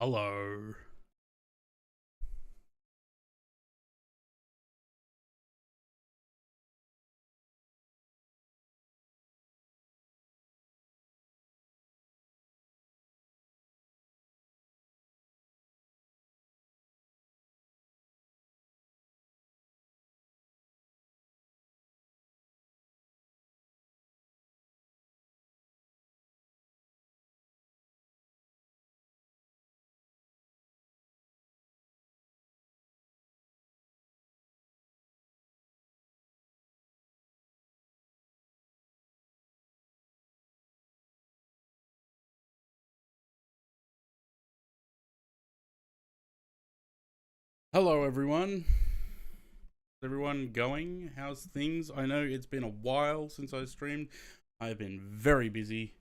Hello. Hello, everyone. Is everyone going? How's things? I know it's been a while since I streamed. I've been very busy.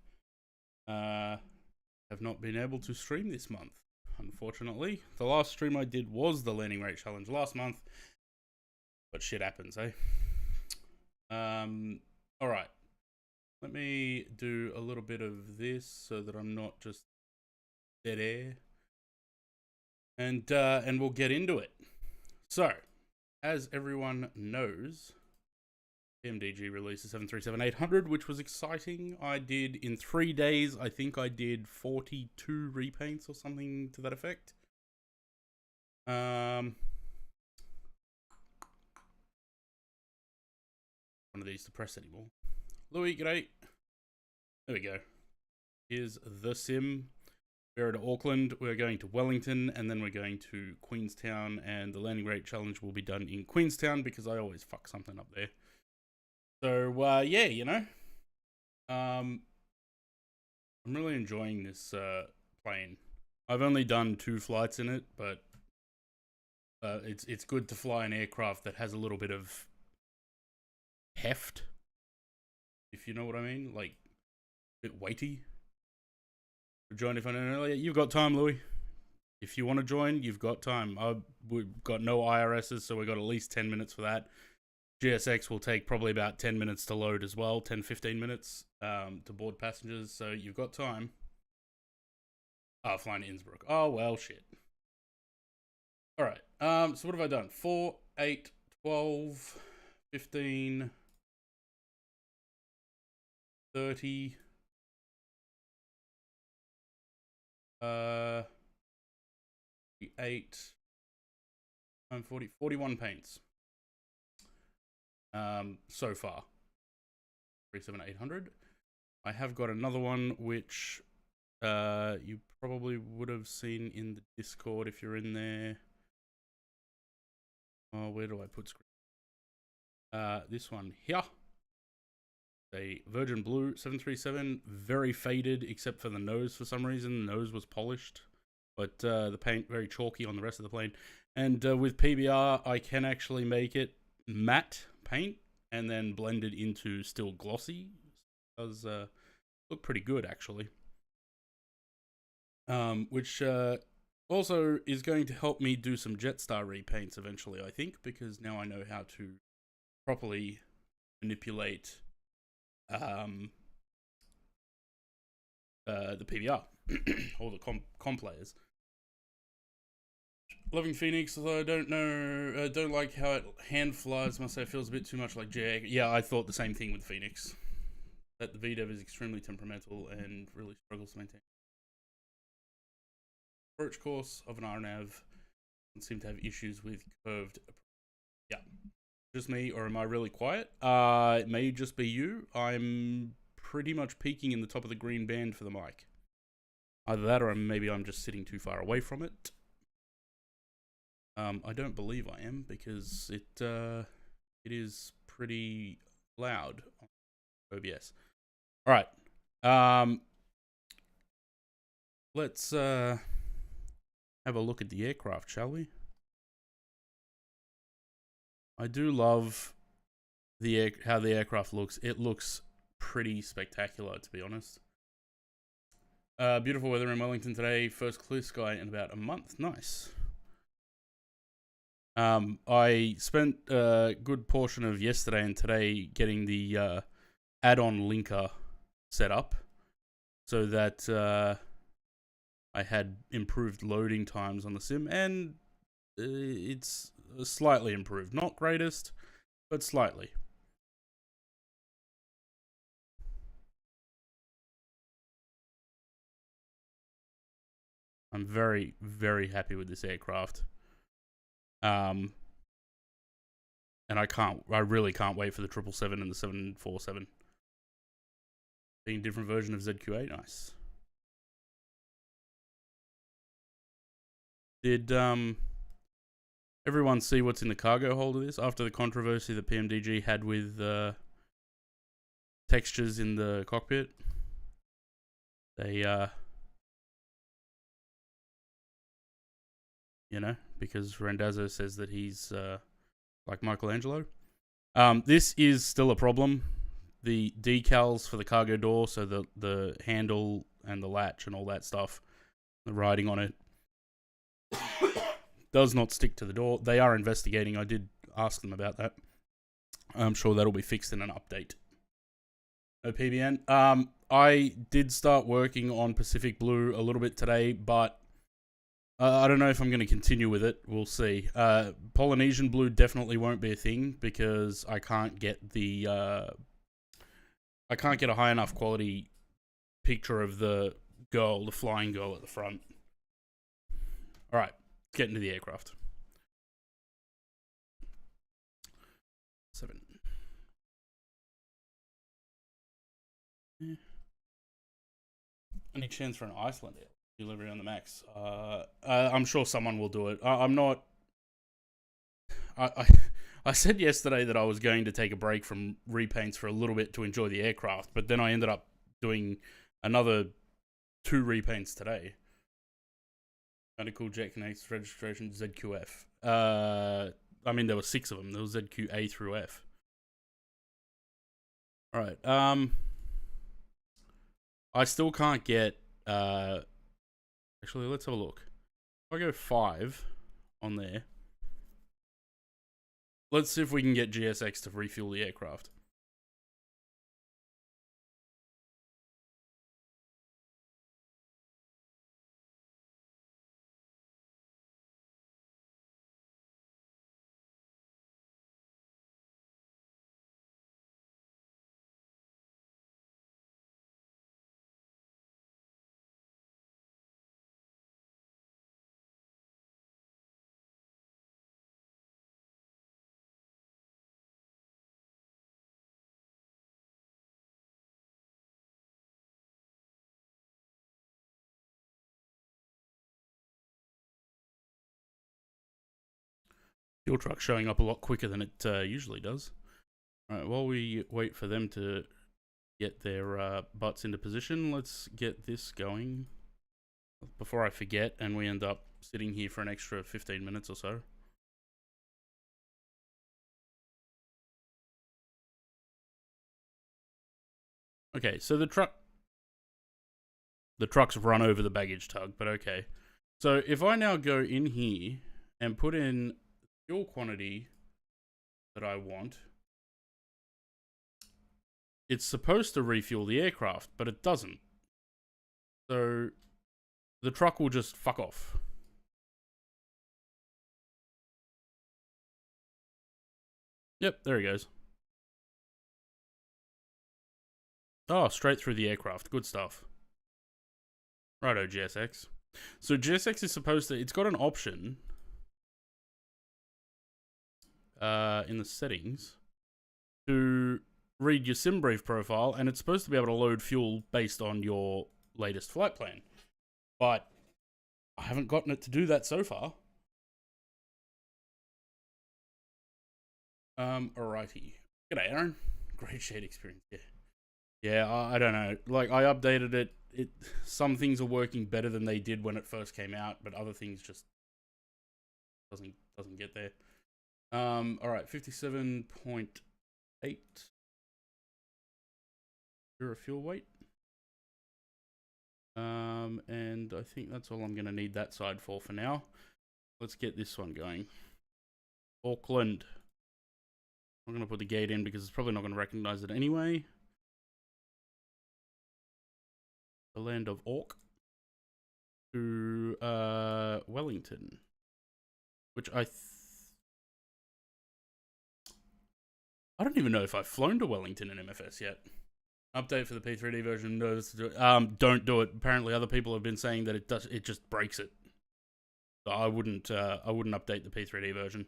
Have not been able to stream this month, unfortunately. The last stream I did was the landing rate challenge last month, but shit happens, eh? All right. Let me do a little bit of this so that I'm not just dead air. And we'll get into it. So, as everyone knows, PMDG released the 737-800, which was exciting. I did, in 3 days, I think I did 42 repaints or something to that effect. One of these to press anymore. Louis, g'day. There we go. Here's the sim. We're at Auckland, we're going to Wellington, and then we're going to Queenstown, and the landing rate challenge will be done in Queenstown because I always fuck something up there. So, yeah, you know. I'm really enjoying this plane. I've only done 2 flights in it, but it's good to fly an aircraft that has a little bit of heft, if you know what I mean, like a bit weighty. Join if I don't know. You've got time, Louis. If you want to join, you've got time. We've got no IRSs, so we've got at least 10 minutes for that. GSX will take probably about 10 minutes to load as well, 10-15 minutes to board passengers, so you've got time. Oh, flying to Innsbruck. Oh, well, shit. All right. So what have I done? 4, 8, 12, 15, 30... 8, 40, 41 paints. So far. 37800. I have got another one which you probably would have seen in the Discord if you're in there. Oh, where do I put screen? This one here. A Virgin Blue 737, very faded except for the nose for some reason. The nose was polished, but the paint very chalky on the rest of the plane. And with PBR, I can actually make it matte paint and then blend it into still glossy. It does look pretty good, actually. Which also is going to help me do some Jetstar repaints eventually, I think, because now I know how to properly manipulate the PBR or the comp players. Loving Phoenix, although I don't know, don't like how it hand flies. Must say it feels a bit too much like Jag. Yeah, I thought the same thing with Phoenix. That the VDEV is extremely temperamental and really struggles to maintain. Approach course of an RNAV doesn't seem to have issues with curved. Yeah. Just me, or am I really quiet? It may just be you. I'm pretty much peaking in the top of the green band for the mic. Either that, or maybe I'm just sitting too far away from it. I don't believe I am, because it is pretty loud on OBS. All right. Let's have a look at the aircraft, shall we? I do love how the aircraft looks. It looks pretty spectacular, to be honest. Beautiful weather in Wellington today. First clear sky in about a month. Nice. I spent a good portion of yesterday and today getting the add-on linker set up so that I had improved loading times on the sim, and it's slightly improved. Not greatest, but slightly. I'm very, very happy with this aircraft. And I really can't wait for the 777 and the 747. Being a different version of ZQA, nice. Did everyone see what's in the cargo hold of this after the controversy that PMDG had with textures in the cockpit? They you know, because Randazzo says that he's like Michelangelo. This is still a problem. The decals for the cargo door, so the handle and the latch and all that stuff, the writing on it, does not stick to the door. They are investigating. I did ask them about that. I'm sure that'll be fixed in an update. No PBN. I did start working on Pacific Blue a little bit today, but I don't know if I'm going to continue with it. We'll see. Polynesian Blue definitely won't be a thing because I can't get a high enough quality picture of the flying girl at the front. All right, let's get into the aircraft. 7. Yeah. Any chance for an Iceland delivery on the Max? I'm sure someone will do it. I'm not. I said yesterday that I was going to take a break from repaints for a little bit to enjoy the aircraft, but then I ended up doing another 2 repaints today. Kind of cool jet connects registration ZQF. I mean, there were 6 of them. There was ZQA through F. All right. I still can't get. Actually, let's have a look. If I go 5 on there, let's see if we can get GSX to refuel the aircraft. Fuel truck showing up a lot quicker than it usually does. All right, while we wait for them to get their butts into position, let's get this going before I forget and we end up sitting here for an extra 15 minutes or so. Okay, so the truck's run over the baggage tug, but okay. So if I now go in here and put in fuel quantity that I want, it's supposed to refuel the aircraft, but it doesn't. So the truck will just fuck off. Yep, there he goes. Oh, straight through the aircraft. Good stuff. Righto, GSX. So GSX is supposed to... It's got an option in the settings to read your sim brief profile, and it's supposed to be able to load fuel based on your latest flight plan. But I haven't gotten it to do that so far. Alrighty. G'day, Aaron. Great shared experience. Yeah, I don't know. Like, I updated it. Some things are working better than they did when it first came out, but other things just doesn't get there. Alright, 57.8. You're a fuel weight. And I think that's all I'm going to need that side for now. Let's get this one going. Auckland. I'm going to put the gate in because it's probably not going to recognize it anyway. The land of Auck. to Wellington, which I don't even know if I've flown to Wellington in MFS yet. Update for the P3D version. No, don't do it. Apparently, other people have been saying that it just breaks it. So I wouldn't update the P3D version.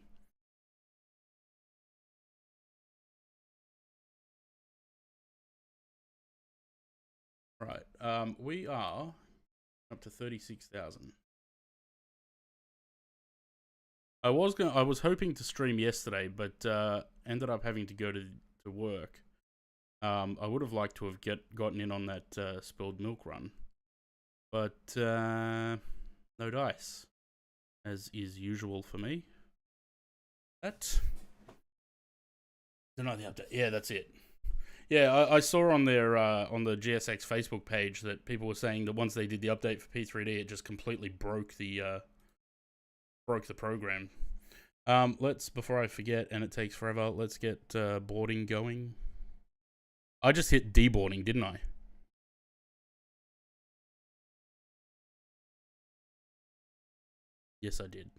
Right. We are up to 36,000. I was hoping to stream yesterday, but ended up having to go to work. I would have liked to have gotten in on that spilled milk run, but no dice, as is usual for me. Deny the update. Yeah, that's it. Yeah, I saw on their on the GSX Facebook page that people were saying that once they did the update for P3D, it just completely broke the program. Before I forget, and it takes forever, let's get boarding going. I just hit deboarding, didn't I? Yes, I did.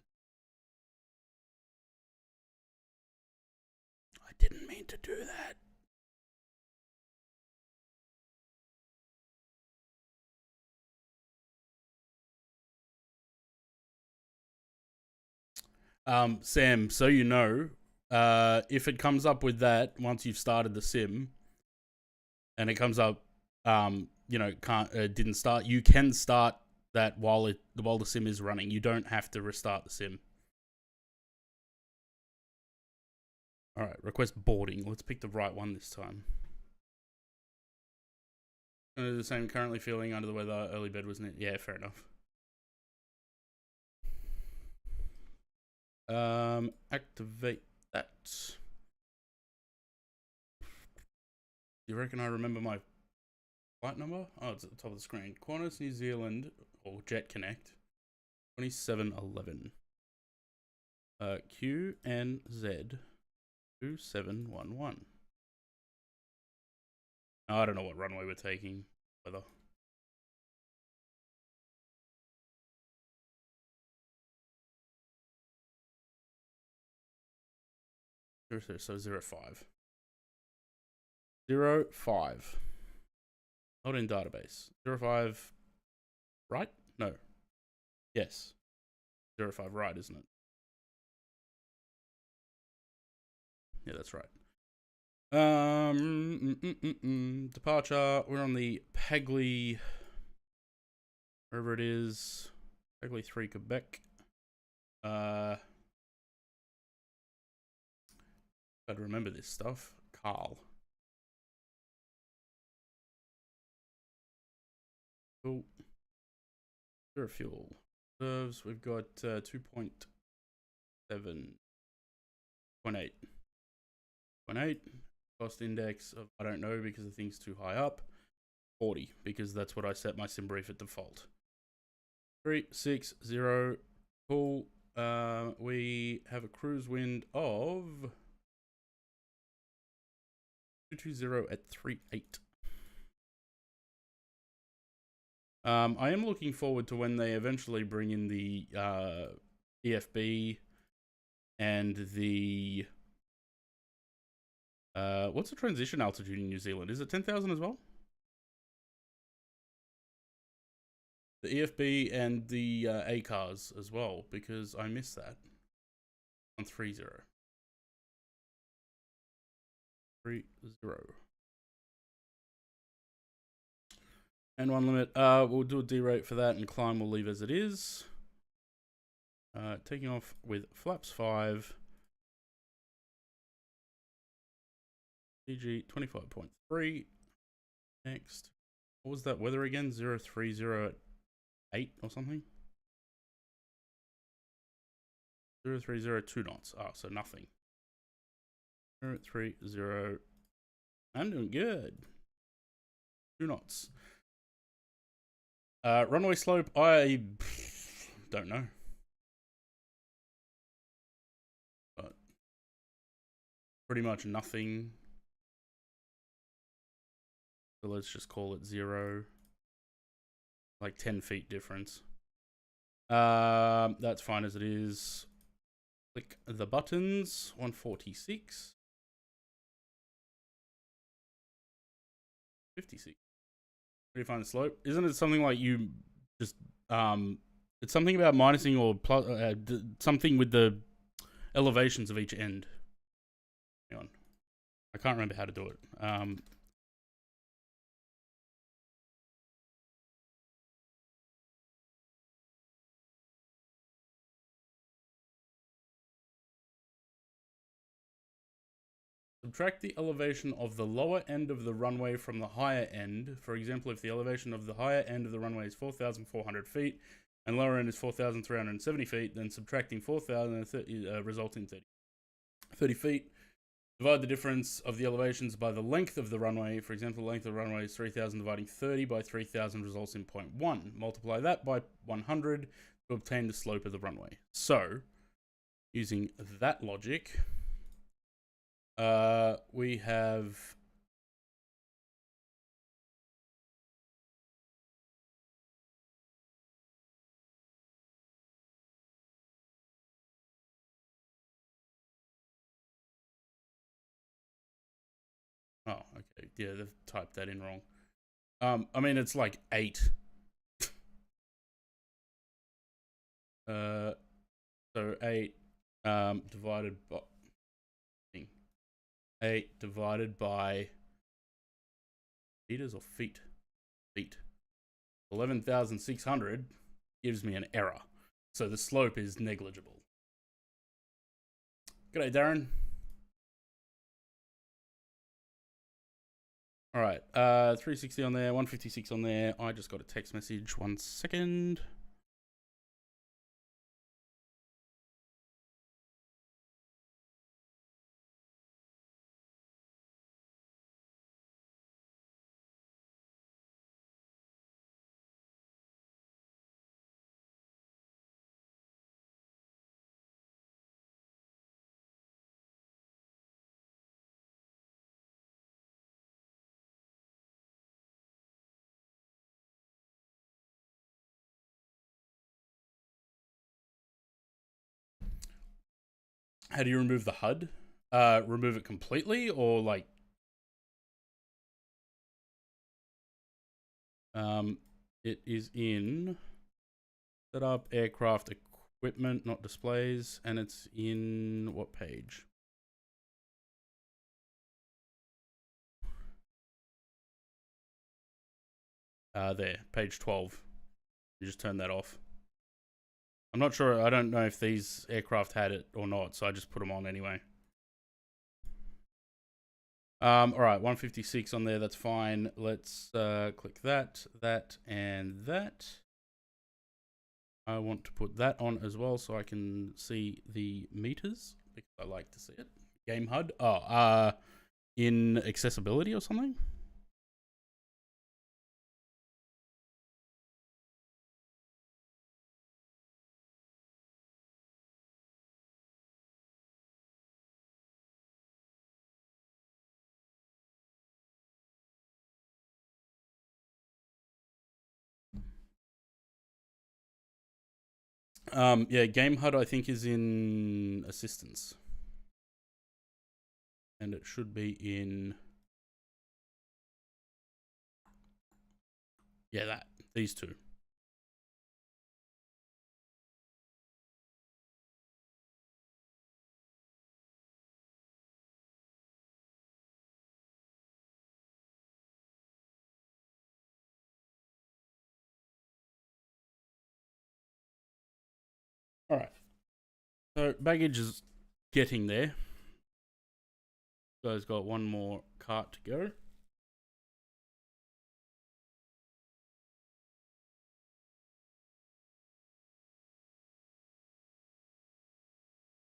I didn't mean to do that. Sam, so you know, if it comes up with that once you've started the sim, and it comes up, didn't start, you can start that while the sim is running. You don't have to restart the sim. All right, request boarding. Let's pick the right one this time. The same. Currently feeling under the weather. Early bed wasn't it? Yeah, fair enough. Activate that. Do you reckon I remember my flight number? Oh, it's at the top of the screen. Qantas, New Zealand, or Jet Connect, 2711. QNZ 2711. I don't know what runway we're taking. Whether. So 05. 05. Not in database. 05. Right? No. Yes. 05 right, isn't it? Yeah, that's right. Departure. We're on the Pagli, wherever it is. Pagli 3 Quebec. Gotta remember this stuff. Carl. Cool. Zero fuel. Reserves. We've got 2.7. 0.8. 0.8. Cost index of, I don't know because the thing's too high up. 40, because that's what I set my sim brief at default. 360. Cool. We have a cruise wind of 220 at 38. I am looking forward to when they eventually bring in the EFB and the what's the transition altitude in New Zealand? Is it 10,000 as well? The EFB and the ACARS as well, because I missed that on 30. 30. And one limit. We'll do a D-rate for that, and climb we'll leave as it is. Taking off with flaps 5. PG 25.3. Next. What was that weather again? 030 at 8 or something? 030 2 knots. Oh, so nothing. 030. I'm doing good. 2 knots. Runway slope, I don't know. But pretty much nothing. So let's just call it 0. Like 10 feet difference. That's fine as it is. Click the buttons. 146. 56. Where do you find the slope? Isn't it something like you just it's something about minusing or plus something with the elevations of each end. Hang on. I can't remember how to do it. Subtract the elevation of the lower end of the runway from the higher end. For example, if the elevation of the higher end of the runway is 4,400 feet and lower end is 4,370 feet, then subtracting 4,030 results in 30 feet. Divide the difference of the elevations by the length of the runway. For example, the length of the runway is 3,000 dividing 30 by 3,000 results in 0.1. Multiply that by 100 to obtain the slope of the runway. So, using that logic, we have oh, okay. Yeah, they've typed that in wrong. I mean, it's like 8. So 8 divided by 8 divided by meters or feet? Feet. 11,600 gives me an error. So the slope is negligible. G'day, Darren. All right, 360 on there, 156 on there. I just got a text message. 1 second. How do you remove the HUD? Remove it completely, or like it is in setup, aircraft equipment, not displays, and it's in what page? There, page 12. You just turn that off. I'm not sure. I don't know if these aircraft had it or not, so I just put them on anyway. All right, 156 on there. That's fine. Let's click that, and that. I want to put that on as well so I can see the meters because I like to see it. Game HUD. Oh, in accessibility or something. Yeah, Game HUD I think is in assistance. And it should be in, yeah, these two. All right. So baggage is getting there. Guys got one more cart to go.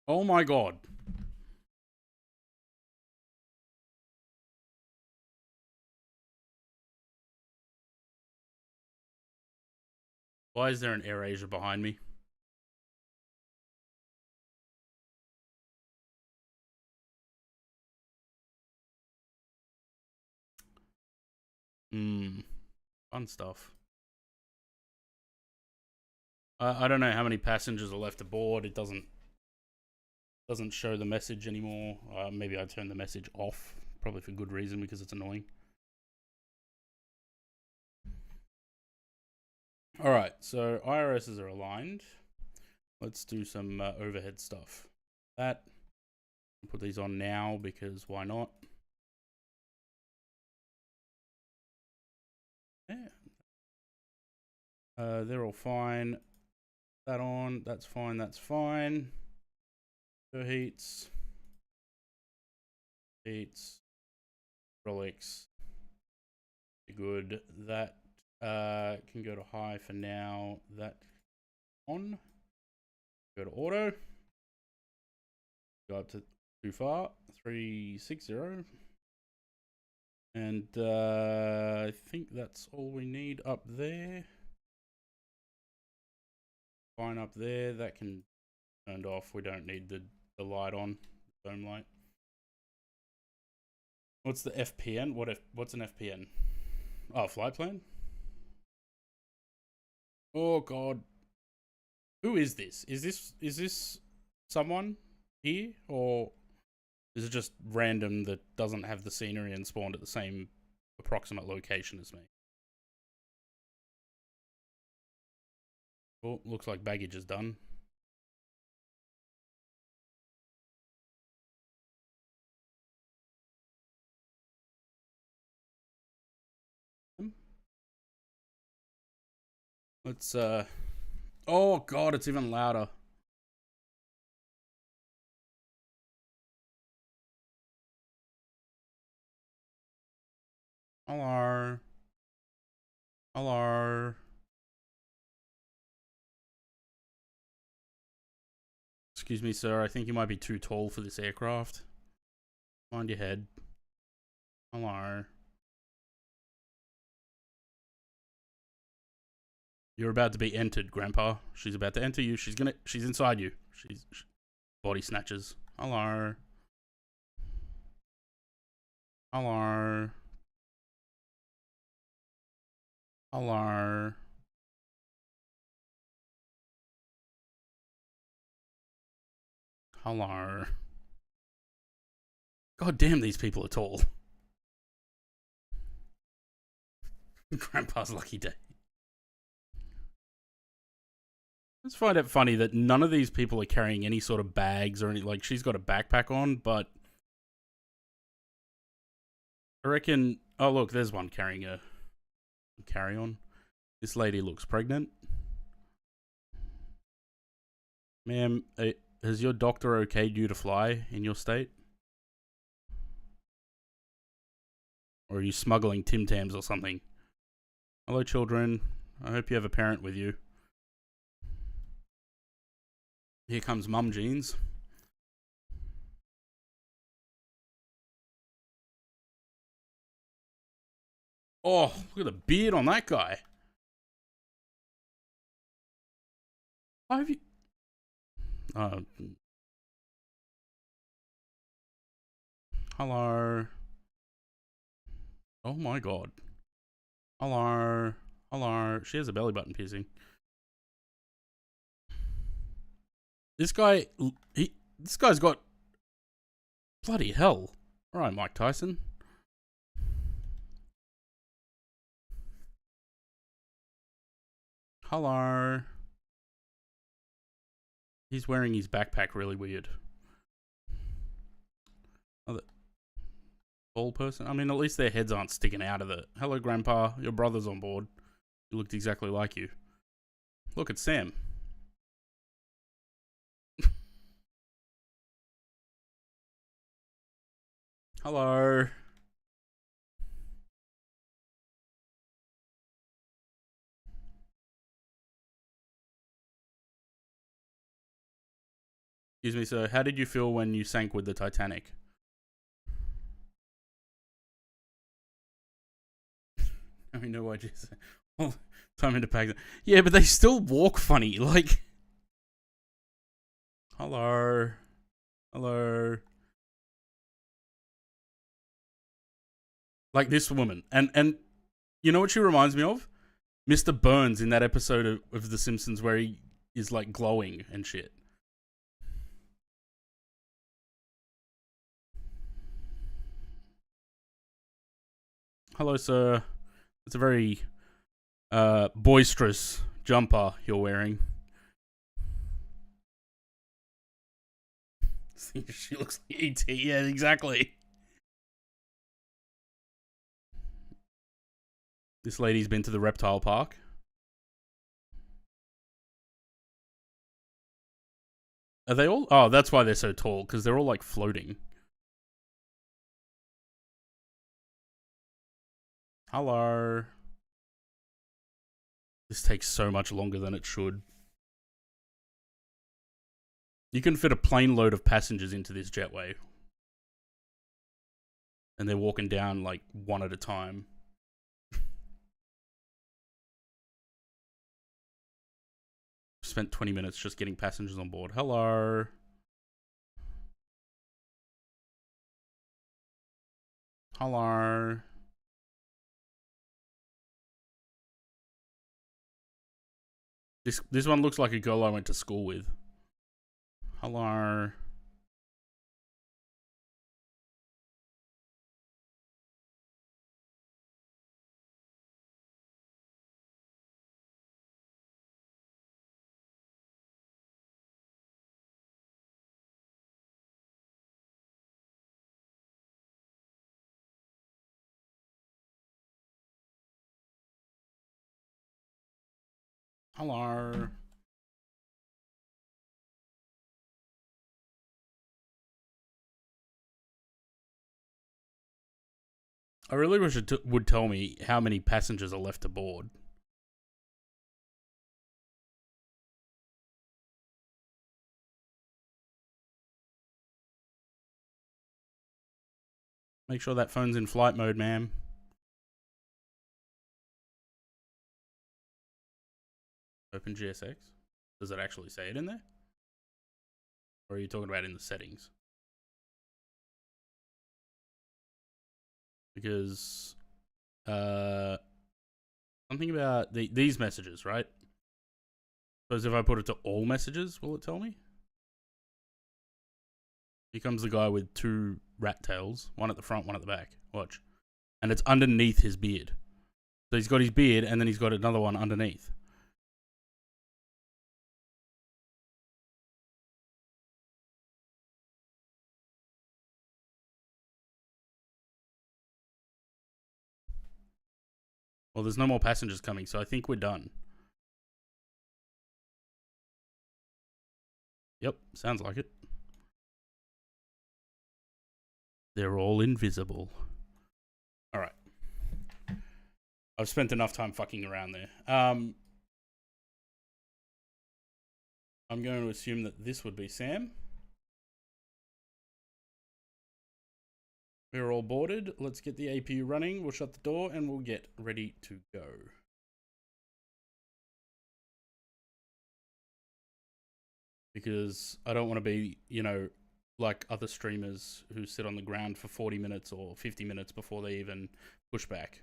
Oh my god. Why is there an AirAsia behind me? Fun stuff. I don't know how many passengers are left aboard. It doesn't show the message anymore. Maybe I turned the message off, probably for good reason, because it's annoying. All right, so IRSs are aligned. Let's do some overhead stuff. Put these on now because why not? Yeah. They're all fine. That on, that's fine, that's fine. Heats, relics, good. That can go to high for now. That on. Go to auto. Go up to too far. 360. And I think that's all we need up there. Fine up there. That can be turned off. We don't need the light on. Dome light. What's the FPN? What's an FPN? Oh, flight plan? Oh god. Who is this? Is this someone here, or is it just random that doesn't have the scenery and spawned at the same approximate location as me? Oh, looks like baggage is done. Let's oh god, it's even louder. Hello. Hello. Excuse me, sir. I think you might be too tall for this aircraft. Mind your head. Hello. You're about to be entered, Grandpa. She's about to enter you. She's inside you. She's body snatches. Hello. Hello. Hello. Hello. God damn, these people are tall. Grandpa's lucky day. Let's find it funny that none of these people are carrying any sort of bags or any, like, she's got a backpack on, but I reckon, oh look, there's one carrying a carry-on. This lady looks pregnant. Ma'am, has your doctor okayed you to fly in your state? Or are you smuggling Tim Tams or something? Hello, children. I hope you have a parent with you. Here comes Mum Jeans. Oh, look at the beard on that guy. Why have you... hello. Oh my god. Hello. Hello. She has a belly button piercing. This guy, this guy's got... bloody hell. Alright, Mike Tyson. Hello. He's wearing his backpack really weird. Other tall person? I mean, at least their heads aren't sticking out of it. Hello, Grandpa. Your brother's on board. He looked exactly like you. Look, it's Sam. Hello. Excuse me, sir. How did you feel when you sank with the Titanic? I mean, no what you say. Well, time into pack. Yeah, but they still walk funny. Like, hello, hello. Like this woman, and you know what she reminds me of? Mr. Burns in that episode of The Simpsons where he is like glowing and shit. Hello, sir. It's a very boisterous jumper you're wearing. She looks like ET. Yeah, exactly. This lady's been to the reptile park. Are they all? Oh, that's why they're so tall, because they're all like floating. Hello. This takes so much longer than it should. You can fit a plane load of passengers into this jetway. And they're walking down like one at a time. Spent 20 minutes just getting passengers on board. Hello. Hello. This one looks like a girl I went to school with. Hello. Hello. I really wish it would tell me how many passengers are left aboard. Make sure that phone's in flight mode, ma'am. Open GSX. Does it actually say it in there? Or are you talking about in the settings? Because something about these messages, right? Suppose if I put it to all messages, will it tell me? Here comes the guy with two rat tails, one at the front, one at the back. Watch. And it's underneath his beard. So he's got his beard and then he's got another one underneath. Well, there's no more passengers coming, so I think we're done. Yep, sounds like it. They're all invisible. Alright. I've spent enough time fucking around there. I'm going to assume that this would be Sam. We're all boarded. Let's get the APU running. We'll shut the door and we'll get ready to go. Because I don't want to be, you know, like other streamers who sit on the ground for 40 minutes or 50 minutes before they even push back.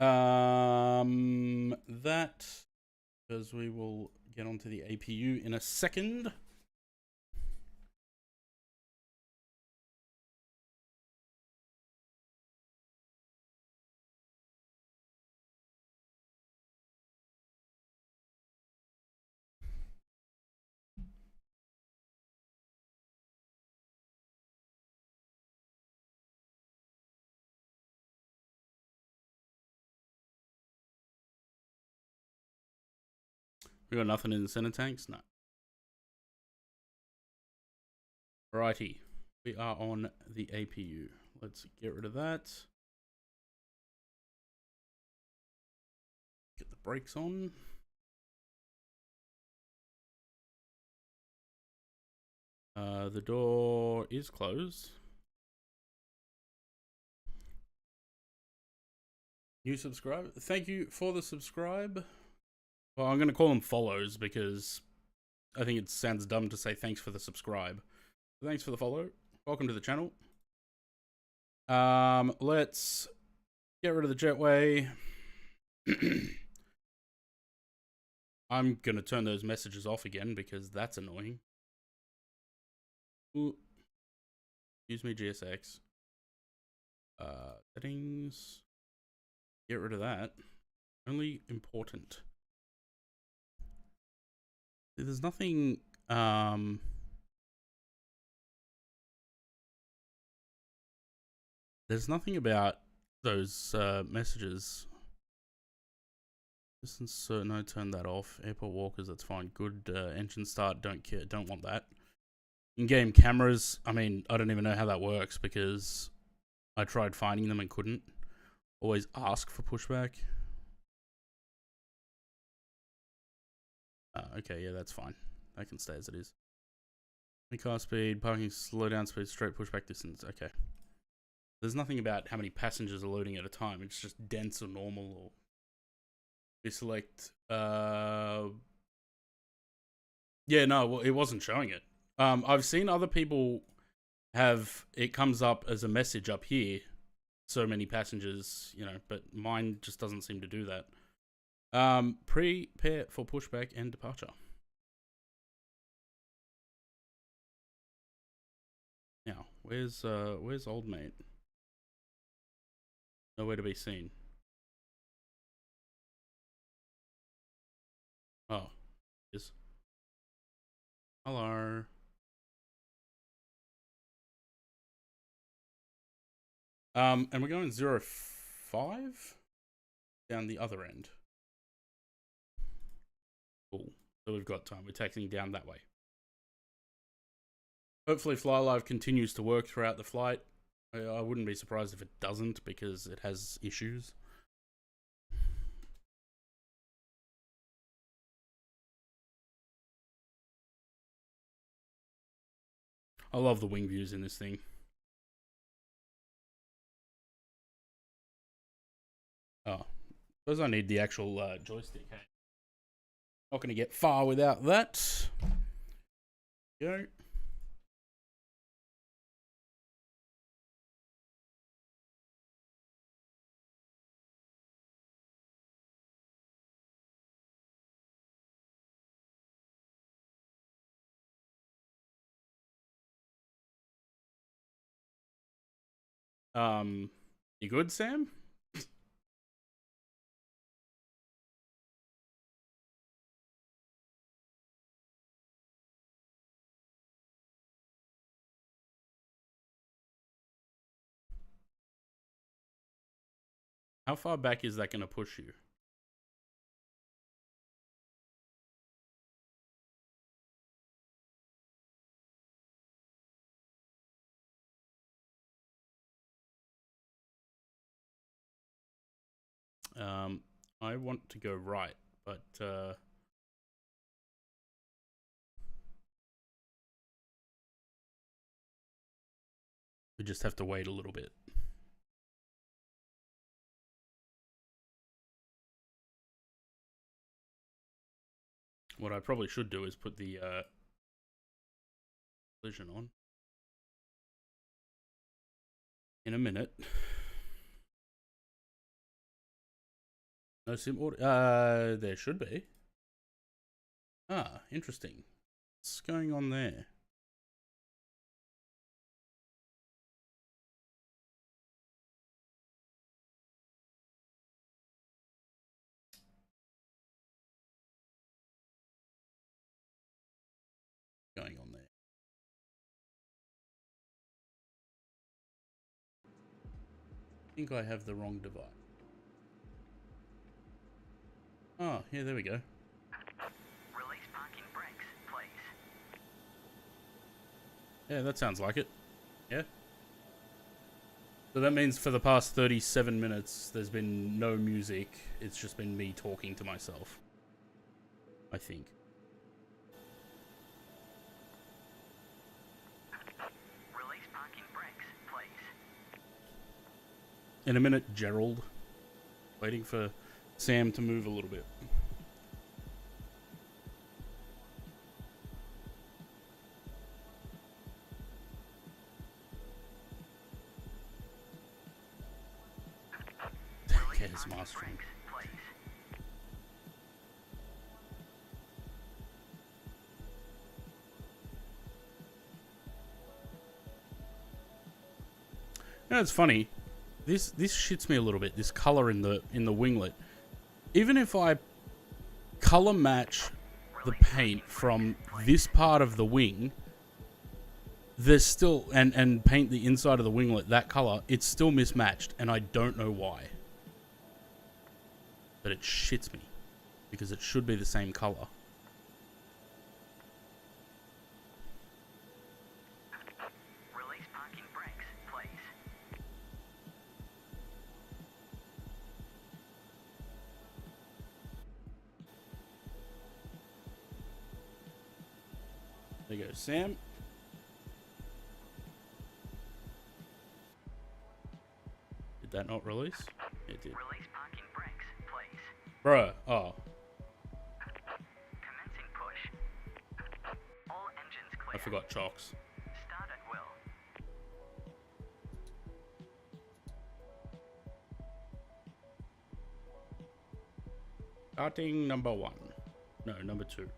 That, because we will get onto the APU in a second. We got nothing in the center tanks? No. Righty. We are on the APU. Let's get rid of that. Get the brakes on. The door is closed. New subscriber. Thank you for the subscribe. Well, I'm going to call them follows because I think it sounds dumb to say thanks for the subscribe. Thanks for the follow. Welcome to the channel. Let's get rid of the jetway. I'm gonna turn those messages off again because that's annoying. Ooh. Excuse me, GSX. Settings. Get rid of that. Only important. There's nothing, there's nothing about those messages. Distance, so no, turn that off. Airport walkers, that's fine. Good engine start, don't care, don't want that. In-game cameras, I mean, I don't even know how that works because I tried finding them and couldn't. Always ask for pushback. Okay, yeah, that's fine. That can stay as it is. Car speed, parking, slow down speed, straight pushback distance. Okay. There's nothing about how many passengers are loading at a time. It's just dense or normal or... We select... Yeah, no, well, it wasn't showing it. I've seen other people have... It comes up as a message up here. So many passengers, you know, but mine just doesn't seem to do that. Prepare for pushback and departure. Now, where's old mate? Nowhere to be seen. Oh, yes. Hello. And we're going 05 down the other end. Cool. So we've got time. We're taxiing down that way. Hopefully FlyLive continues to work throughout the flight. I wouldn't be surprised if it doesn't because it has issues. I love the wing views in this thing. Oh, suppose I need the actual joystick. Hey? Not going to get far without that. Go. You good, Sam? How far back is that going to push you? I want to go right, but we just have to wait a little bit. What I probably should do is put the collision on in a minute. No sim audio. There should be. Ah, interesting. What's going on there? Going on there. I think I have the wrong device. Oh, yeah, there we go. Release parking brakes, please. Yeah, that sounds like it. Yeah. So that means for the past 37 minutes, there's been no music. It's just been me talking to myself. I think. Release parking brakes, please. In a minute, Gerald. Waiting for Sam to move a little bit. Okay, it's mastering. You know, it's funny. This shits me a little bit. This color in the winglet. Even if I color match the paint from this part of the wing, there's still and paint the inside of the winglet that color, it's still mismatched, and I don't know why. But it shits me because it should be the same color. Release parking brakes, please. There you go, Sam. Did that not release? It did. Release parking brakes, please. Bruh. Oh. Commencing push. All engines clear. I forgot chocks. Start at will. Starting number 1. No, number 2.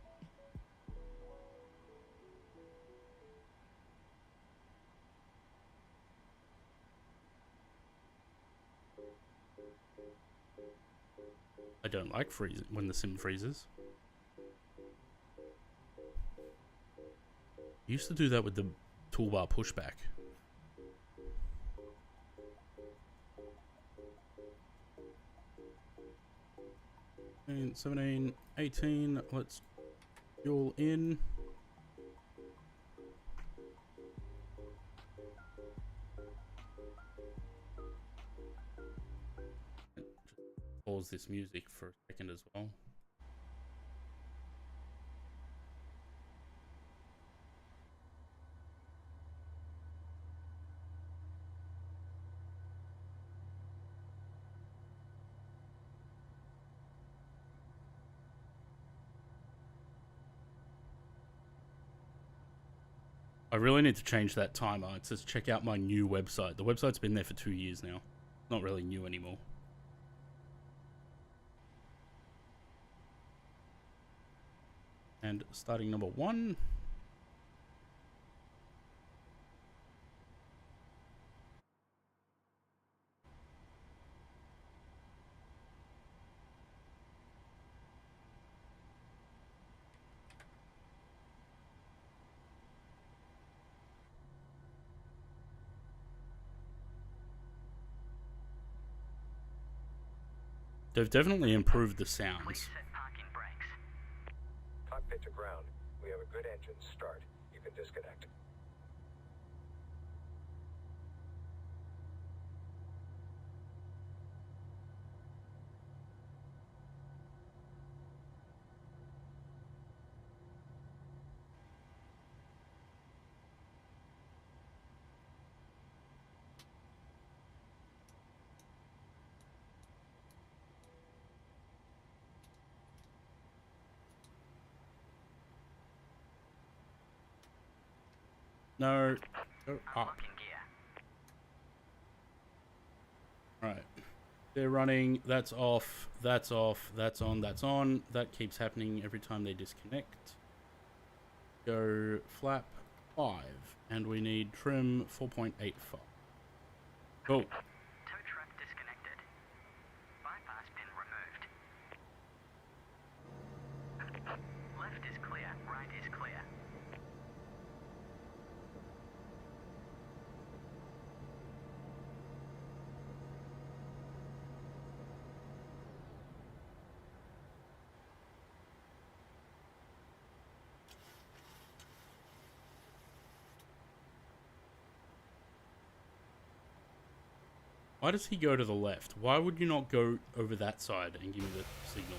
I don't like freezing when the sim freezes. I used to do that with the toolbar pushback. 17, 18, let's fuel in. Just pause this music for a second as well. I really need to change that timer. It says check out my new website. The website's been there for 2 years now. Not really new anymore. And starting number 1. They've definitely improved the sounds. Please set parking brakes. Cockpit to ground. We have a good engine start. You can disconnect. No. Go up. Unlocking gear. Right. They're running. That's off. That's off. That's on. That's on. That keeps happening every time they disconnect. Go flap 5. And we need trim 4.85. Cool. Tow truck disconnected. Bypass pin removed. Left is clear. Right is clear. Why does he go to the left? Why would you not go over that side and give me the signal?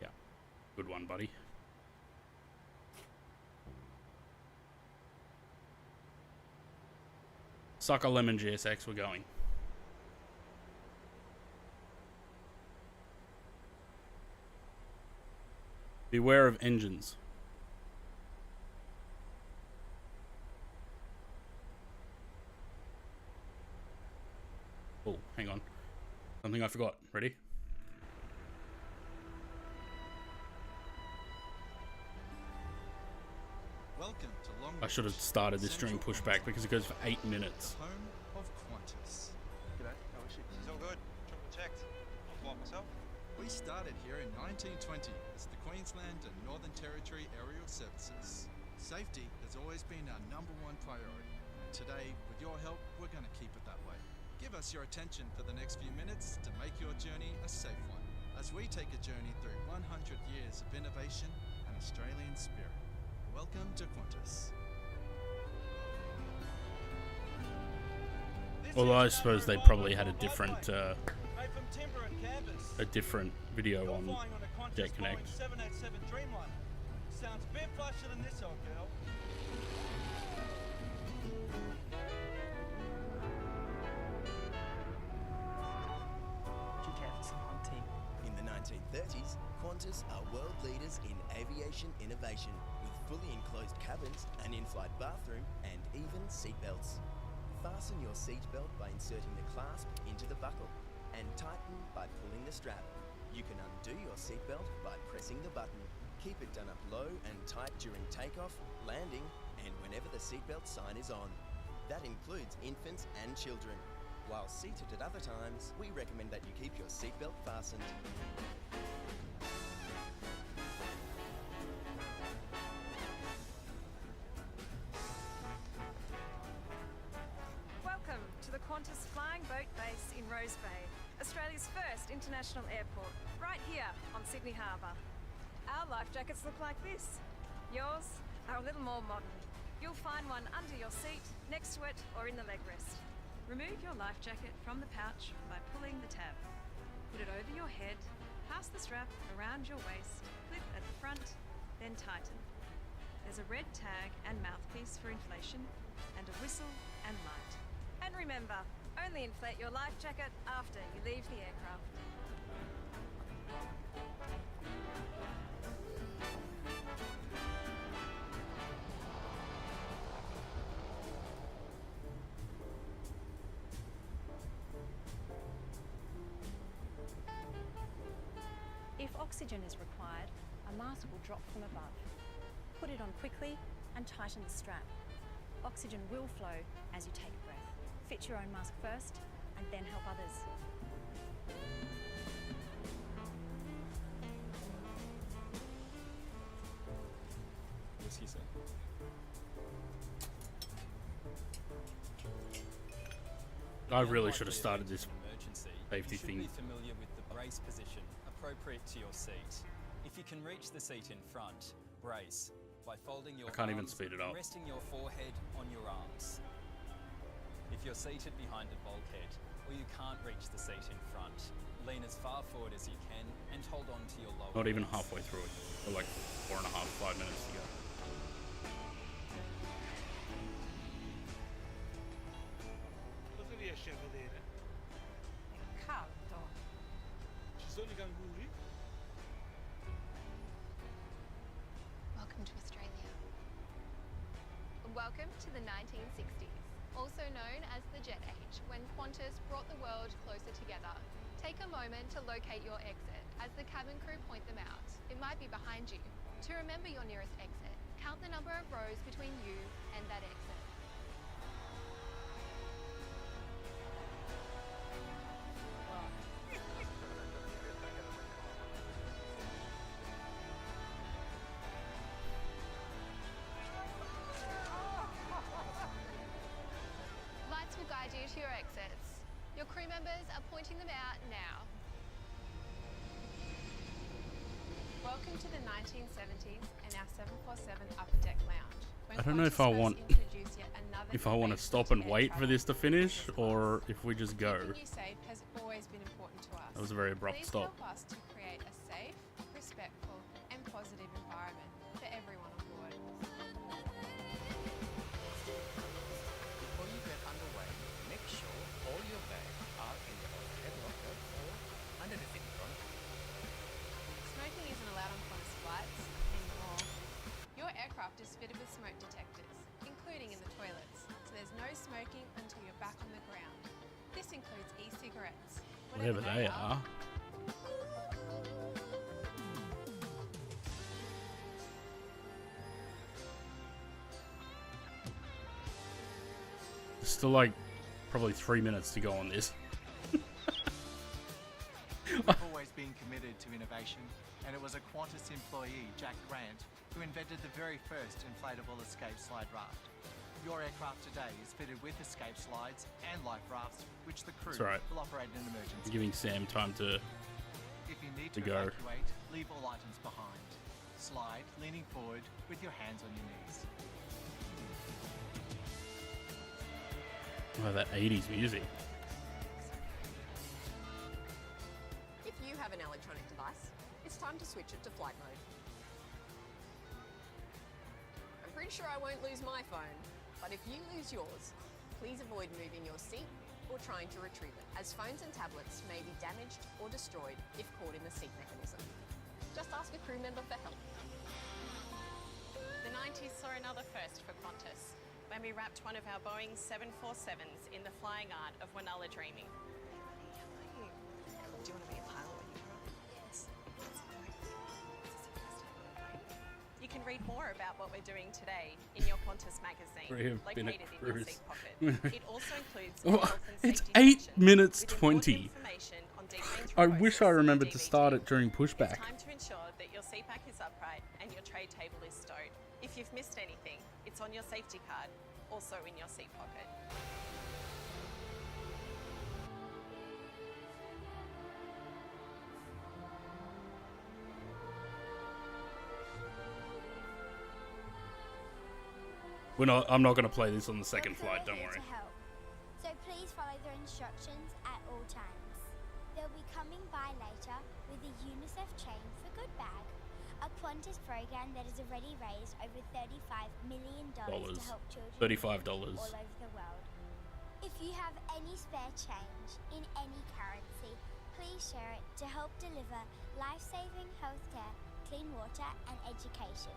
Yeah. Good one, buddy. Sucker lemon GSX, we're going. Beware of engines. Oh, hang on. Something I forgot. Ready? should have started this during pushback because it goes for 8 minutes. Home of Qantas. G'day, how is she? She's all good. Triple checked. I'll fly myself. We started here in 1920 as the Queensland and Northern Territory Aerial Services. Safety has always been our #1 priority. And today, with your help, we're going to keep it that way. Give us your attention for the next few minutes to make your journey a safe one, as we take a journey through 100 years of innovation and Australian spirit. Welcome to Qantas. Although I suppose they probably had a different video on Jet Connect. 787 Dreamliner. Sounds a bit flashier than this, old girl. In the 1930s, Qantas are world leaders in aviation innovation, with fully enclosed cabins, an in-flight bathroom, and even seatbelts. Fasten your seatbelt by inserting the clasp into the buckle, and tighten by pulling the strap. You can undo your seatbelt by pressing the button. Keep it done up low and tight during takeoff, landing, and whenever the seatbelt sign is on. That includes infants and children. While seated at other times, we recommend that you keep your seatbelt fastened. Welcome to the Qantas Flying Boat Base in Rose Bay, Australia's first international airport, right here on Sydney Harbour. Our life jackets look like this. Yours are a little more modern. You'll find one under your seat, next to it, or in the leg rest. Remove your life jacket from the pouch by pulling the tab. Put it over your head, pass the strap around your waist, clip at the front, then tighten. There's a red tag and mouthpiece for inflation, and a whistle and light. And remember, only inflate your life jacket after you leave the aircraft. If oxygen is required, a mask will drop from above. Put it on quickly and tighten the strap. Oxygen will flow as you take a breath. Fit your own mask first and then help others. Whiskey, sir. I really should have started this safety You should thing. be familiar with the brace position appropriate to your seat. If you can reach the seat in front, brace by folding your I can't even arms speed it up. and resting your forehead on your arms. If you're seated behind a bulkhead or you can't reach the seat in front, lean as far forward as you can and hold on to your lower Not even legs. halfway through it. Or like 4.5, 5 minutes to go. Cosa riesci a vedere? Caldo. Ci sono i canguri? Welcome to Australia. Welcome to the 1960s, also known as the Jet Age, when Qantas brought the world closer together. Take a moment to locate your exit as the cabin crew point them out. It might be behind you. To remember your nearest exit, count the number of rows between you and that exit. Lights will guide you to your exits. Your crew members are pointing them out now. Welcome to the 1970s and our 747 Upper Deck Lounge. When I don't know if Qantas I first want introduced yet another if I want to innovation stop to and air wait for travel. this to finish or if we just go. Keeping you safe has always been important to us. That was a very abrupt Please stop. help us to create a safe, respectful, and positive environment for everyone on board. Before you get underway, make sure all your bags are in the overhead locker or under the seat front. Smoking isn't allowed on Qantas flights anymore. Your aircraft is fitted with smoke detectors, including in the toilets, so there's no smoking until you're back on the ground. This includes e-cigarettes. Whatever they are. still like probably 3 minutes to go on this. We've always been committed to innovation, and it was a Qantas employee, Jack Grant, who invented the very first inflatable escape slide raft. Your aircraft today is fitted with escape slides and life rafts, which the crew That's right. will operate in an emergency. Giving Sam time to If you need to go. evacuate, leave all items behind. Slide, leaning forward, with your hands on your knees. Oh, that 80s music. If you have an electronic device, it's time to switch it to flight mode. I'm pretty sure I won't lose my phone, but if you lose yours, please avoid moving your seat or trying to retrieve it, as phones and tablets may be damaged or destroyed if caught in the seat mechanism. Just ask a crew member for help. The 90s saw another first for Qantas, when we wrapped one of our Boeing 747s in the flying art of Wanola dreaming. Do you want to be a pilot when you grow up? Yes. You can read more about what we're doing today in your Qantas magazine, located in your seat pocket. It also includes a health and It's safety 8 section minutes with important 20. information on detained I thrombosis wish I remembered to and start DVT. it during pushback. It's time to ensure that your seat back is upright and your tray table is stowed. If you've missed anything, it's on your safety card, also in your seat pocket. I'm not going to play this on the second flight, don't worry. To help. So please follow the instructions at all times. They'll be coming by later with a UNICEF Chain for Good bag, a Qantas program that has already raised over $35 million to help children $35. all over the world. If you have any spare change in any currency, please share it to help deliver life-saving healthcare, clean water and education.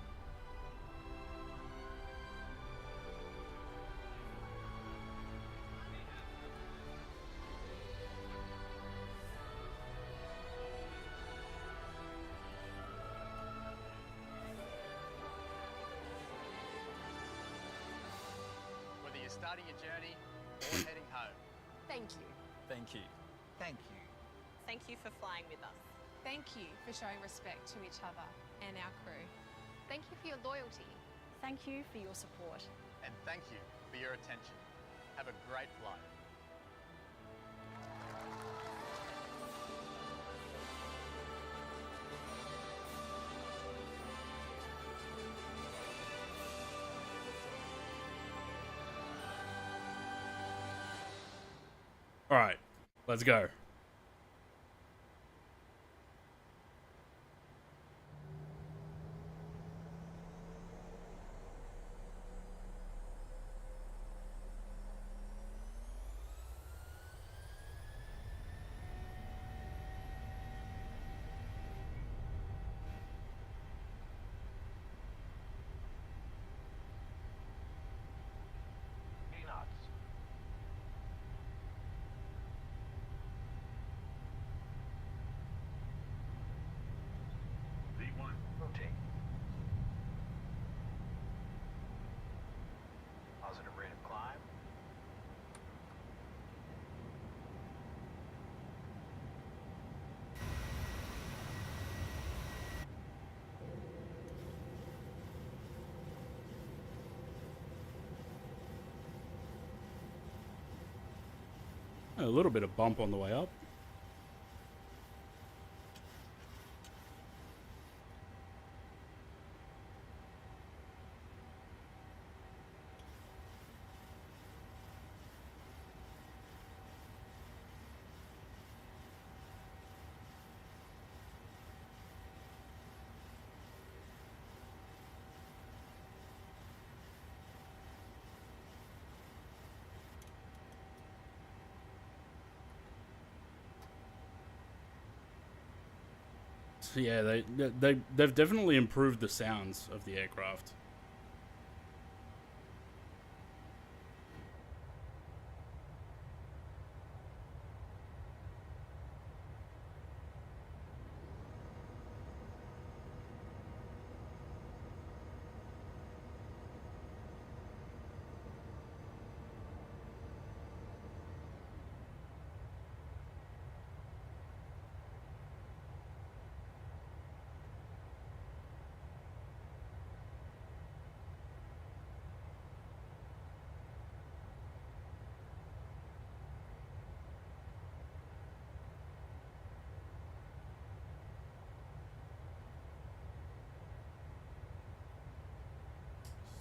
Whether you're starting your journey or heading home. Thank you. Thank you. Thank you. Thank you for flying with us. Thank you for showing respect to each other and our crew. Thank you for your loyalty. Thank you for your support. And thank you for your attention. Have a great flight. All right, let's go. Positive rate of climb. A little bit of bump on the way up. So yeah, they've definitely improved the sounds of the aircraft.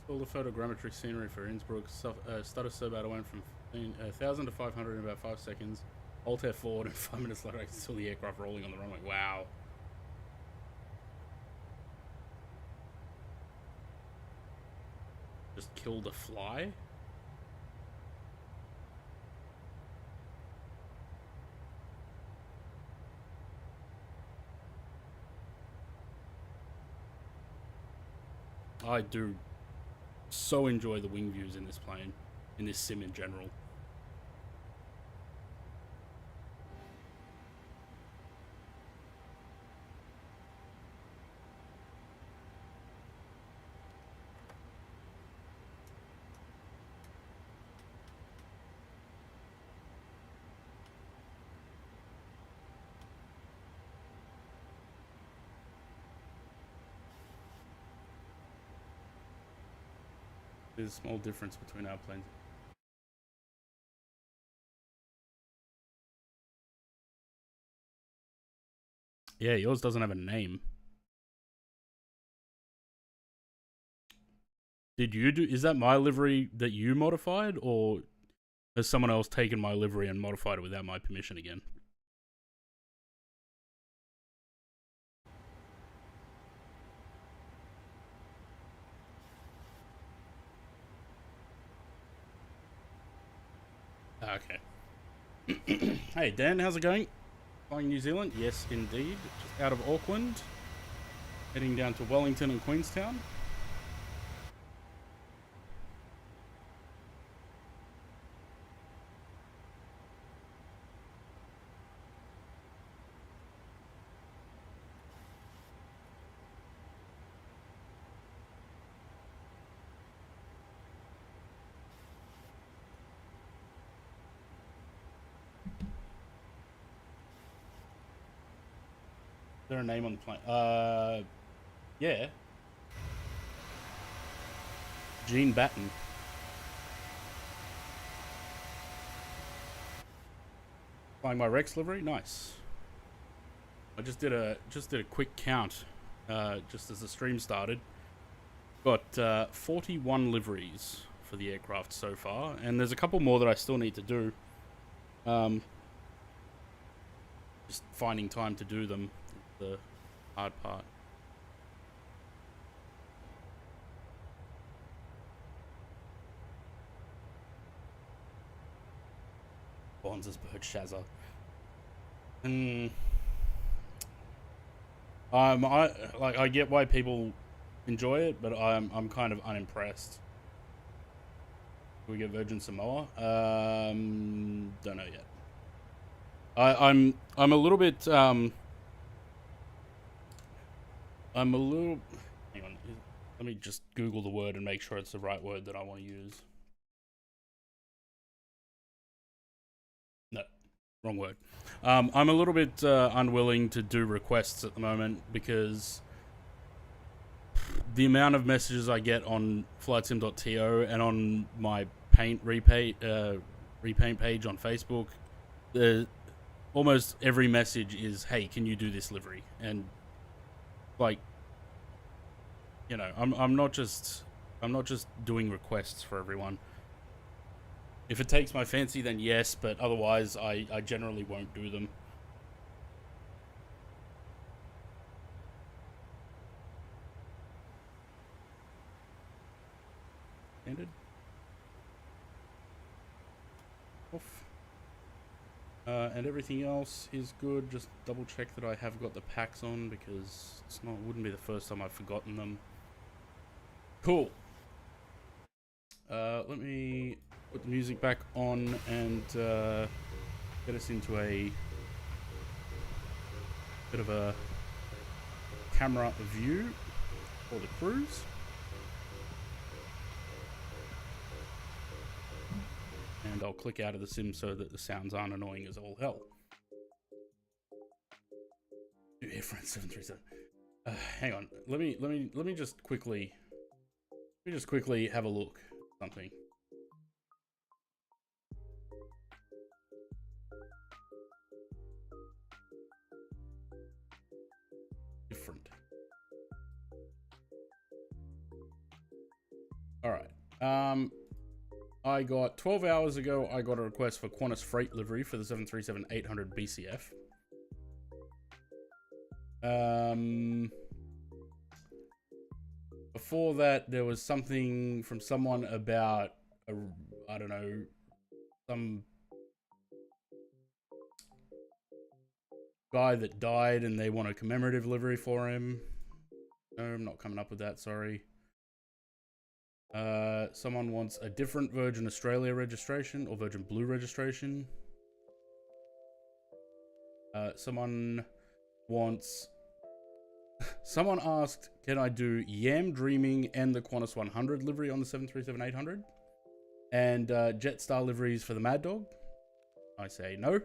All the photogrammetry scenery for Innsbruck. Stutter sub out went from 1,000 to 500 in about 5 seconds. Alt F forward, and 5 minutes later I saw the aircraft rolling on the runway. Wow. Just killed a fly? I do so enjoy the wing views in this plane, in this sim in general. There's a small difference between our planes. Yeah, yours doesn't have a name. Did you do? Is that my livery that you modified, or has someone else taken my livery and modified it without my permission again? Okay. Hey Dan, how's it going? Flying New Zealand? Yes, indeed. Just out of Auckland, heading down to Wellington and Queenstown. Is there a name on the plane? Yeah. Gene Batten. Flying my Rex livery? Nice. I just did a quick count, just as the stream started. Got 41 liveries for the aircraft so far, and there's a couple more that I still need to do. Just finding time to do them. The hard part. Bonz's bird Shazza. I get why people enjoy it, but I'm kind of unimpressed. Do we get Virgin Samoa? Don't know yet. I'm a little bit hang on, let me just Google the word and make sure it's the right word that I want to use. No, wrong word. I'm a little bit unwilling to do requests at the moment because the amount of messages I get on flightsim.to and on my repaint page on Facebook, almost every message is, hey, can you do this livery? And like, you know, I'm not just doing requests for everyone. If it takes my fancy, then yes, but otherwise I generally won't do them. Ended. Off. And everything else is good. Just double check that I have got the packs on because wouldn't be the first time I've forgotten them. Cool. Let me put the music back on and get us into a bit of a camera view for the cruise. And I'll click out of the sim so that the sounds aren't annoying as all hell. Air France 737. Hang on. Let me just quickly have a look at something. Different. Alright. I got 12 hours ago, I got a request for Qantas freight livery for the 737-800 BCF. Before that, there was something from someone about, I don't know, some guy that died and they want a commemorative livery for him. No, I'm not coming up with that, sorry. Someone wants a different Virgin Australia registration or Virgin Blue registration. Someone asked, can I do Yam Dreaming and the Qantas 100 livery on the 737-800? And Jetstar liveries for the Mad Dog? I say no.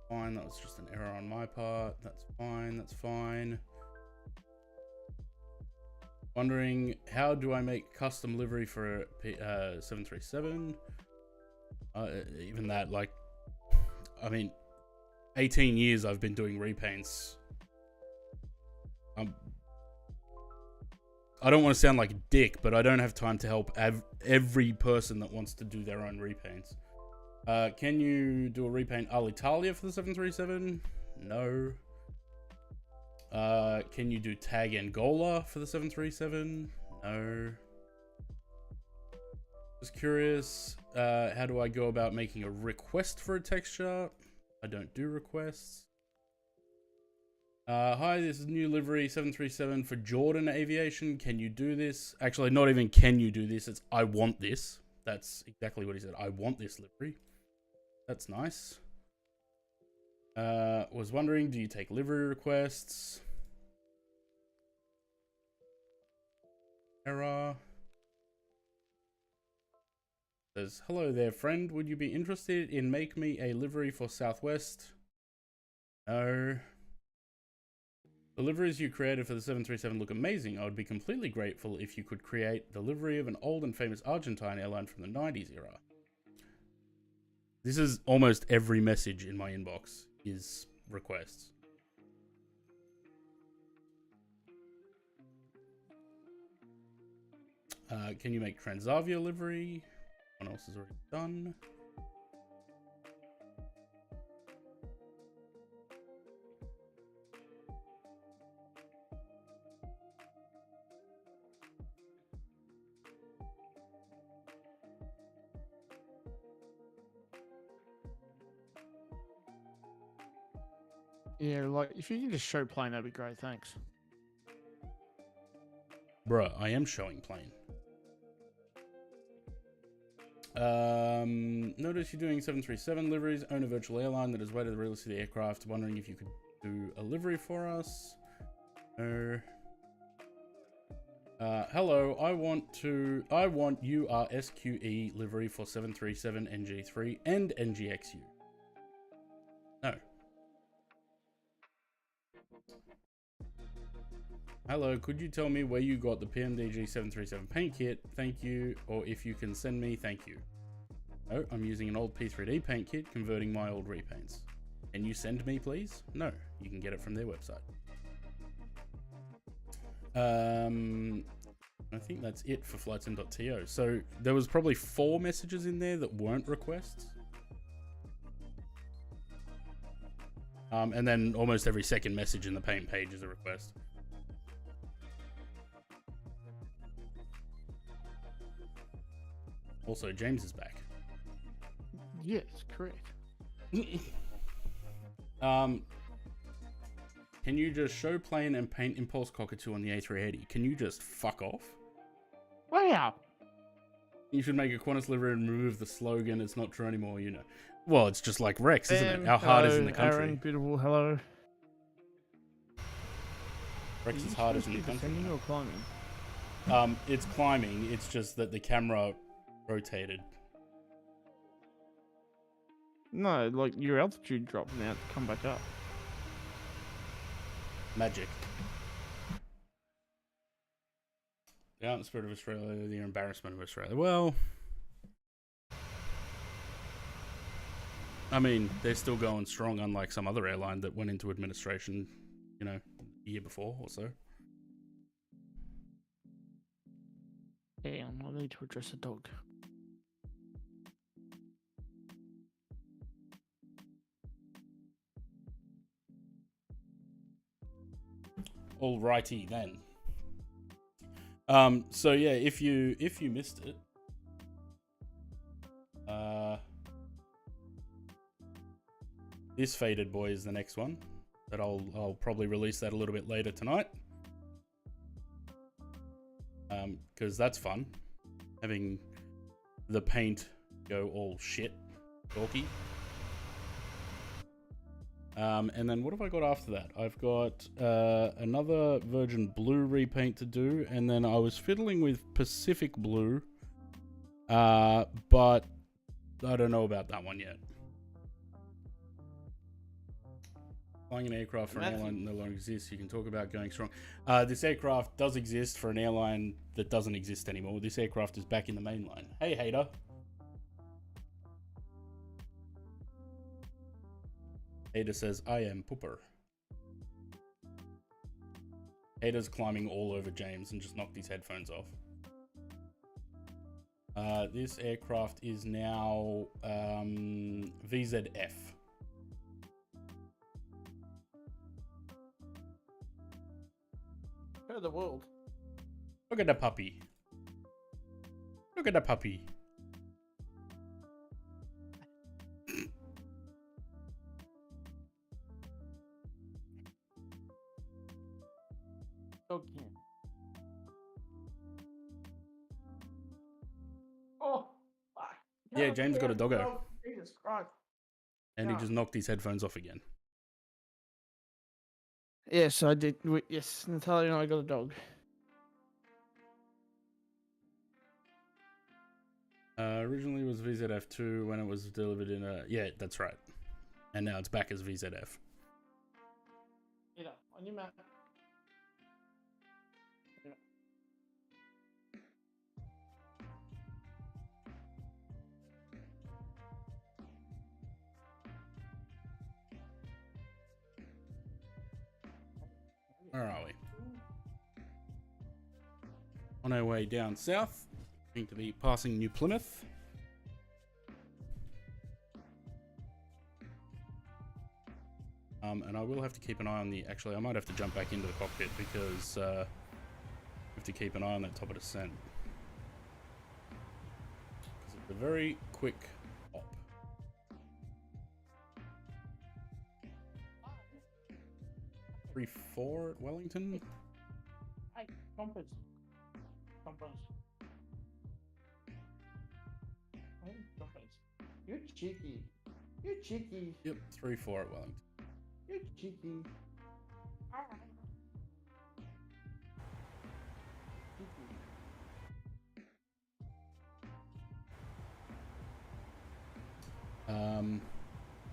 Fine, that was just an error on my part. That's fine, that's fine. Wondering, how do I make custom livery for a 737? Even that, like, I mean, 18 years I've been doing repaints. I don't want to sound like a dick, but I don't have time to help every person that wants to do their own repaints. Can you do a repaint Alitalia for the 737? No. Can you do Tag Angola for the 737? No. Just curious, how do I go about making a request for a texture? I don't do requests. Hi, this is new livery 737 for Jordan Aviation. Can you do this? Actually, not even can you do this, it's I want this. That's exactly what he said. I want this livery. That's nice. Was wondering, do you take livery requests? Error. Says, hello there, friend. Would you be interested in make me a livery for Southwest? No. The liveries you created for the 737 look amazing. I would be completely grateful if you could create the livery of an old and famous Argentine airline from the 90s era. This is almost every message in my inbox is requests. Can you make Transavia livery? One else is already done. Yeah, like, if you can just show plane, that'd be great, thanks. Bruh, I am showing plane. Notice you're doing 737 liveries, own a virtual airline that is way to the realist of the aircraft. Wondering if you could do a livery for us. No. Hello, I want URSQE livery for 737 NG3 and NGXU. No. Hello, could you tell me where you got the PMDG 737 paint kit? Thank you. Or if you can send me, thank you. No, I'm using an old P3D paint kit converting my old repaints. Can you send me, please? No, you can get it from their website. I think that's it for flightsim.to. So there was probably 4 messages in there that weren't requests. And then almost every second message in the paint page is a request. Also, James is back. Yes, correct. Can you just show plane and paint Impulse Cockatoo on the A380? Can you just fuck off? Wow. You should make a Qantas livery and remove the slogan, it's not true anymore, you know. Well, it's just like Rex, isn't it? Our heart is in the country. Aaron, beautiful, hello. Rex's heart is in the country. Descending or climbing? It's climbing, it's just that the camera rotated. No, like your altitude dropped now to come back up. Magic. Out in spirit of Australia, the embarrassment of Australia. Well, I mean, they're still going strong, unlike some other airline that went into administration, you know, the year before or so. Damn, I need to address a dog. Alrighty then. So yeah, if you missed it, this Faded Boy is the next one that I'll probably release that a little bit later tonight. Because that's fun, having the paint go all shit, talky. And then what have I got after that? I've got another Virgin Blue repaint to do, and then I was fiddling with Pacific Blue, but I don't know about that one yet. Flying an aircraft for an airline that no longer exists, you can talk about going strong. This aircraft does exist for an airline that doesn't exist anymore. This aircraft is back in the main line. Hey, hater. Hater says, I am Pooper. Hater's climbing all over James and just knocked his headphones off. This aircraft is now VZF. Of the world. Look at the puppy. Look at the puppy. Dog can. Oh, fuck. Yeah, James got a doggo. Jesus Christ. And he just knocked his headphones off again. Yes, I did. Yes, Natalia and I got a dog. Originally it was VZF2 when it was delivered in a... Yeah, that's right. And now it's back as VZF. Get up on your map. Where are we? On our way down south. Going to be passing New Plymouth. And I will have to keep an eye on the... Actually, I might have to jump back into the cockpit because I have to keep an eye on that top of descent. Because it's a very quick hop. Three, 4 at Wellington. Hey, compass. Compass. Hey, compass. You're cheeky. You're cheeky. Yep, 3-4 at Wellington. You're cheeky. Alright.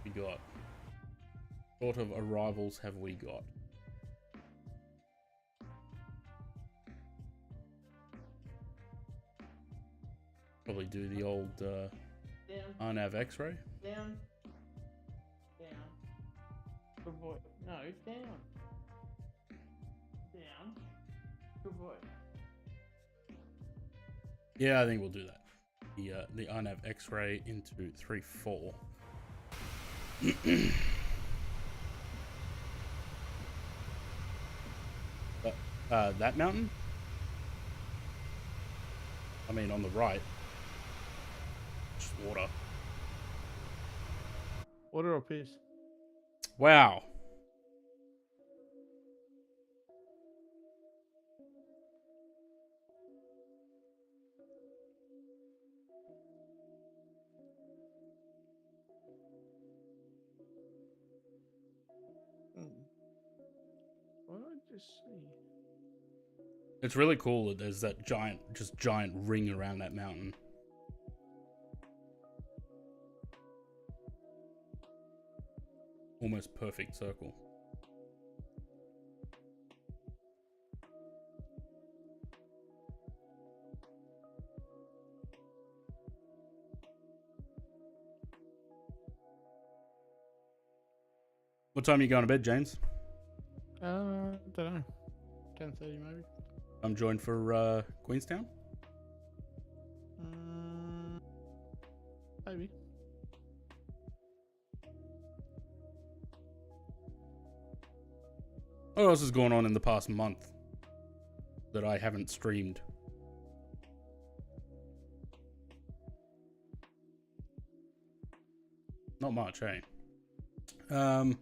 We got... What sort of arrivals have we got? Probably do the old RNAV X-ray. Down. Down. Good boy. No, down. Down. Good boy. Yeah, I think we'll do that. The RNAV X-ray into 3-4. That mountain? I mean, on the right. Just water. Water or piss? Wow. Why don't I just see? It's really cool that there's that giant ring around that mountain. Almost perfect circle. What time are you going to bed, James? Don't know. 10:30 maybe. I'm joined for Queenstown. Maybe. What else has gone on in the past month that I haven't streamed? Not much, eh? I'm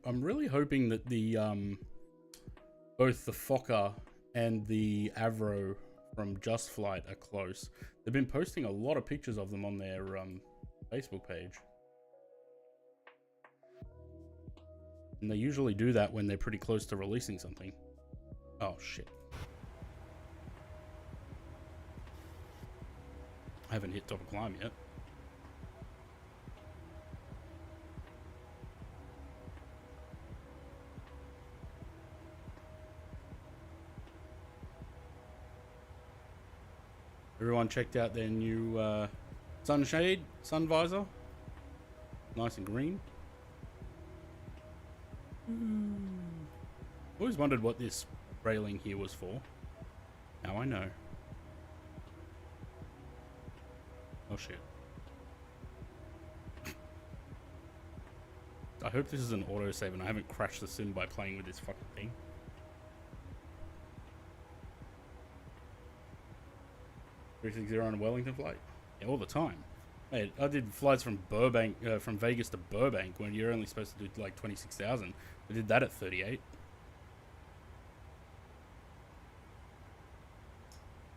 really hoping that the both the Fokker and the Avro from Just Flight are close. They've been posting a lot of pictures of them on their Facebook page. And they usually do that when they're pretty close to releasing something. Oh shit. I haven't hit top of climb yet. Everyone checked out their new sunshade, sun visor. Nice and green. Always wondered what this railing here was for. Now I know. Oh shit. I hope this is an autosave and I haven't crashed the sim by playing with this fucking thing. On a Wellington flight? Yeah, all the time. Mate, I did flights from Burbank, from Vegas to Burbank when you're only supposed to do like 26,000. I did that at 38.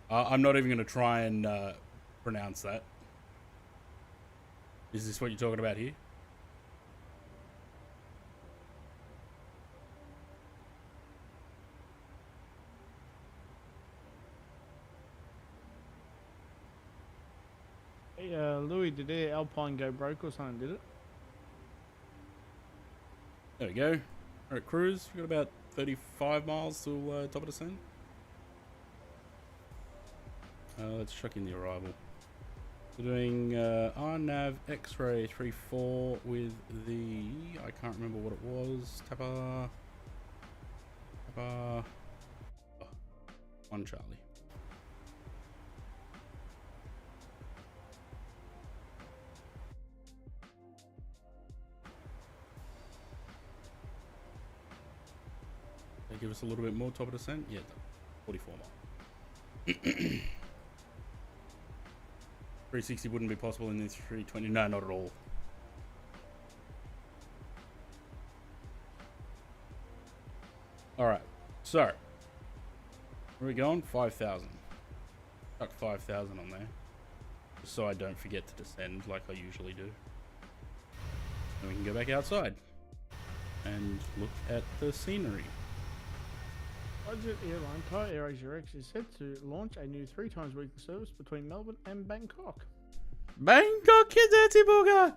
I'm not even going to try and pronounce that. Is this what you're talking about here? Hey, Louis, did their Alpine go broke or something, did it? There we go. Alright, cruise. We've got about 35 miles till top of descent. Let's check in the arrival. We're doing RNAV X-ray 34 with the... I can't remember what it was. Tapa... Oh, 1 Charlie. They give us a little bit more top of descent? Yeah, 44 miles. 360 wouldn't be possible in this 320. No, not at all. Alright, so where are we going? 5,000. Chuck 5,000 on there. Just so I don't forget to descend like I usually do. And we can go back outside and look at the scenery. Budget airline Thai AirAsia X is set to launch a new 3 times weekly service between Melbourne and Bangkok. Bangkok, you dirty booger!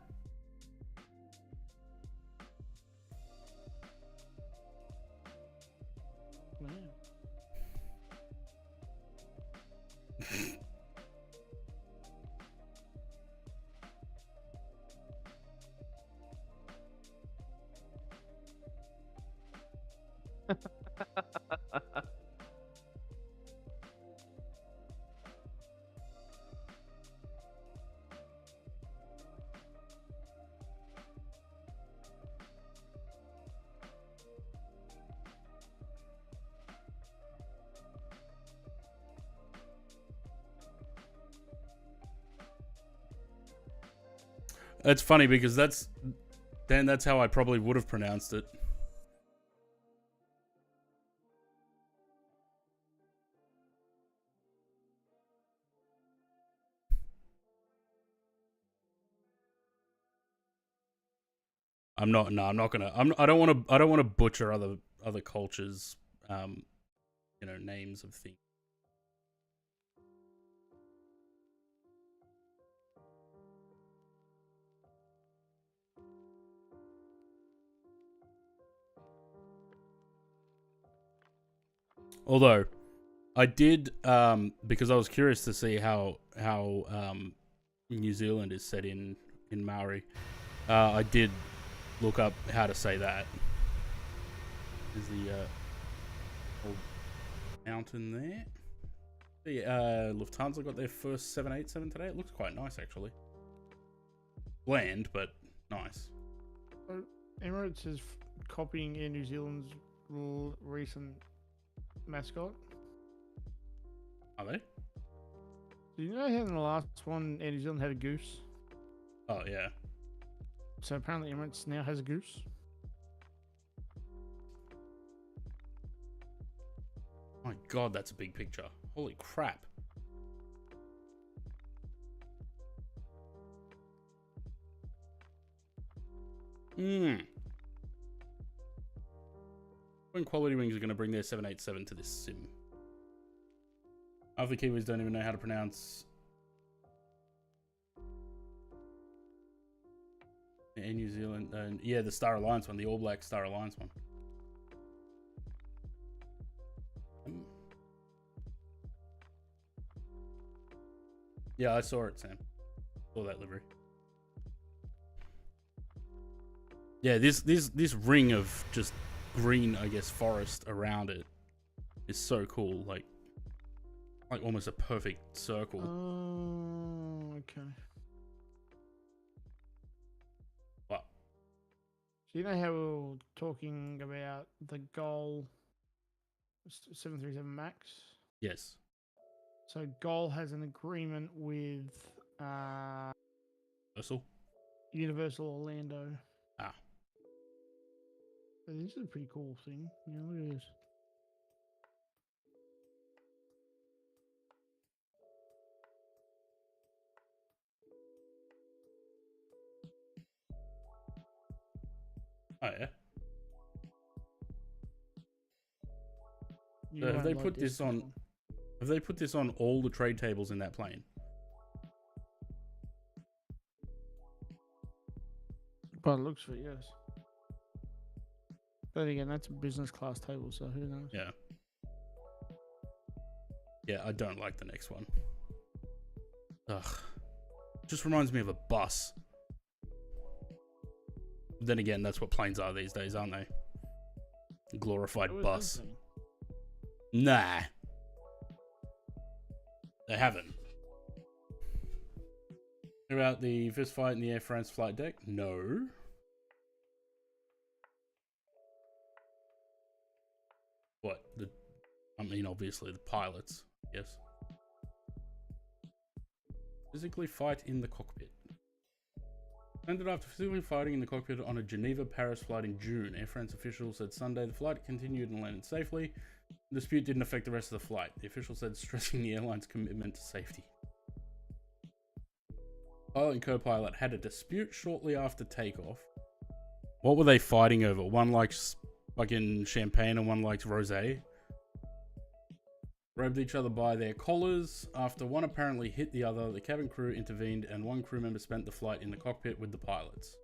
That's funny because that's how I probably would have pronounced it. I'm not gonna. I don't want to butcher other cultures, names of things. Although, I did because I was curious to see how New Zealand is set in Maori. I did look up how to say that. There's the old mountain there. The Lufthansa got their first 787 today. It looks quite nice, actually. Bland, but nice. Emirates is copying Air New Zealand's recent mascot. Are they? Do you know how in the last one Air New Zealand had a goose? Oh, yeah. So apparently Emirates now has a goose. My God, that's a big picture. Holy crap. When Quality Wings are going to bring their 787 to this sim. Half the Kiwis don't even know how to pronounce Air New Zealand. Yeah, the Star Alliance one, the All Black Star Alliance one. Yeah, I saw it, Sam. Saw that livery. Yeah, this ring of just green, I guess, forest around it is so cool. Like almost a perfect circle. Oh, okay. What? So you know how we were talking about the Goal 737 Max? Yes. So Goal has an agreement with Universal Orlando. Ah. So this is a pretty cool thing. Yeah, look at this. Oh yeah. You So have won't they like put this on? Have they put this on all the trade tables in that plane? By the looks of it, yes. But again, that's a business class table, so who knows? Yeah. Yeah, I don't like the next one. Ugh. Just reminds me of a bus. Then again, that's what planes are these days, aren't they? A glorified bus. Nah. They haven't. Hear about the fist fight in the Air France flight deck? No. What? I mean, obviously the pilots, yes. Physically fight in the cockpit. Ended after physically fighting in the cockpit on a Geneva-Paris flight in June. Air France officials said Sunday the flight continued and landed safely. The dispute didn't affect the rest of the flight. The official said, stressing the airline's commitment to safety. Pilot and co-pilot had a dispute shortly after takeoff. What were they fighting over? One likes fucking champagne and one likes rosé. Grabbed each other by their collars. After one apparently hit the other, the cabin crew intervened and one crew member spent the flight in the cockpit with the pilots.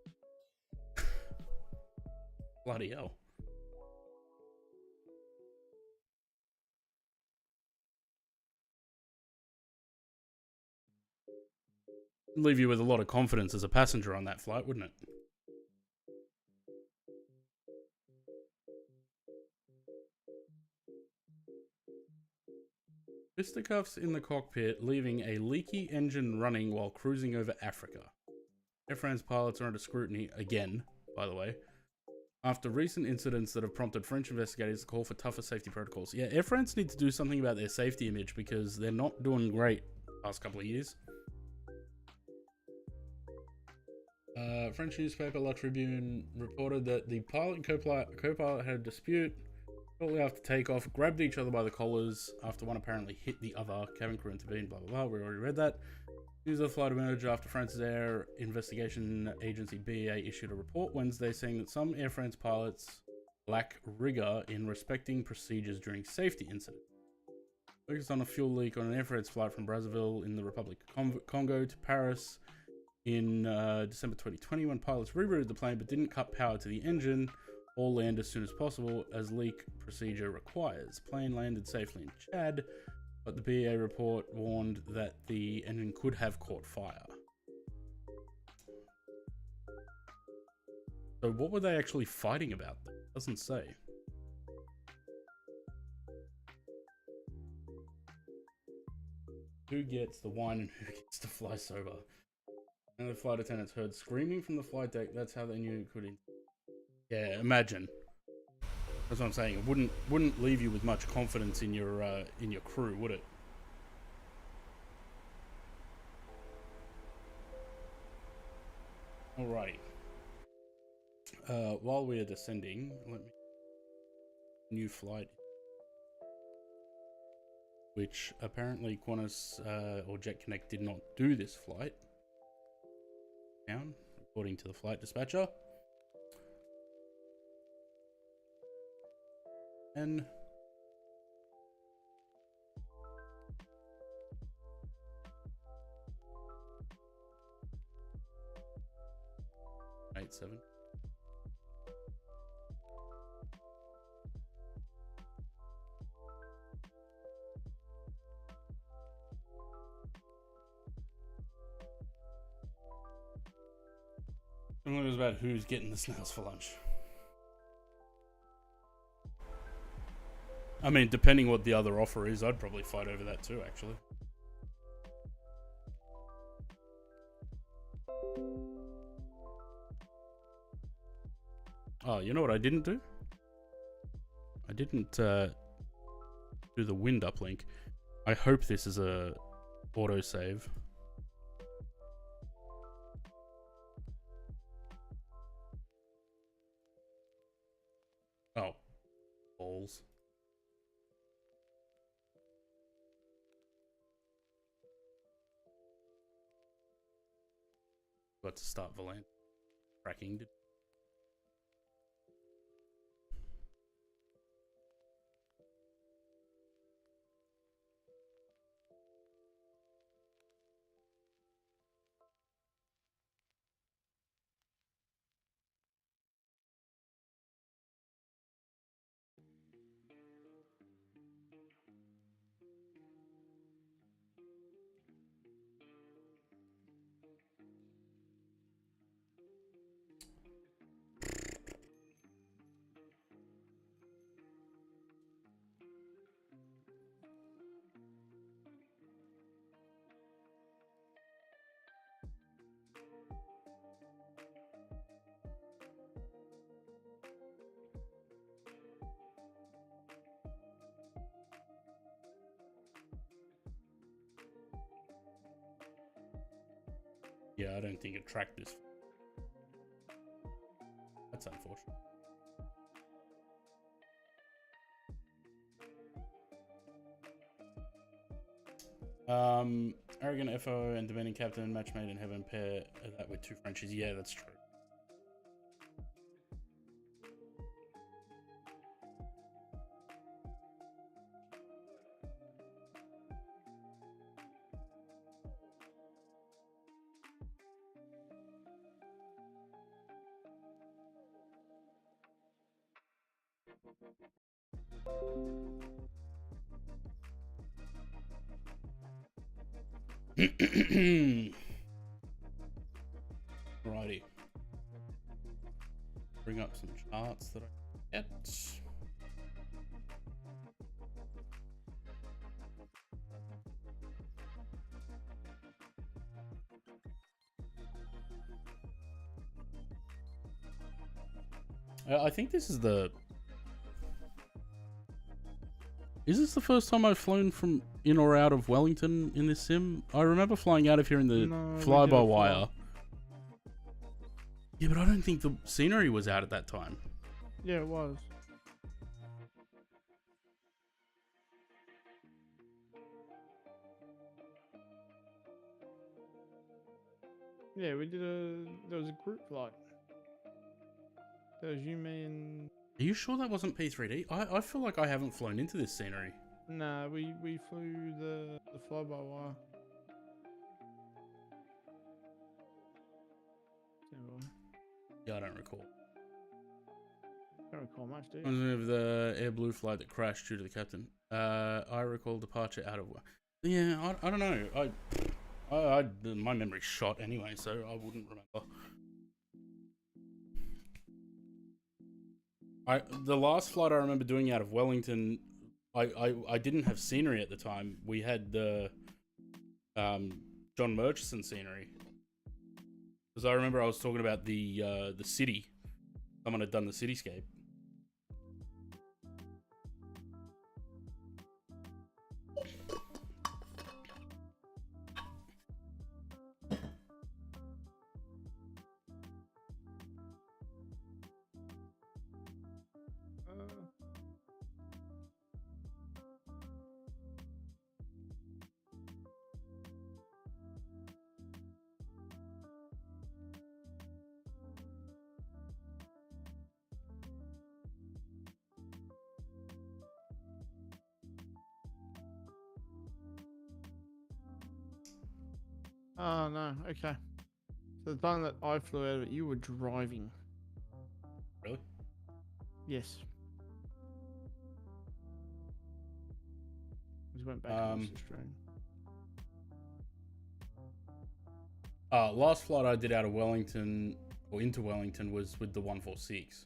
Bloody hell. Leave you with a lot of confidence as a passenger on that flight, wouldn't it? Fisticuffs in the cockpit, leaving a leaky engine running while cruising over Africa. Air France pilots are under scrutiny, again, by the way, after recent incidents that have prompted French investigators to call for tougher safety protocols. Yeah, Air France need to do something about their safety image because they're not doing great the past couple of years. French newspaper La Tribune reported that the pilot and co-pilot had a dispute shortly after takeoff, grabbed each other by the collars after one apparently hit the other. Cabin crew intervened, blah, blah, blah. We already read that. News of the flight emerged after France's air investigation agency BEA issued a report Wednesday saying that some Air France pilots lack rigor in respecting procedures during safety incidents. Focused on a fuel leak on an Air France flight from Brazzaville in the Republic of Congo to Paris in December 2020 when pilots rerouted the plane but didn't cut power to the engine or land as soon as possible as leak procedure requires. Plane landed safely in Chad, but the BA report warned that the engine could have caught fire. So what were they actually fighting about? Doesn't say. Who gets the wine and who gets to fly sober? And the flight attendants heard screaming from the flight deck. That's how they knew it could. Yeah, imagine. That's what I'm saying. It wouldn't leave you with much confidence in your crew, would it? Alrighty. While we are descending, let me new flight, which apparently Qantas or Jet Connect did not do this flight. Down, according to the flight dispatcher. And eight seven. And it was about who's getting the snails for lunch. I mean, depending what the other offer is, I'd probably fight over that too, actually. Oh, you know what I didn't do? I didn't do the wind uplink. I hope this is a autosave. Oh, balls. Got to start Volant tracking. Yeah, I don't think it tracked this. That's unfortunate. Arrogant FO and demanding captain, match made in heaven, pair that with two Frenchies. Yeah, that's true. Righty. Bring up some charts that I get. I think this is the... Is this the first time I've flown from in or out of Wellington in this sim? I remember flying out of here in the fly-by-wire. Yeah, but I don't think the scenery was out at that time. Yeah, it was. Yeah, we did there was a group flight. There was you, me, and... Are you sure that wasn't P3D? I feel like I haven't flown into this scenery. Nah, we flew the fly-by-wire. Yeah, I don't recall. Don't recall much, do you? I was of the Air Blue flight that crashed due to the captain. I recall departure out of... Yeah, I don't know. My memory's shot anyway, so I wouldn't remember. The last flight I remember doing out of Wellington, I didn't have scenery at the time. We had the John Murchison scenery. Because I remember I was talking about the city. Someone had done the cityscape. Oh no, okay. So the time that I flew out of it, you were driving. Really? Yes. Just went back across the stream. Last flight I did out of Wellington, or into Wellington, was with the 146.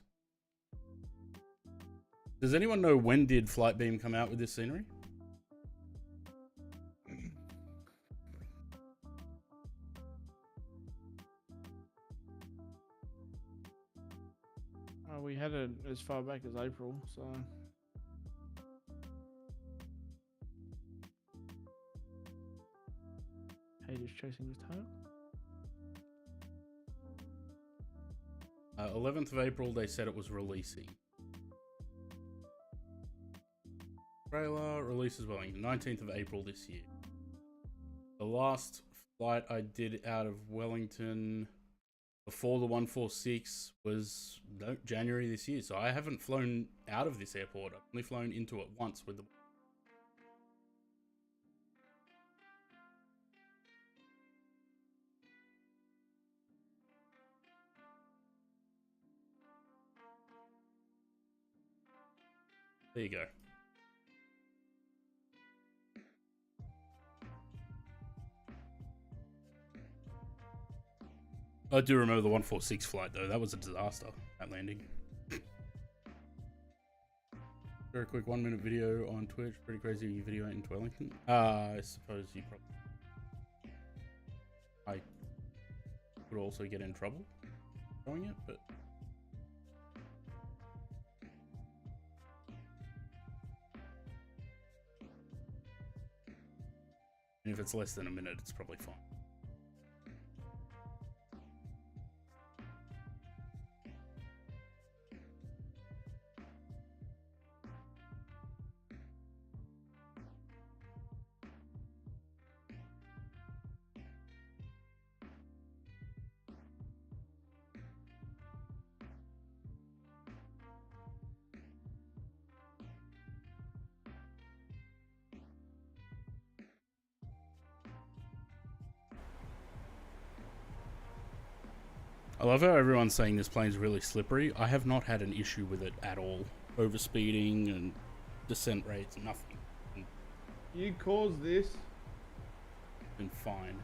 Does anyone know when did Flightbeam come out with this scenery? We had it as far back as April, so. Haters chasing his tail. 11th of April, they said it was releasing. Trailer releases Wellington, 19th of April this year. The last flight I did out of Wellington before the 146 was January this year. So I haven't flown out of this airport. I've only flown into it once with the... There you go. I do remember the 146 flight though. That was a disaster, that landing. Very quick 1 minute video on Twitch. Pretty crazy video in Wellington. I suppose you probably... I would also get in trouble showing it, but... And if it's less than a minute, it's probably fine. I love how everyone's saying this plane's really slippery. I have not had an issue with it at all. Overspeeding and descent rates, nothing. You caused this. Been fine.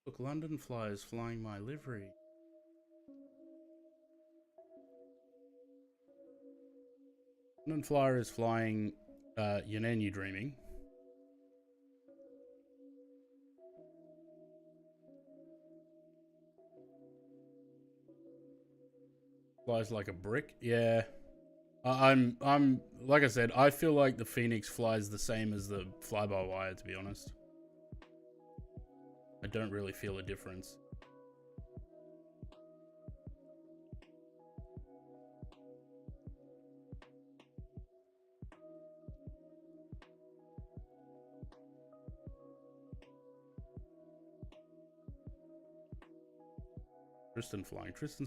Look, London Flyers flying my livery. London Flyer is flying Yanenyu Dreaming. Flies like a brick. Yeah. I'm like I said, I feel like the Phoenix flies the same as the fly-by-wire, to be honest. I don't really feel a difference. Tristan's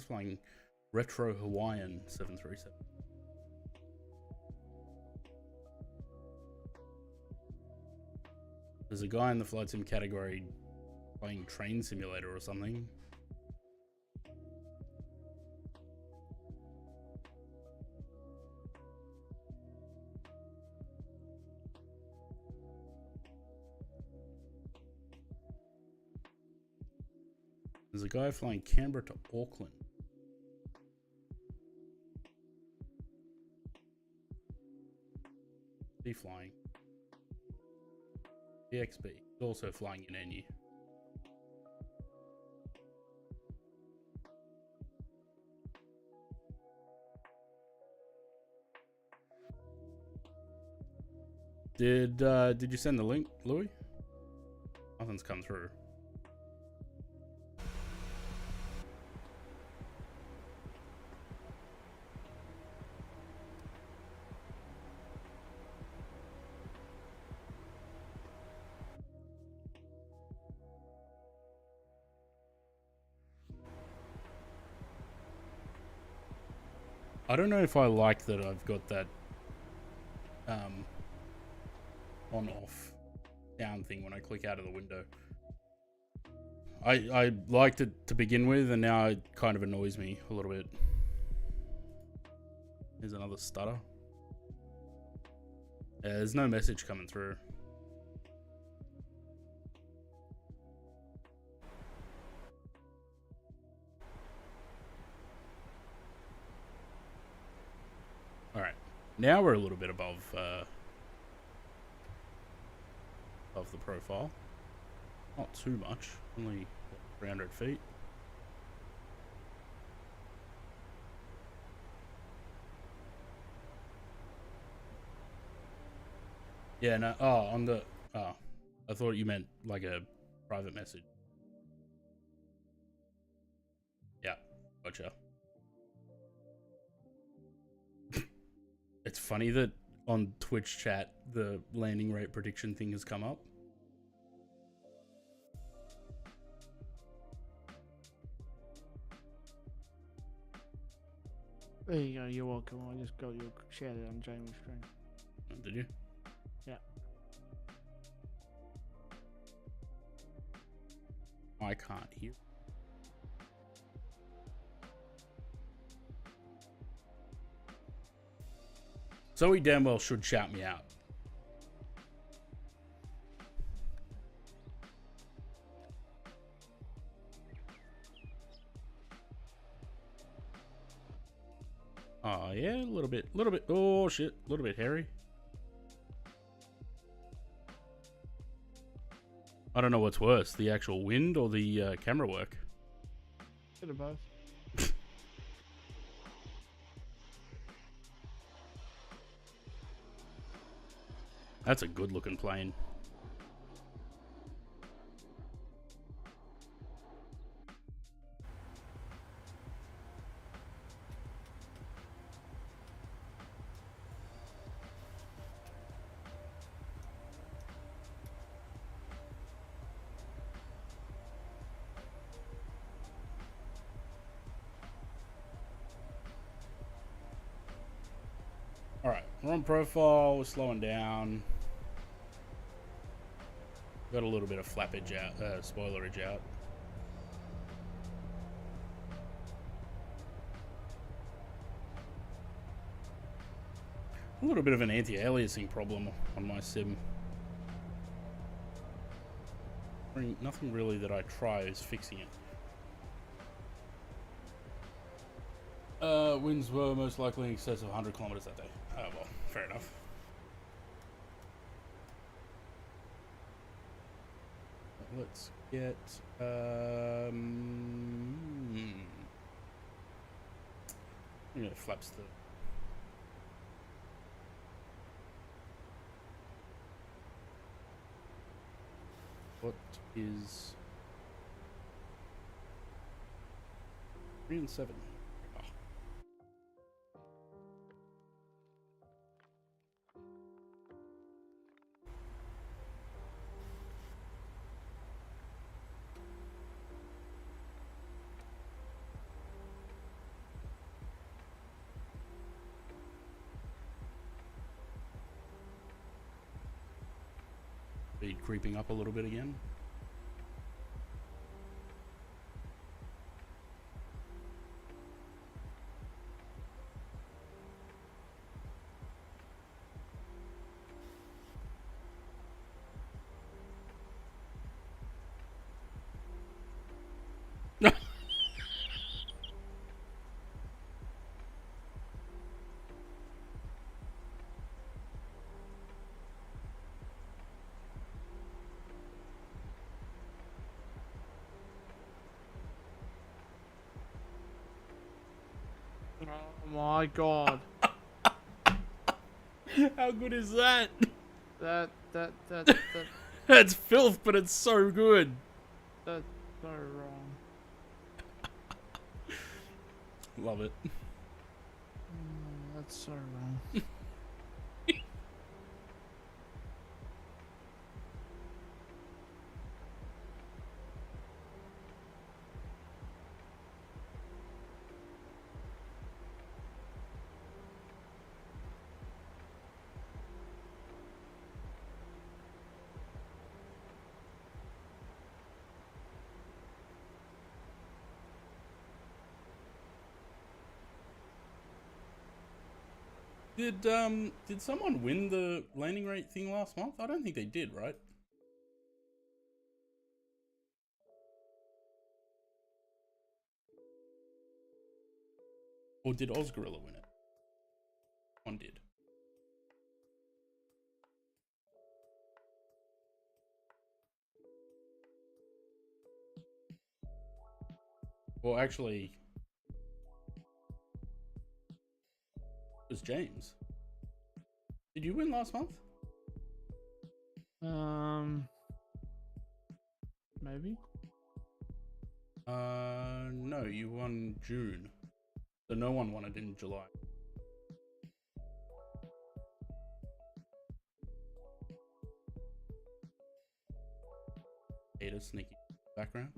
flying Retro Hawaiian 737. There's a guy in the flight sim category playing Train Simulator or something. There's a guy flying Canberra to Auckland. He flying. EXB. He's also flying in NU. Did you send the link, Louis? Nothing's come through. I don't know if I like that I've got that on off down thing when I click out of the window. I liked it to begin with, and now it kind of annoys me a little bit. Here's another stutter. There's no message coming through. Alright, now we're a little bit above the profile. Not too much, only 300 feet. Yeah, no, on the, I thought you meant like a private message. Yeah, gotcha. It's funny that on Twitch chat, the landing rate prediction thing has come up. There you go, you're welcome. I just got your shout out on Jamie's stream. Oh, did you? Yeah. I can't hear. So he damn well should shout me out. Oh yeah, a little bit, oh shit, a little bit hairy. I don't know what's worse, the actual wind or the camera work. Bit of both. That's a good looking plane. Alright, we're on profile, we're slowing down. Got a little bit of flappage out, spoilerage out. A little bit of an anti-aliasing problem on my sim. Nothing really that I try is fixing it. Winds were most likely in excess of 100 kilometers that day. Oh well, fair enough. Let's get flaps the what is 3 and 7. Oh. Speed creeping up a little bit again. Oh my god. How good is that? That. That's filth, but it's so good. That's so wrong. Love it. That's so wrong. Did someone win the landing rate thing last month? I don't think they did, right? Or did Ozgorilla win it? One did. Well, actually, it was James. Did you win last month? Maybe. No, you won June. So no one won it in July. Ada sneaky background.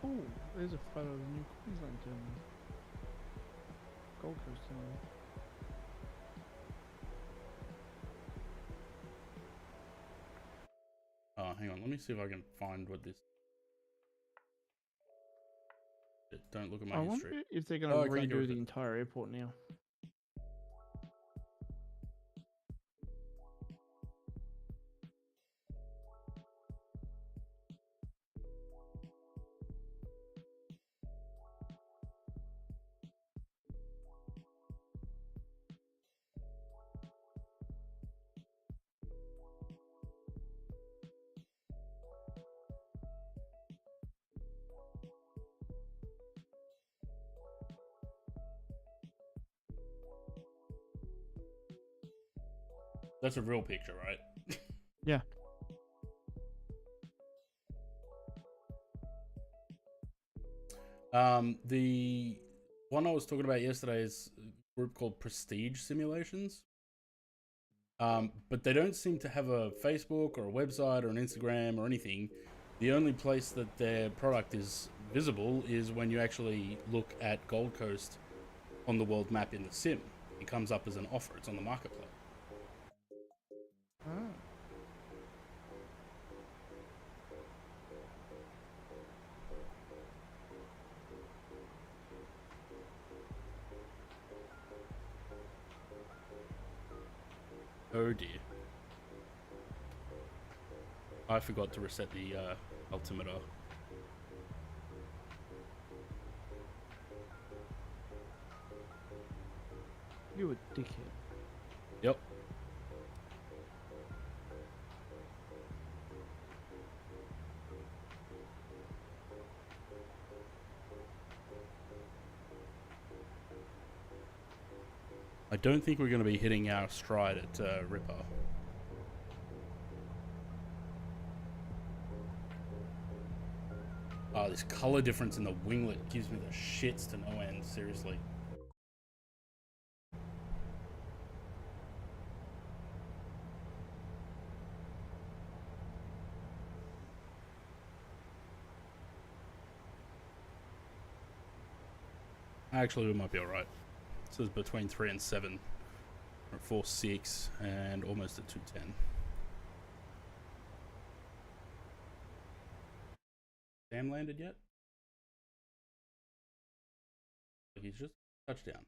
Oh, there's a photo of the new Queensland terminal. Gold Coast terminal. Oh, hang on. Let me see if I can find what this... Don't look at my I history. wonder if they're going to redo the entire airport now. That's a real picture, right? Yeah. The one I was talking about yesterday is a group called Prestige Simulations. But they don't seem to have a Facebook or a website or an Instagram or anything. The only place that their product is visible is when you actually look at Gold Coast on the world map in the sim. It comes up as an offer. It's on the marketplace. Oh dear. I forgot to reset the altimeter. You a dickhead. Yep. I don't think we're going to be hitting our stride at Ripper. Oh, this color difference in the winglet gives me the shits to no end, seriously. Actually, we might be alright. It says between 3 and 7. We're at 4.6 and almost at 210. Sam landed yet? He's just touchdown.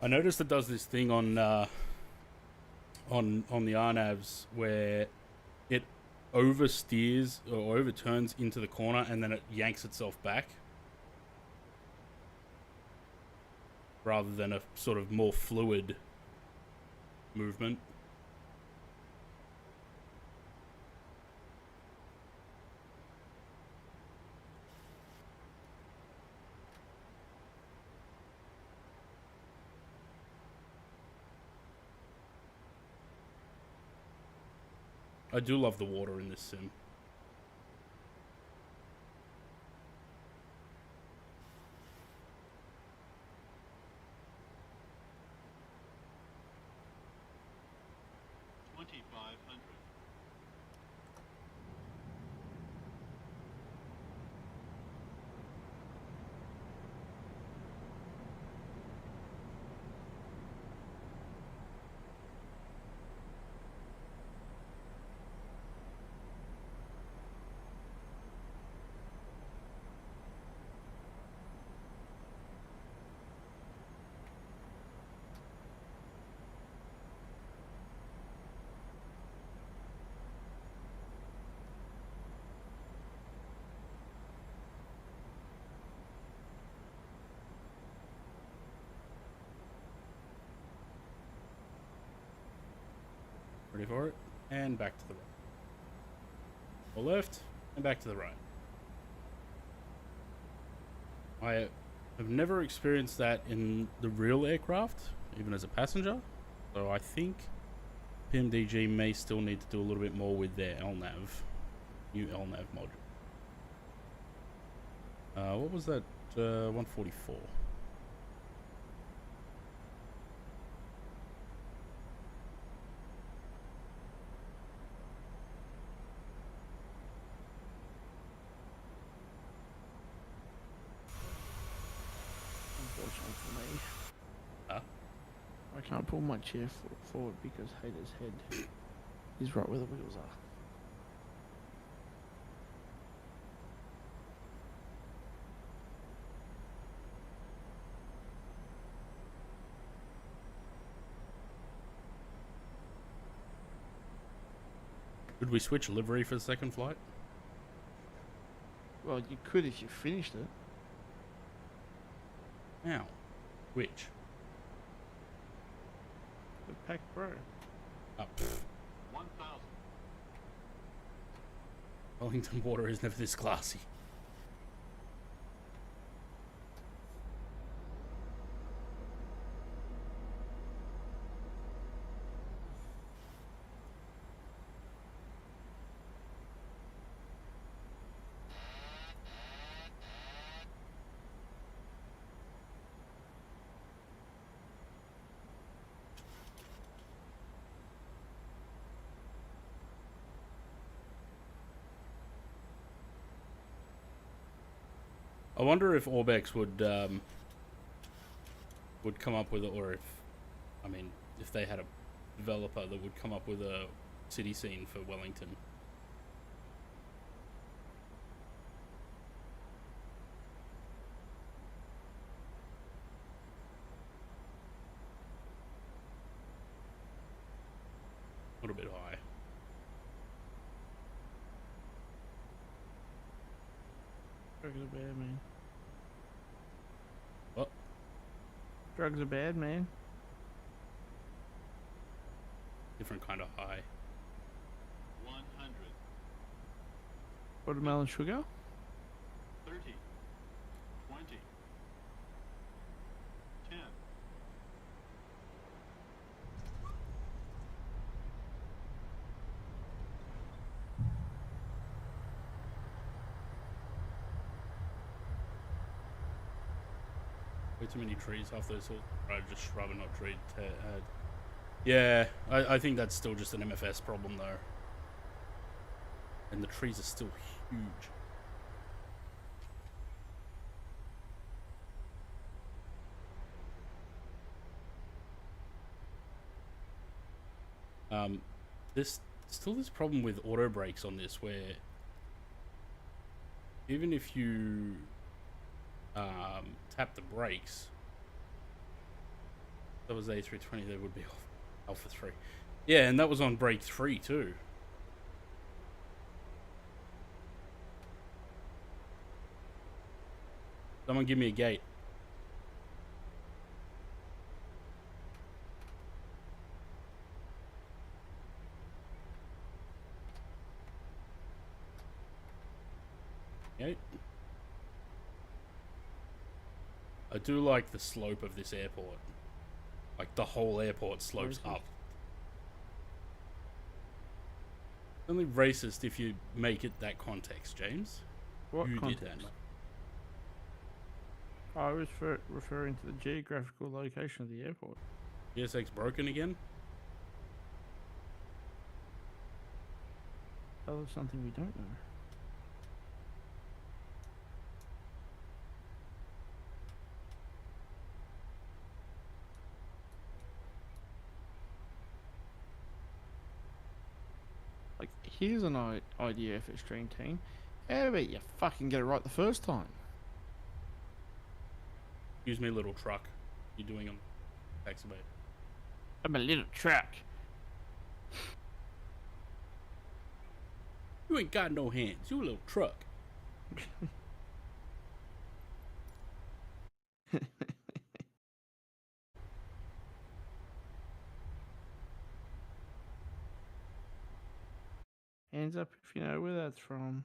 I noticed it does this thing on the RNAVs where it oversteers or overturns into the corner and then it yanks itself back rather than a sort of more fluid movement. I do love the water in this sim. Ready for it? And back to the right. Or left, and back to the right. I have never experienced that in the real aircraft, even as a passenger. So I think PMDG may still need to do a little bit more with their LNAV, new LNAV module. What was that? 144. For me. I can't pull my chair forward because Hater's head is right where the wheels are. Could we switch livery for the second flight? Well, you could if you finished it. Now, which? The Pack Pro. Oh, 1,000. Wellington water is never this classy. I wonder if Orbex would would come up with it, or if, I mean, if they had a developer that would come up with a city scene for Wellington. A little bit high. Drugs are bad, man. What? Drugs are bad, man. Different kind of high. 100. Watermelon sugar? 30. 20. 10. Way too many trees. Half those are just shrub and not tree. Yeah, I think that's still just an MFS problem though. And the trees are still huge. There's still this problem with auto brakes on this, where even if you tap the brakes, that was A320, there would be Alpha 3. Yeah, and that was on brake 3 too. Someone give me a gate. Gate. I do like the slope of this airport. Like the whole airport slopes up. Only racist if you make it that context, James. What you context? did that. I was referring to the geographical location of the airport. ESX broken again? Tell us something we don't know. Like, here's an idea for Extreme Team. How about you fucking get it right the first time? Excuse me, little truck. You're doing on taxiway. I'm a little truck. You ain't got no hands. You a little truck. Hands up if you know where that's from.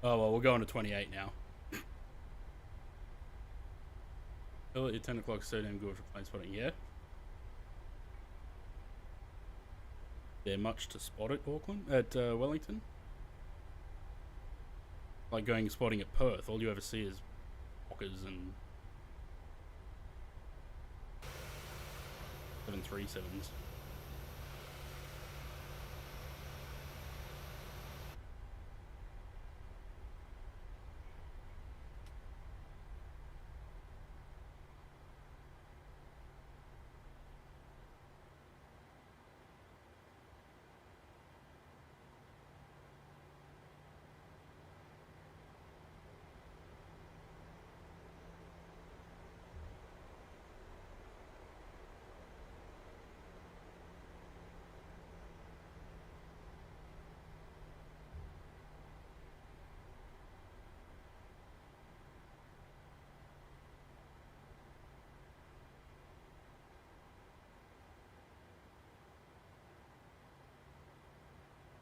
Oh, well, we're going to 28 now. Hill at 10 o'clock, so damn good for plane spotting, yeah? There much to spot at Auckland, at Wellington? Like going spotting at Perth, all you ever see is Hawkers and 737s.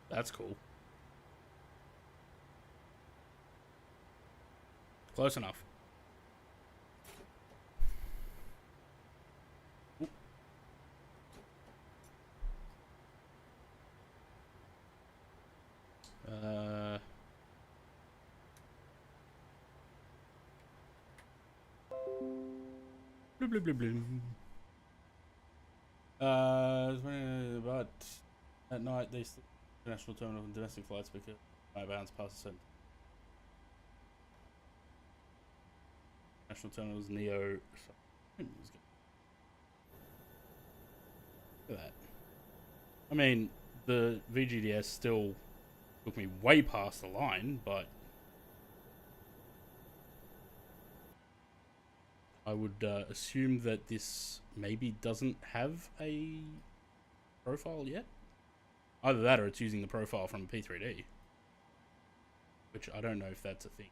That's cool. Close enough. Blah, blah, blah, blah. But at night they still international terminal and domestic flights because my bounds past a certain national terminals Neo. Look at that. I mean, the VGDS still took me way past the line, but I would assume that this maybe doesn't have a profile yet. Either that or it's using the profile from P3D, which I don't know if that's a thing.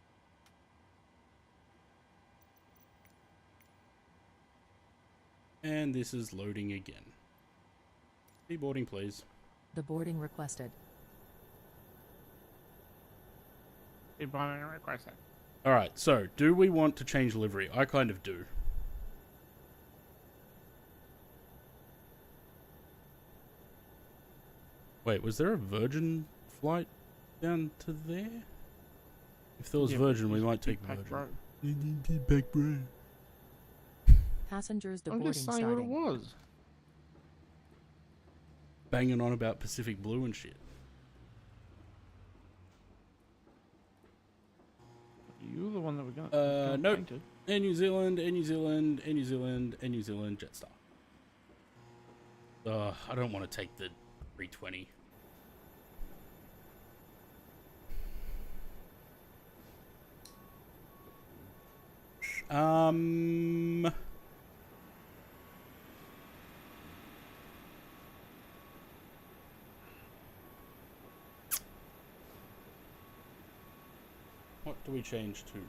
And this is loading again. Boarding, please. The boarding requested. Boarding requested. Alright, so do we want to change livery? I kind of do. Wait, was there a Virgin flight down to there? If there was Virgin, we might take Virgin. Back bro. Passengers I'm deboarding just saying starting. what it was. Banging on about Pacific Blue and shit. You're the one that we're gonna. Nope. Air New Zealand, Air New Zealand, Air New Zealand, Air New Zealand, Jetstar. I don't want to take the 320. What do we change to?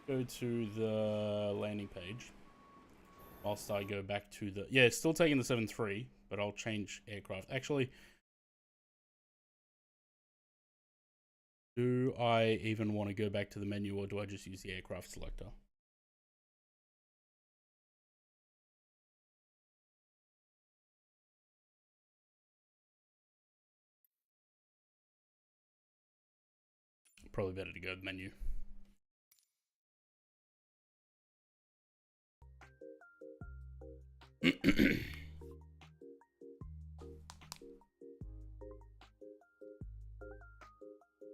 Go to the landing page. Whilst I go back to the... Yeah, it's still taking the 7.3, but I'll change aircraft. Actually, do I even want to go back to the menu, or do I just use the aircraft selector? Probably better to go to the menu.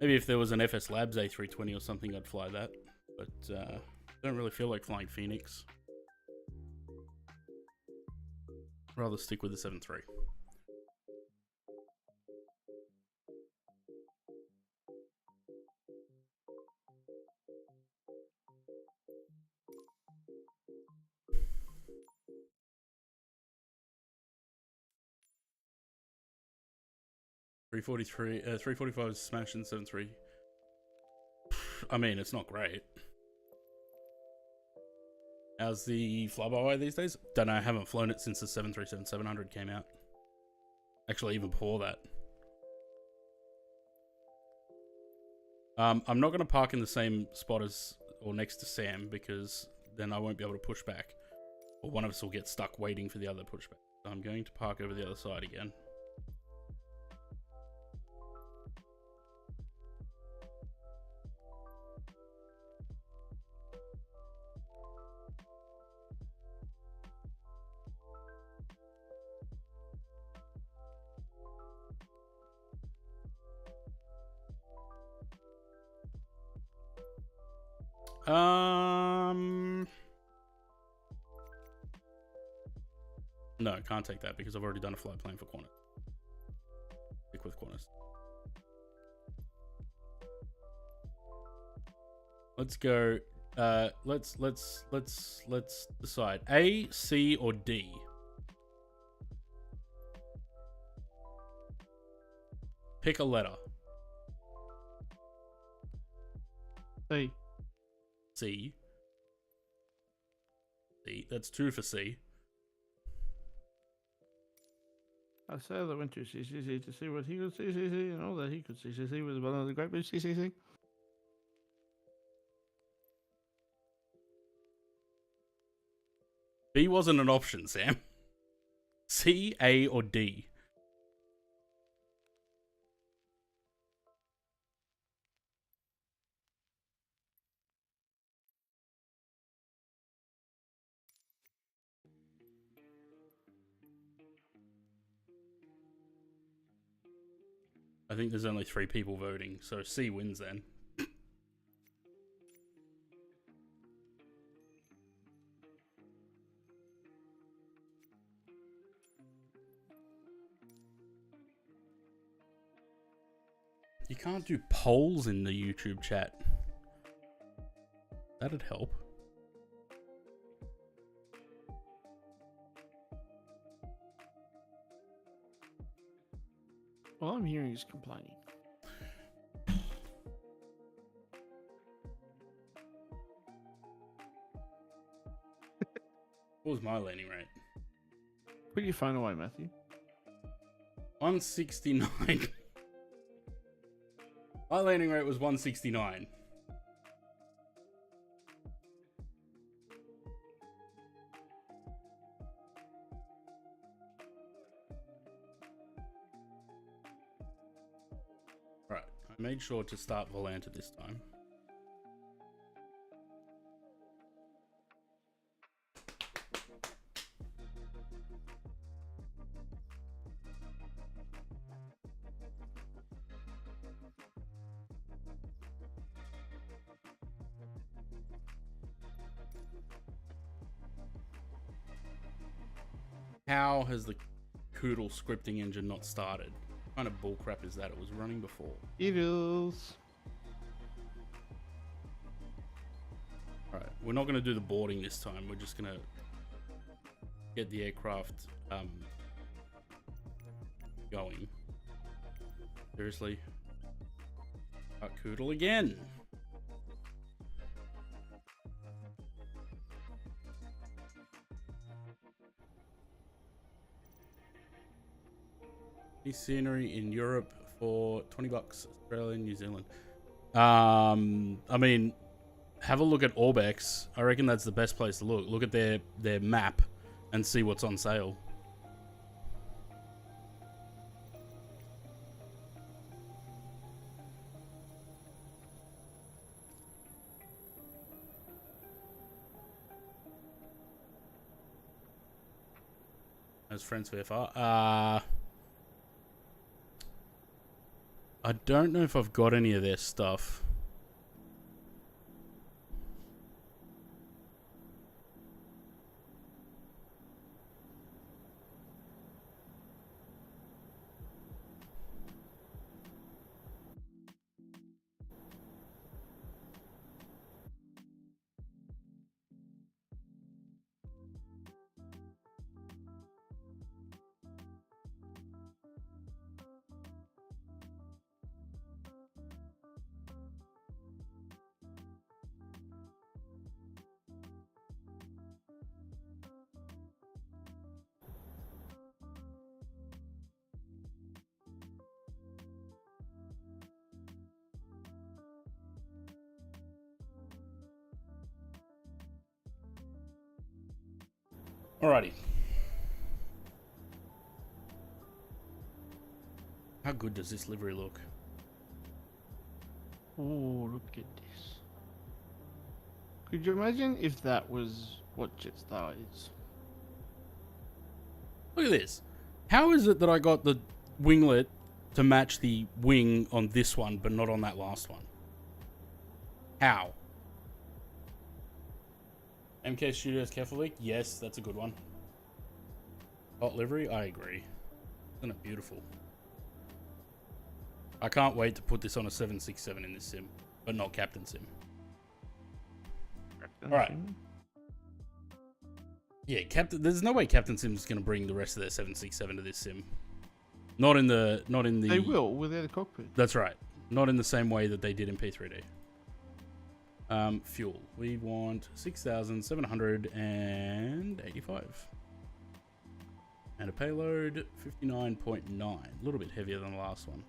Maybe if there was an FS Labs A320 or something, I'd fly that. But don't really feel like flying Phoenix. Rather stick with the 7.3. $345 is smashing 7.3. I mean, it's not great. How's the flyby these days? Don't know, I haven't flown it since the 737-700 came out. Actually, even before that. I'm not going to park in the same spot as, or next to Sam, because then I won't be able to push back. Or one of us will get stuck waiting for the other pushback. So I'm going to park over the other side again. No, can't take that because I've already done a flight plan for Qantas. Stick with Qantas. Let's go. Let's decide. A, C, or D. Pick a letter. C. C. C. That's 2 for C. I said I went to CCC to see what he could CCC and all that he could CCC was one of the great big CCC. B wasn't an option, Sam. C, A, or D. I think there's only 3 people voting, so C wins then. You can't do polls in the YouTube chat. That'd help. All I'm hearing is complaining. What was my landing rate? Put your phone away, Matthew. 169. My landing rate was 169. Right, I made sure to start Volanta this time. How has the Koodle scripting engine not started? What kind of bullcrap is that? It was running before. It is. Alright, we're not going to do the boarding this time. We're just going to get the aircraft going. Seriously? Koodle again. Scenery in Europe for $20, Australia, New Zealand. I mean, have a look at Orbex. I reckon that's the best place to look. Look at their map and see what's on sale. As friends VFR. I don't know if I've got any of their stuff. Alrighty. How good does this livery look? Oh, look at this. Could you imagine if that was what Jetstar is? Look at this. How is it that I got the winglet to match the wing on this one, but not on that last one? How? MK Studios Careful Leak? Yes, that's a good one. Hot livery? I agree. Isn't it beautiful? I can't wait to put this on a 767 in this sim, but not Captain Sim. Alright. Yeah, there's no way Captain Sim's going to bring the rest of their 767 to this sim. Not in the... They will, without a cockpit. That's right. Not in the same way that they did in P3D. Fuel. We want 6,785. And a payload, 59.9. A little bit heavier than the last one.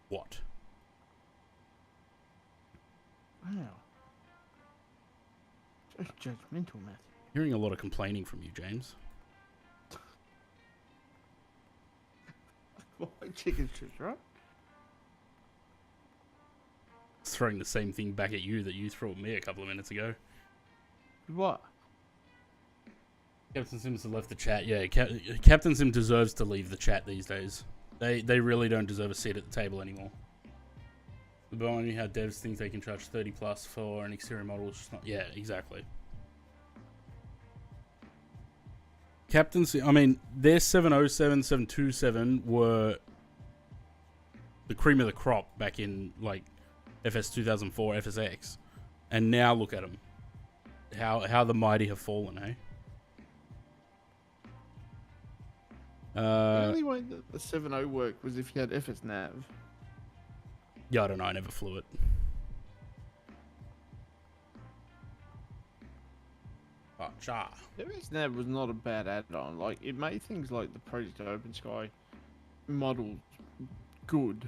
What? Wow. So judgmental, Matthew. Hearing a lot of complaining from you, James. Chicken strips, right? Throwing the same thing back at you that you threw at me a couple of minutes ago. What? Captain Sims has left the chat. Yeah, Captain Sim deserves to leave the chat these days. They really don't deserve a seat at the table anymore. But only how devs think they can charge 30 plus for an exterior model is just not. Yeah, exactly. Captain Sim, I mean, their 707, 727 were the cream of the crop back in like FS 2004, FSX, and now look at them. How the mighty have fallen, eh? The only way that the 7.0 worked was if you had FS nav. Yeah, I don't know. I never flew it. Voucher. FS nav was not a bad add-on. Like, it made things like the Project Open Sky model good.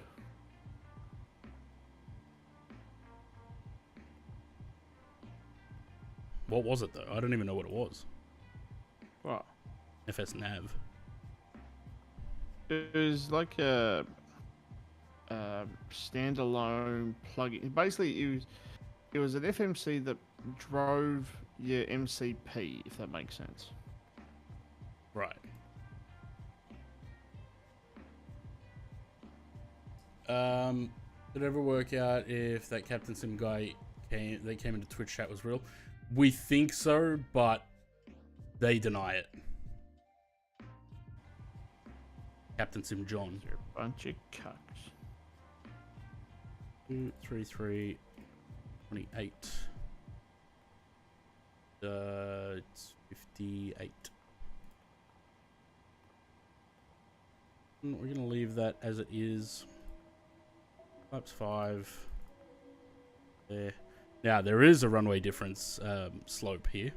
What was it though? I don't even know what it was. What? FS nav. It was like a standalone plugin. Basically, it was an FMC that drove your MCP, if that makes sense. Right. Did it ever work out if that Captain Sim guy came into Twitch chat was real? We think so, but they deny it. Captain Sim John. You're a bunch of cucks. 233 28. It's 58. We're gonna leave that as it is. Flaps 5. There. Now there is a runway difference slope here.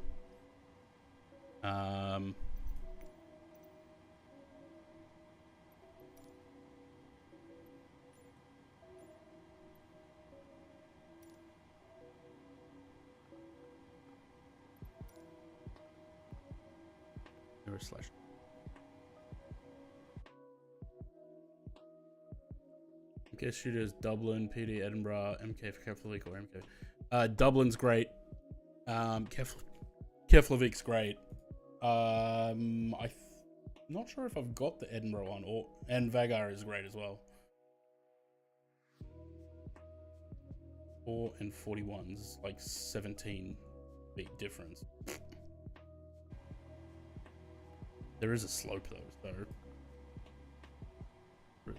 Slash. Guest shooters Dublin, PD Edinburgh, MK for Keflavik or MK. Dublin's great. Keflavik's great. I'm not sure if I've got the Edinburgh one, and Vagar is great as well. 4 and 41's like 17 big difference. There is a slope though, so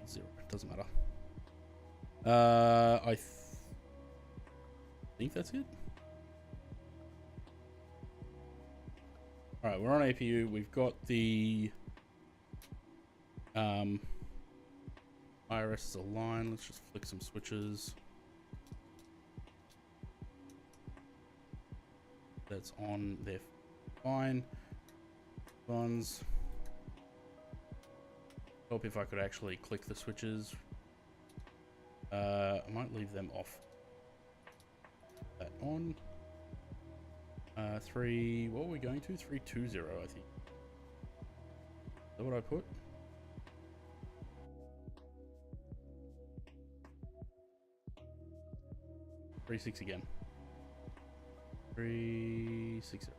0, it doesn't matter. I think that's it. Alright, we're on APU. We've got the IRS is aligned. Let's just flick some switches. That's on there. Fine. Buns. Hope if I could actually click the switches. I might leave them off. That on. 3. What were we going to? 320, I think. Is that what I put? Three 6 again. 360.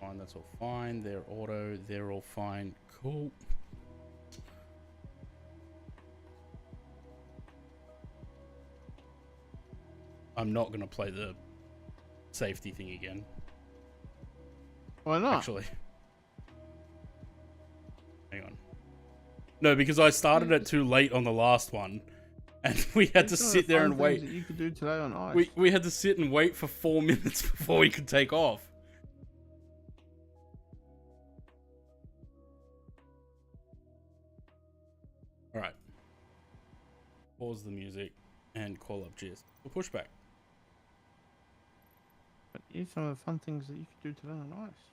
Fine, that's all fine. They're auto. They're all fine. Cool. I'm not gonna play the safety thing again. Why not? Actually, hang on. No, because I started it too late on the last one, and we had to sit there and wait. That you could do today on ice. We had to sit and wait for 4 minutes before we could take off. All right. Pause the music and call up GS. We'll push back. But here's some of the fun things that you could do today on ice.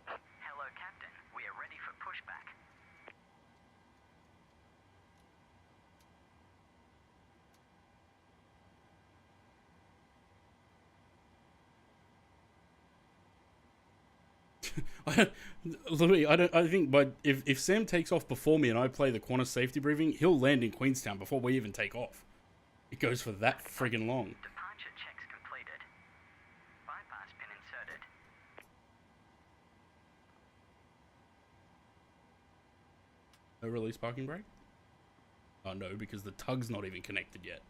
Hello, Captain. We are ready for pushback. Louis, I think, but if Sam takes off before me and I play the Qantas safety briefing, he'll land in Queenstown before we even take off. It goes for that friggin' long. Departure checks completed. Bypass pin inserted. No release parking brake? Oh no, because the tug's not even connected yet.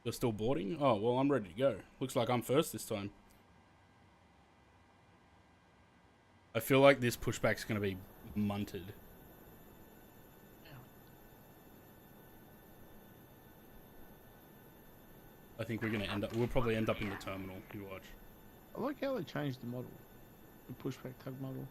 You're still boarding? Oh, well, I'm ready to go. Looks like I'm first this time. I feel like this pushback's going to be munted. I think we're going to end up... We'll probably end up in the terminal. You watch. I like how they changed the model. The pushback tug model.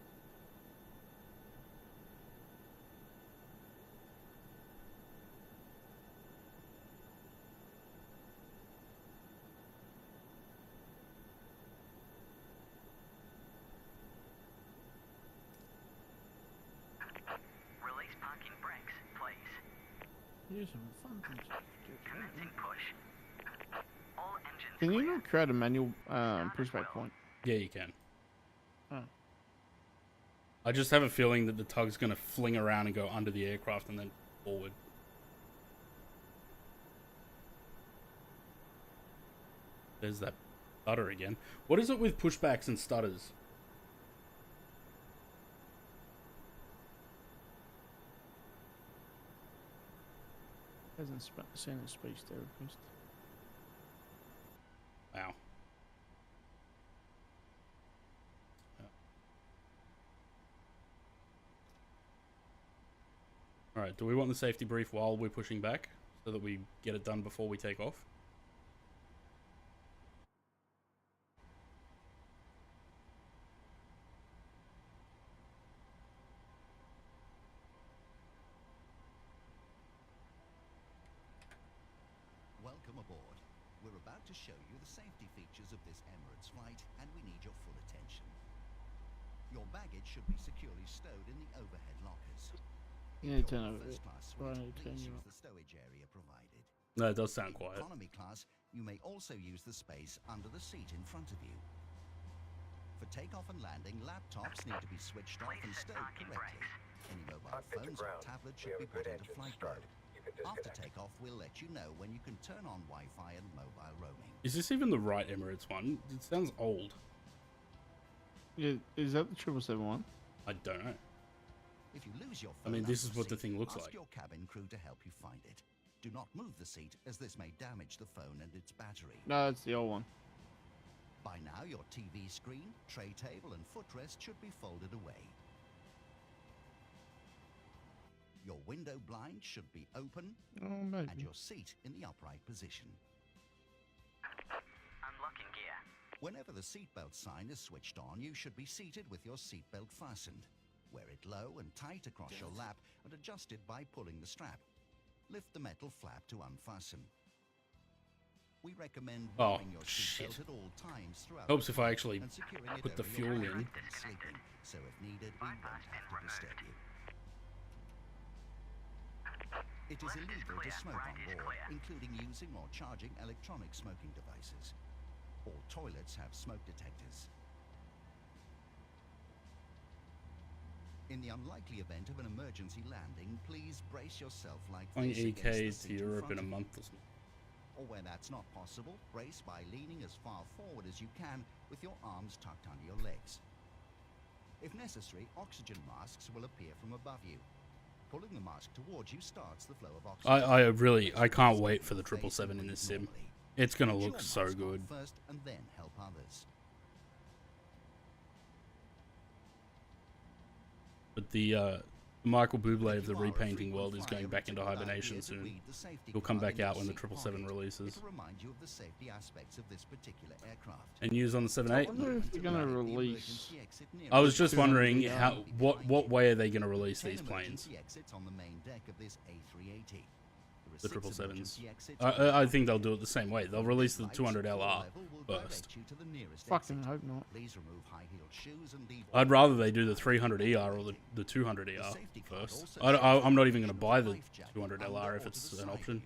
Release parking brakes, please. Here's some fun things. Commencing push. All engines Can you clear. not create a manual pushback point? Yeah, you can. Oh. I just have a feeling that the tug's going to fling around and go under the aircraft and then forward. There's that stutter again. What is it with pushbacks and stutters? Hasn't seen a speech therapist. Wow. Alright, do we want the safety brief while we're pushing back so that we get it done before we take off? Welcome aboard. We're about to show you the safety features of this Emirates flight, and we need your full attention. Your baggage should be securely stowed in the overhead lockers. Yeah, If turn you're in over the it. first class Right, suite, turn please you use up. the stowage area provided. No, it does sound In quiet. economy class, you may also use the space under the seat in front of you. For takeoff and landing, laptops need to be switched off and stowed correctly. Any mobile phones or tablets should be put into flight mode. After takeoff, we'll let you know when you can turn on Wi-Fi and mobile roaming. Is this even the right Emirates one? It sounds old. Yeah, is that the 777 one? I don't know. If you lose your I phone mean, this under is what the seat, thing looks ask like. your cabin crew to help you find it. Do not move the seat, as this may damage the phone and its battery. No, it's the old one. By now, your TV screen, tray table, and footrest should be folded away. Your window blind should be open, maybe. and your seat in the upright position. Unlocking gear. Whenever the seatbelt sign is switched on, you should be seated with your seatbelt fastened. Wear it low and tight across your lap and adjust it by pulling the strap. Lift the metal flap to unfasten. We recommend wearing your seatbelt at all times throughout. Helps if I actually and securing it put the over fuel your in. back and sleeping, so if needed, we won't have to disturb you. It is illegal to smoke on board, including using or charging electronic smoking devices. All toilets have smoke detectors. In the unlikely event of an emergency landing, please brace yourself like Flying this against the EK seat to in Europe front in a of you. month or something. Or where that's not possible, brace by leaning as far forward as you can with your arms tucked under your legs. If necessary, oxygen masks will appear from above you. Pulling the mask towards you starts the flow of oxygen. I can't wait for the 777 in this sim. It's gonna Put your look so mask on good. first and then help others. But the Michael Bublé of the repainting world is going back into hibernation soon. He'll come back out when the 777 releases. It'll remind you of the safety aspects of this particular aircraft. And use on the I 78. wonder if they're gonna release. I was just wondering what way are they gonna release these planes? Emergency exits on the main deck of this A380. The 777s. I think they'll do it the same way. They'll release the 200LR first. Fucking hope not. Please remove high-heeled shoes and leave. I'd rather they do the 300ER or the 200ER first. I'm not even going to buy the 200LR if it's an option.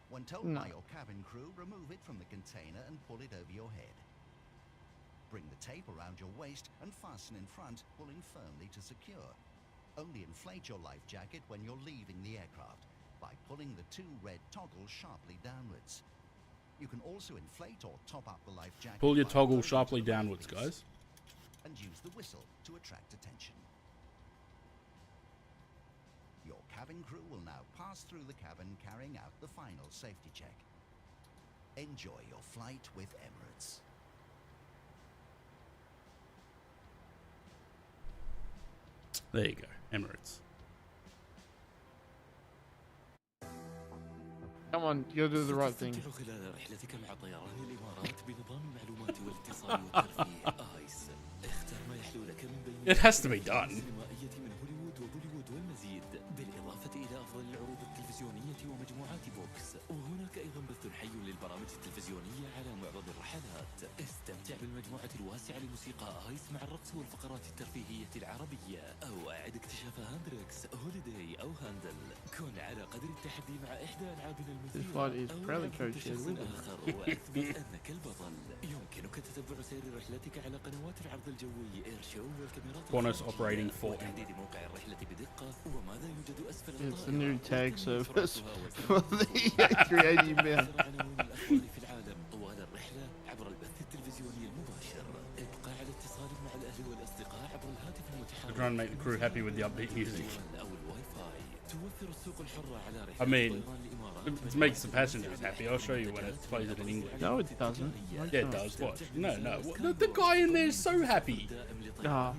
When told by your cabin crew, remove it from the container and pull it over your head. Bring the tape around your waist and fasten in front, pulling firmly to secure. Only inflate your life jacket when you're leaving the aircraft by pulling the two red toggles sharply downwards. You can also inflate or top up the life jacket. Pull your toggle sharply downwards, guys. And use the whistle to attract attention. Your cabin crew will now pass through the cabin carrying out the final safety check. Enjoy your flight with Emirates. There you go, Emirates. Come on, you gotta do the right thing. It has to be done. بالإضافة إلى أفضل العروض التلفزيونية ومجموعات بوكس وهناك أيضا بث حي للبرامج التلفزيونية على معرض الرحلات استمتع بالمجموعة الواسعة لموسيقى آيس مع الرقص والفقرات الترفيهية العربية أو أعد اكتشاف هاندريكس هوليداي أو هاندل كن على قدر التحدي مع إحدى ألعابنا المثيرة أو اكتشاف آخر وأثبت أنك البطل يمكنك تتبع سير رحلتك على قنوات العرض الجوي إير شو والكاميرات Qantas operating for وتحديد موقع الرحلة بدقة وماذا يوجد أسفل It's a new tag service for the A380 man. في العالم طوال الرحلة عبر البث التلفزيوني المباشر ابقى على اتصال مع الأهل والأصدقاء عبر الهاتف المتحرك. They're trying to make the crew happy with the upbeat music. أو الواي فاي توفر السوق الحرة على I رحلة mean, it makes the passengers happy. I'll show you when it plays it in English. No, it doesn't. Yeah, it does. Watch. No. The guy in there is so happy. Ah,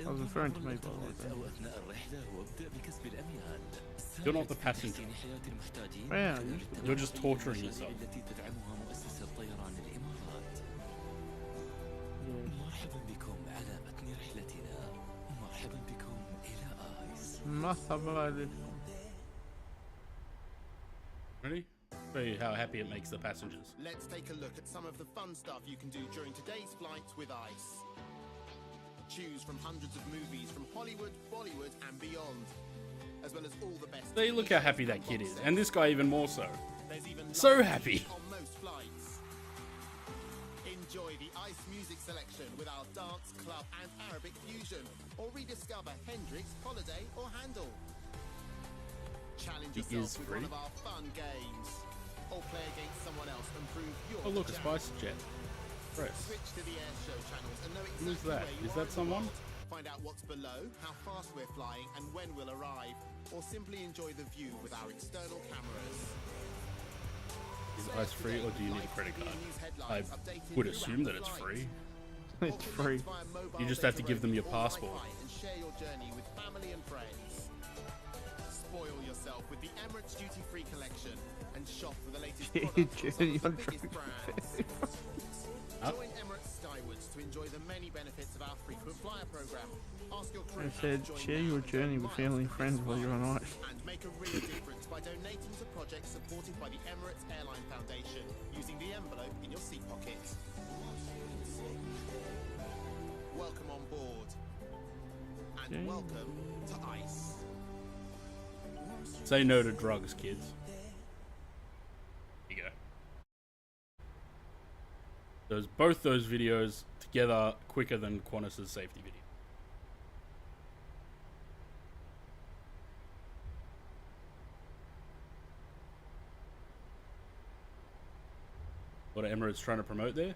I was referring to me, by the way. You're not the passenger. Yeah, You're just torturing yourself. مرحبا بكم على متن رحلتنا مرحبا بكم إلى آيس مرحبا. Ready? Show you how happy it makes the passengers. Let's take a look at some of the fun stuff you can do during today's flight with ICE. Choose from hundreds of movies from Hollywood, Bollywood and beyond, as well as all the best. See, look how happy that kid is. And this guy even more so. There's even So happy. on most flights. Enjoy the ICE music selection with our dance, club and Arabic fusion, or rediscover Hendrix, Holiday or Handel. Challenge It yourself is with free. one of our fun games, or play against someone else and prove your Oh, look, a jam. spice jet. Press. Switch to the air show channels and know Who's exactly that? where you Is are that in the someone? world. Find out what's below, how fast we're flying and when we'll arrive, or simply enjoy the view with our external cameras. Is ice free or do you need a credit card? I would assume that it's free. It's free. You just have to give them your passport. And share your journey with family and friends. Spoil yourself with the Emirates Duty Free collection and shop for the latest products Journey from on the biggest brands. Huh? Join Emirates Skywards to enjoy the many benefits of our frequent flyer program. Ask your crew I how said, to join share your journey with family and friends while you're on ice. and make a real difference by donating to projects supported by the Emirates Airline Foundation using the envelope in your seat pocket. Welcome on board. And welcome to ICE. Say no to drugs, kids. Here you go. Both those videos together quicker than Qantas's safety video. What are Emirates trying to promote there?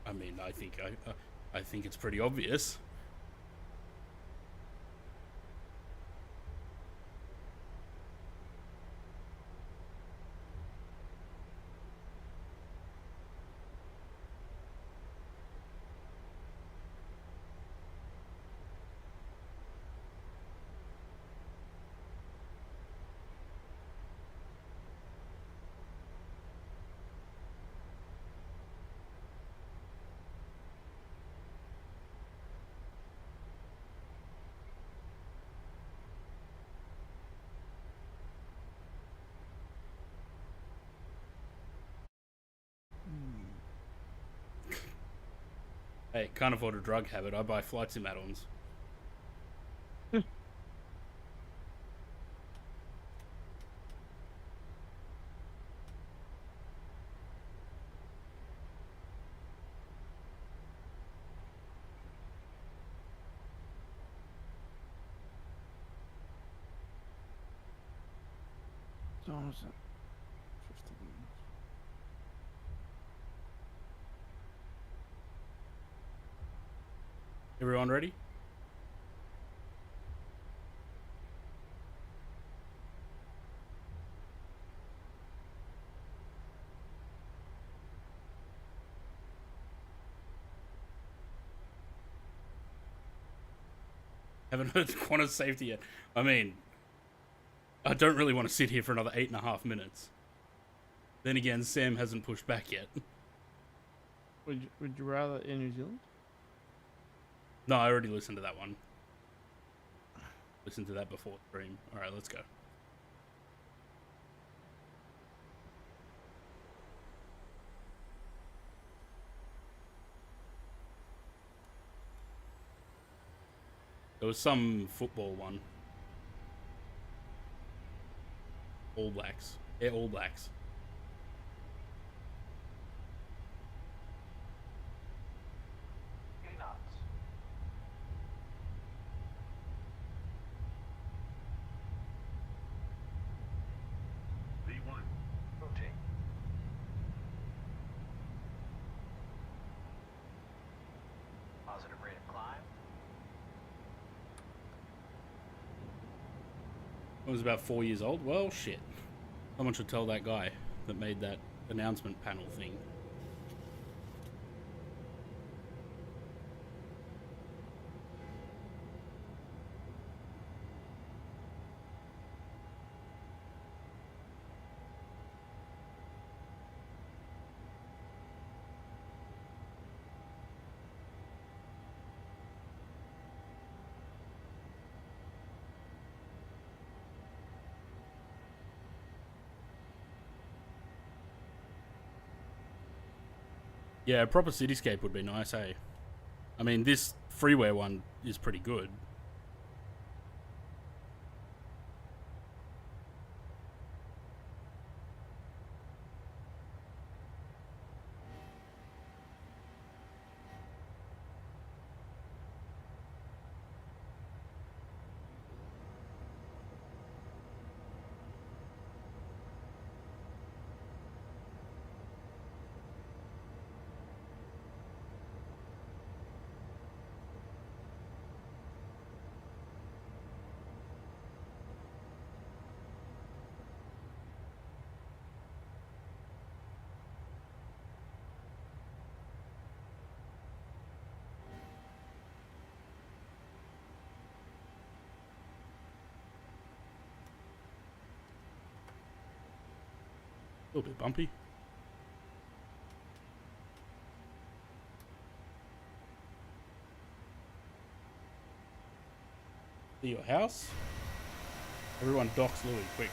I mean, I think it's pretty obvious. Hey, can't afford a drug habit. I buy flight sim add-ons. time is it? 15 minutes. Everyone ready? Haven't heard Qantas safety yet. I mean, I don't really want to sit here for another 8.5 minutes. Then again, Sam hasn't pushed back yet. Would you rather in New Zealand? No, I already listened to that one. Listened to that before stream. Alright, let's go. There was some football one. All Blacks. Yeah, All Blacks. V1. Rotate. Positive rate of climb. I was about 4 years old. Well, shit. Someone should tell that guy that made that announcement panel thing. Yeah, a proper cityscape would be nice, eh? I mean, this freeware one is pretty good. A little bit bumpy. See your house? Everyone docks Louis, quick.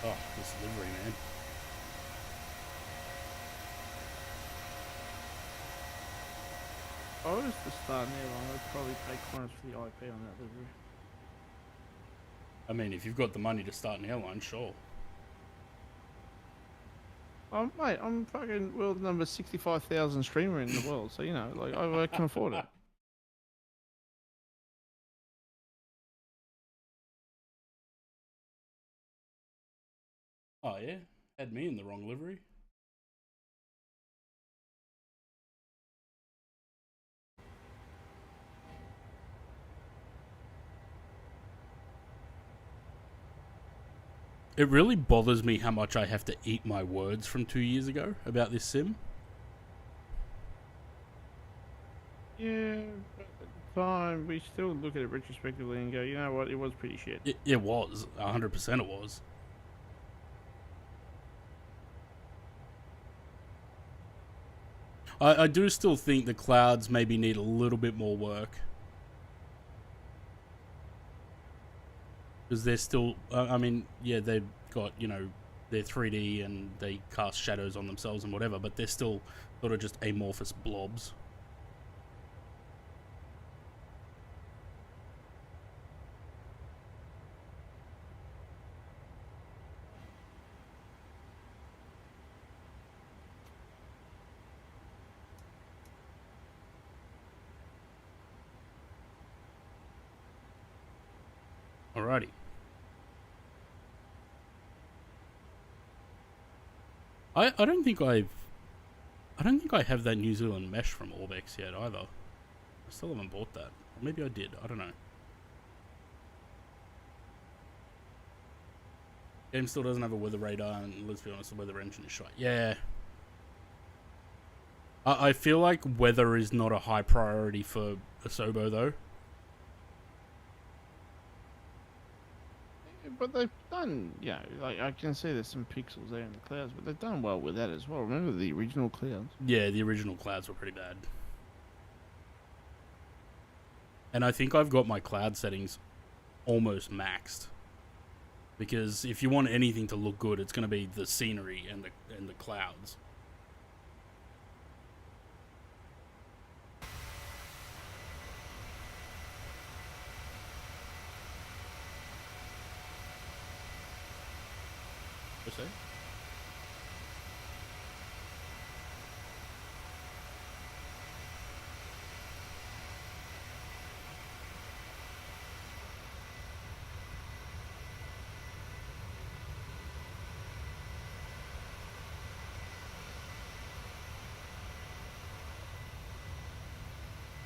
Oh, this livery, man. If I was to start an airline, I'd probably pay Qantas for the IP on that livery. I mean, if you've got the money to start an airline, sure. Oh, mate, I'm fucking world number 65,000 streamer in the world, so, you know, like, I can afford it. Oh, yeah? Had me in the wrong livery. It really bothers me how much I have to eat my words from 2 years ago about this sim. Yeah, but at the time, we still look at it retrospectively and go, you know what, it was pretty shit. It was. 100% it was. I do still think the clouds maybe need a little bit more work. Because they're still, I mean, yeah, they've got, you know, they're 3D and they cast shadows on themselves and whatever, but they're still sort of just amorphous blobs. Alrighty. I don't think I have that New Zealand mesh from Orbex yet either. I still haven't bought that. Or maybe I did. I don't know. Game still doesn't have a weather radar, and let's be honest, the weather engine is shite. Yeah. I feel like weather is not a high priority for Asobo though. But they've done, like I can see there's some pixels there in the clouds, but they've done well with that as well. Remember the original clouds? Yeah, the original clouds were pretty bad. And I think I've got my cloud settings almost maxed. Because if you want anything to look good, it's going to be the scenery and the clouds. What's that?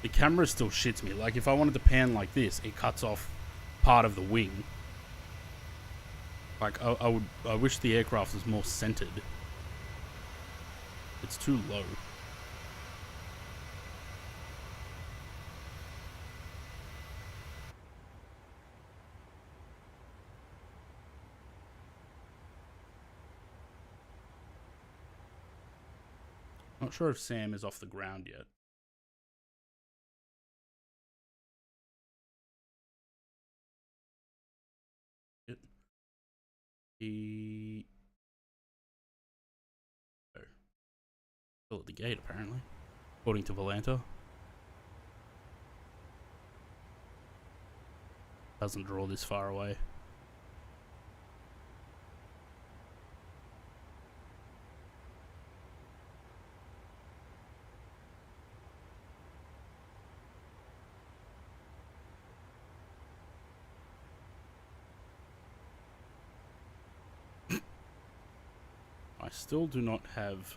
The camera still shits me. Like, if I wanted to pan like this, it cuts off part of the wing. Like, I wish the aircraft was more centered. It's too low. Not sure if Sam is off the ground yet. He... Oh. Still at the gate, apparently. According to Volanta. Doesn't draw this far away. I still do not have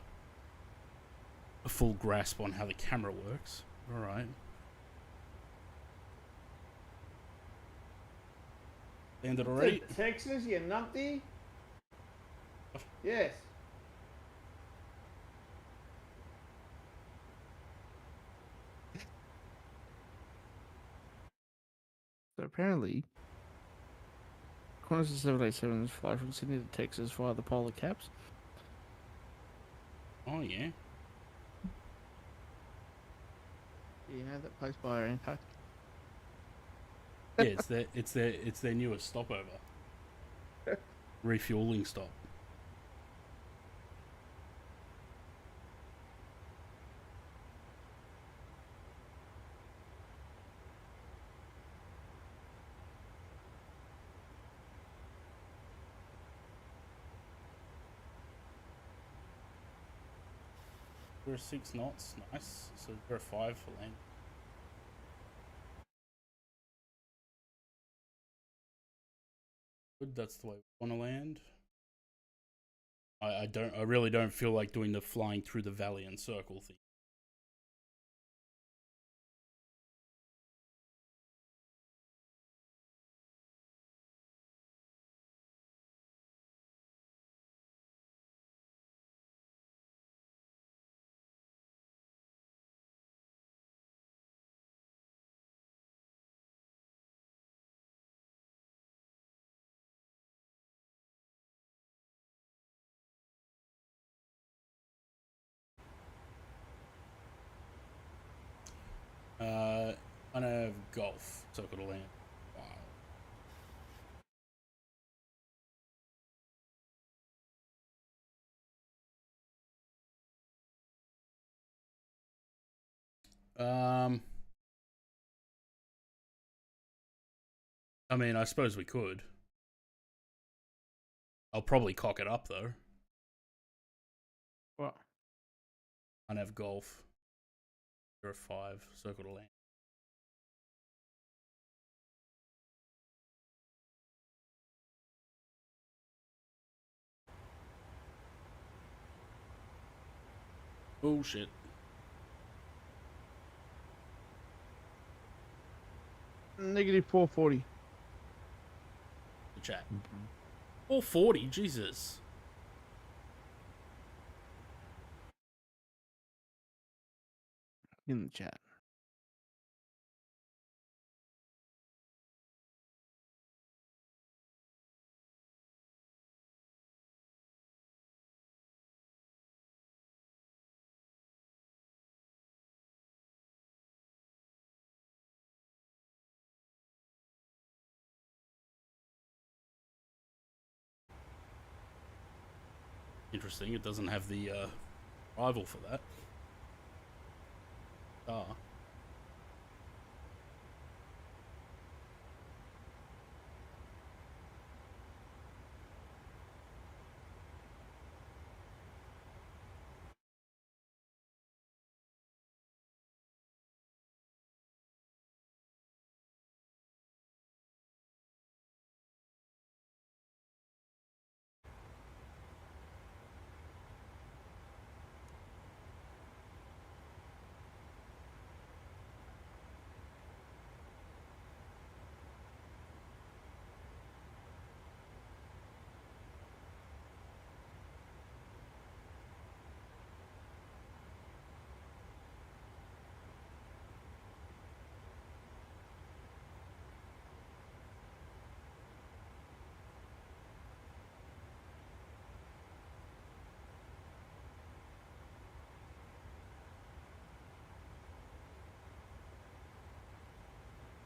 a full grasp on how the camera works. Alright. Landed already? Texas, you numpty? Yes. So apparently, Qantas 787s fly from Sydney to Texas via the polar caps. Oh yeah. You know that place by our impact. Yeah, it's their newest stopover. Refueling stop. We're 6 knots, nice. So we're 5 for land. Good, that's the way we want to land. I really don't feel like doing the flying through the valley and circle thing. I have golf, circle to land. Wow. I mean, I suppose we could. I'll probably cock it up though. What? I have golf. You're a 5, circle to land. Bullshit. Negative 440. The chat. 440, Jesus. In the chat. Interesting, it doesn't have the rival for that. Ah.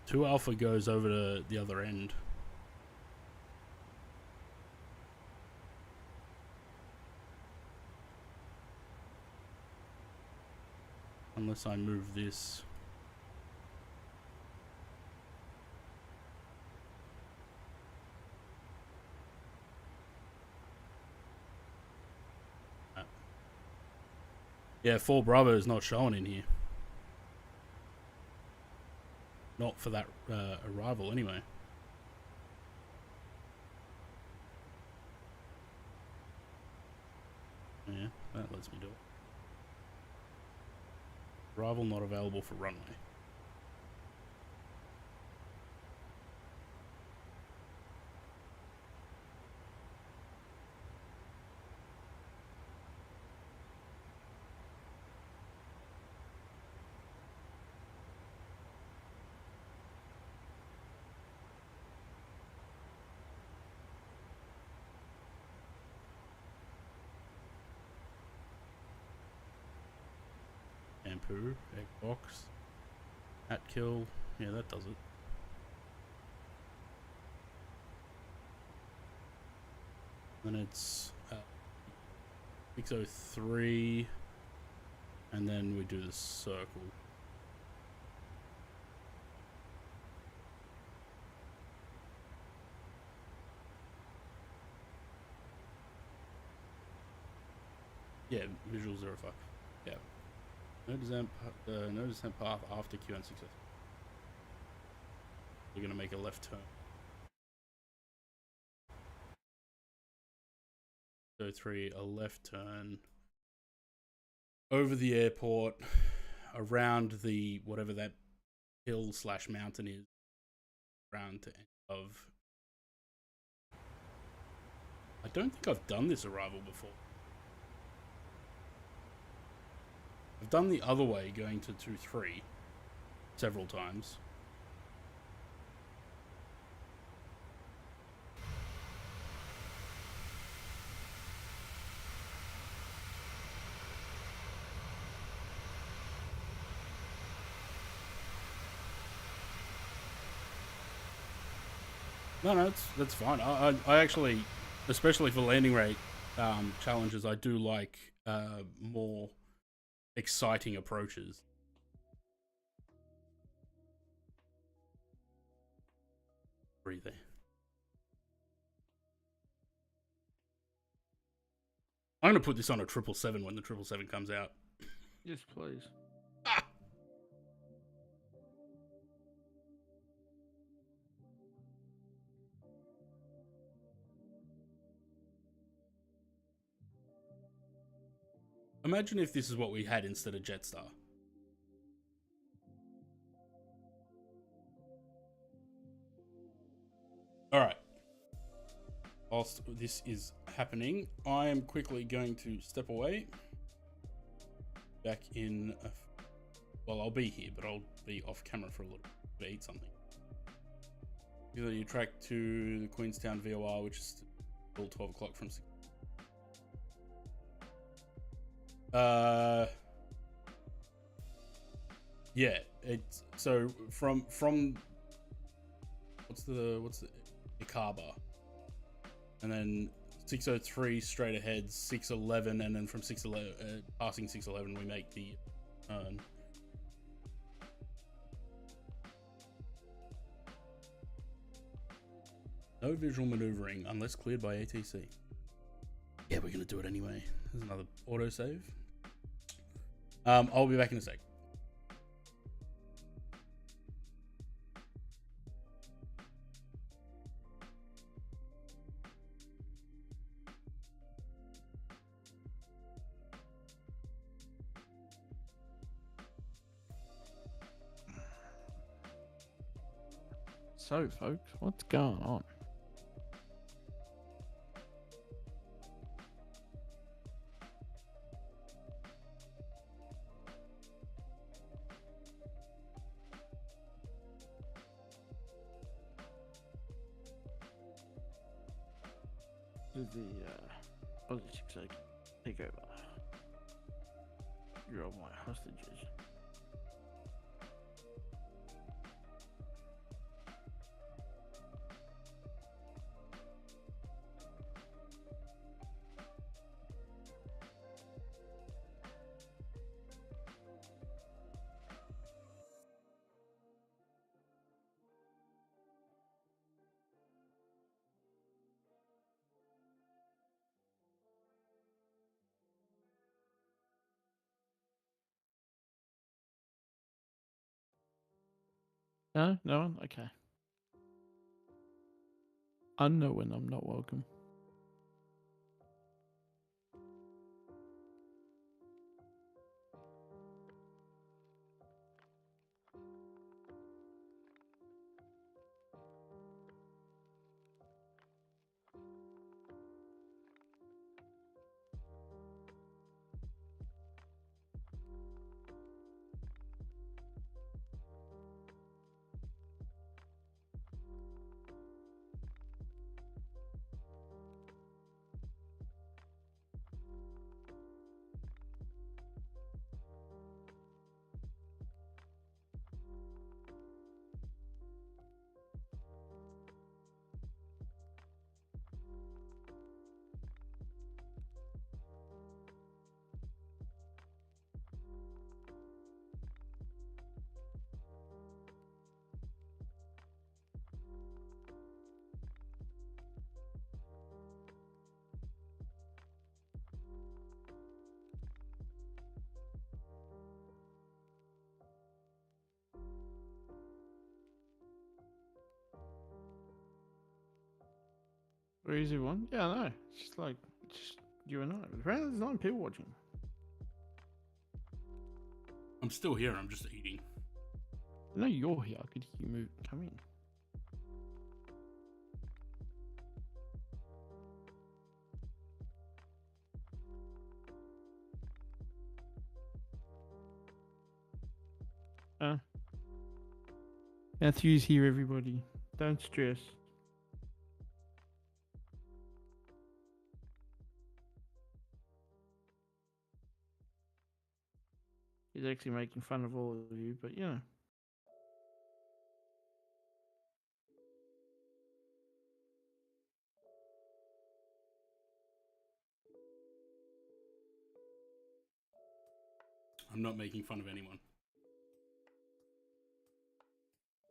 Two Alpha goes over to the other end. Unless I move this. Yeah, 4 Bravo is not showing in here. Not for that arrival, anyway. Yeah, that lets me do it. Arrival not available for runway. Shampoo, egg box, hat kill. Yeah, that does it. Then it's 603, and then we do the circle. Yeah, visual 05. Yeah. No descent path after QN success. We're gonna make a left turn. So 3, a left turn over the airport, around the whatever that hill / mountain is, around to end of. I don't think I've done this arrival before. I've done the other way, going to 2-3 several times. No, that's fine. I actually, especially for landing rate challenges, I do like more exciting approaches. Breathe there. I'm gonna put this on a 777 when the 777 comes out. Yes, please. Imagine if this is what we had instead of Jetstar. Alright. Whilst this is happening, I am quickly going to step away. Back in... well, I'll be here, but I'll be off camera for a little bit to eat something. You track to the Queenstown VOR, which is still 12 o'clock from 6. Yeah, it's so from what's the Ikaba, and then 603 straight ahead, 611, and then from 611 passing 611 we make the turn. No visual maneuvering unless cleared by ATC. Yeah, we're gonna do it anyway. There's another autosave. I'll be back in a sec. So, folks, what's going on? The Aussie 6 take over. You're all my hostages. No? No one? Okay. Unknown, I'm not welcome. Very easy one. Yeah, I know. It's just like just you and I. But apparently there's 9 people watching. I'm still here, I'm just eating. I know you're here. I could hear you move. Come in. Matthew's here, everybody. Don't stress. He's actually making fun of all of you, but you know. I'm not making fun of anyone.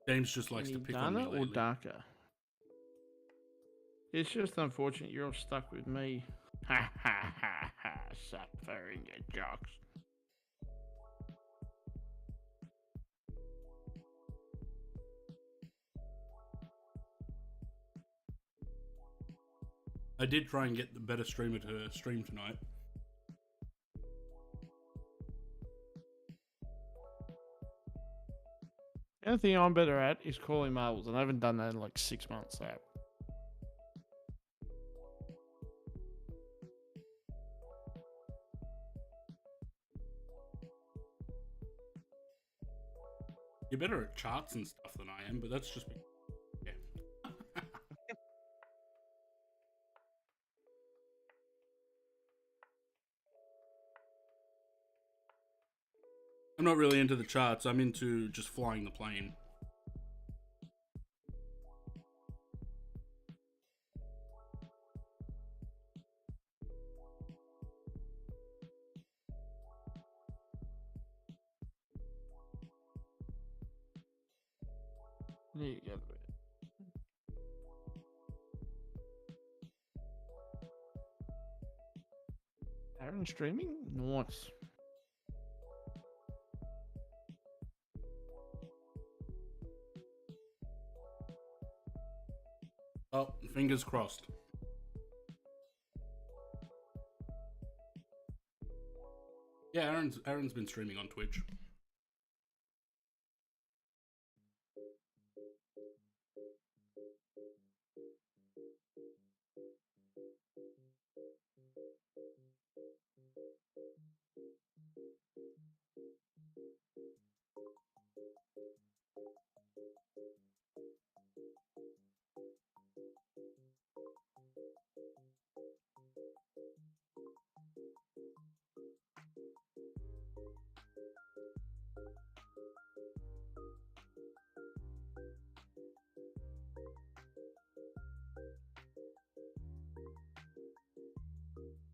James just likes to pick on me lately. Or darker? It's just unfortunate you're all stuck with me. Ha ha ha ha, suffering your jocks. I did try and get the better streamer to stream tonight. Anything I'm better at is calling marbles, and I haven't done that in like 6 months. So. You're better at charts and stuff than I am, but that's just yeah. I'm not really into the charts. I'm into just flying the plane. There you go. Aaron streaming? Nice. Oh, fingers crossed. Yeah, Aaron's been streaming on Twitch.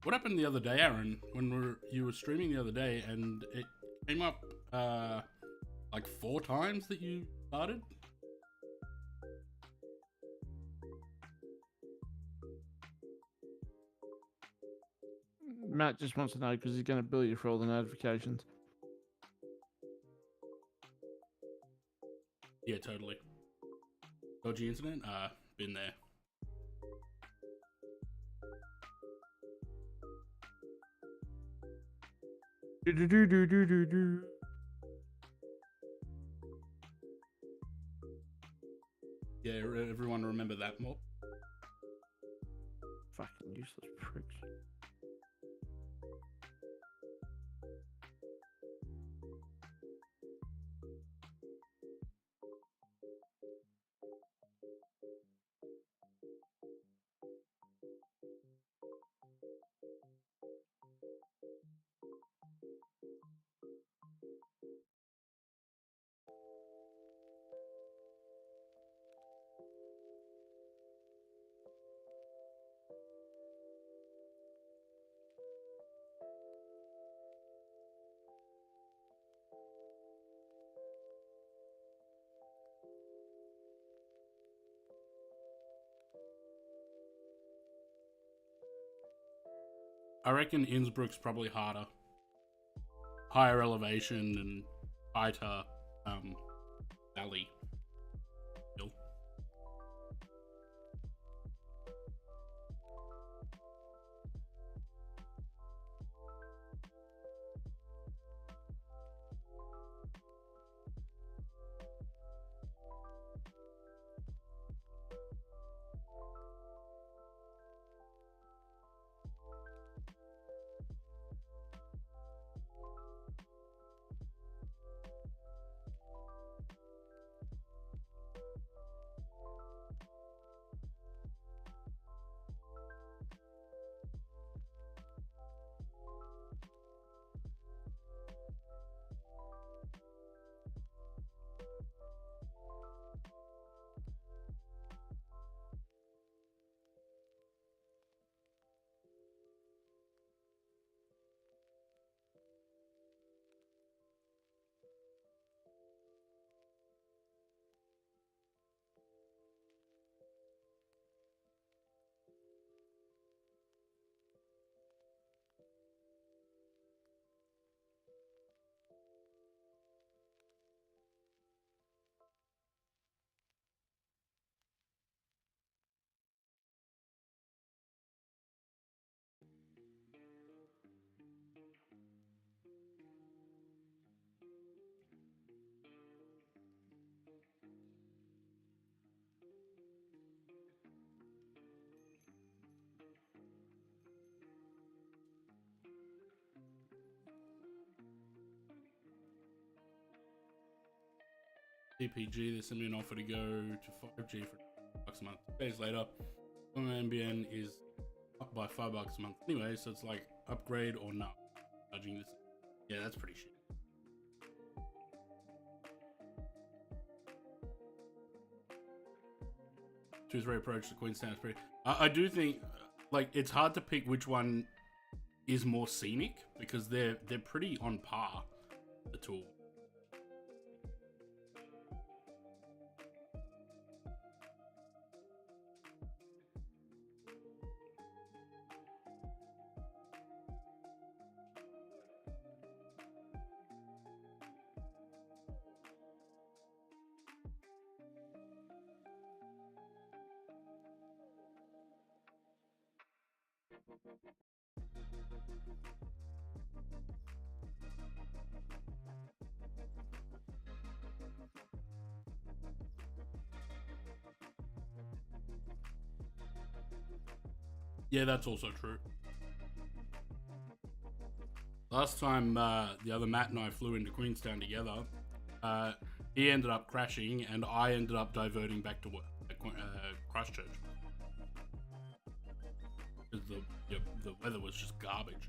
What happened the other day, Aaron, when you were streaming the other day and it came up like 4 times that you started? Matt just wants to know because he's going to bill you for all the notifications. Yeah, totally. Dodgy internet? Been there. Do. Yeah, everyone remember that more? Fucking useless pricks. I reckon Innsbruck's probably harder. Higher elevation and tighter valley. Hill. PPG, they sent me an offer to go to 5G for $5 a month. Days later, my NBN is up by $5 a month anyway, so it's like upgrade or not. Charging this, yeah, that's pretty shit. Tuesday approach to Queenstown is pretty. I do think like it's hard to pick which one is more scenic because they're pretty on par. The two. Yeah, that's also true. Last time the other Matt and I flew into Queenstown together, he ended up crashing and I ended up diverting back to Christchurch. Because the weather was just garbage.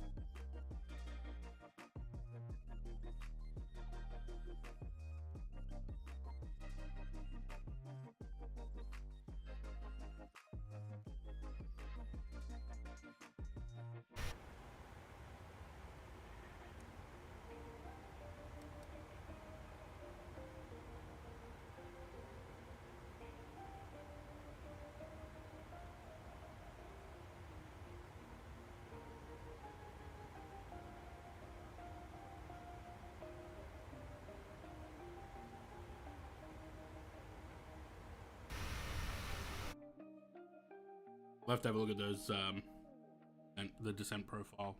We'll have to have a look at those, and the descent profile.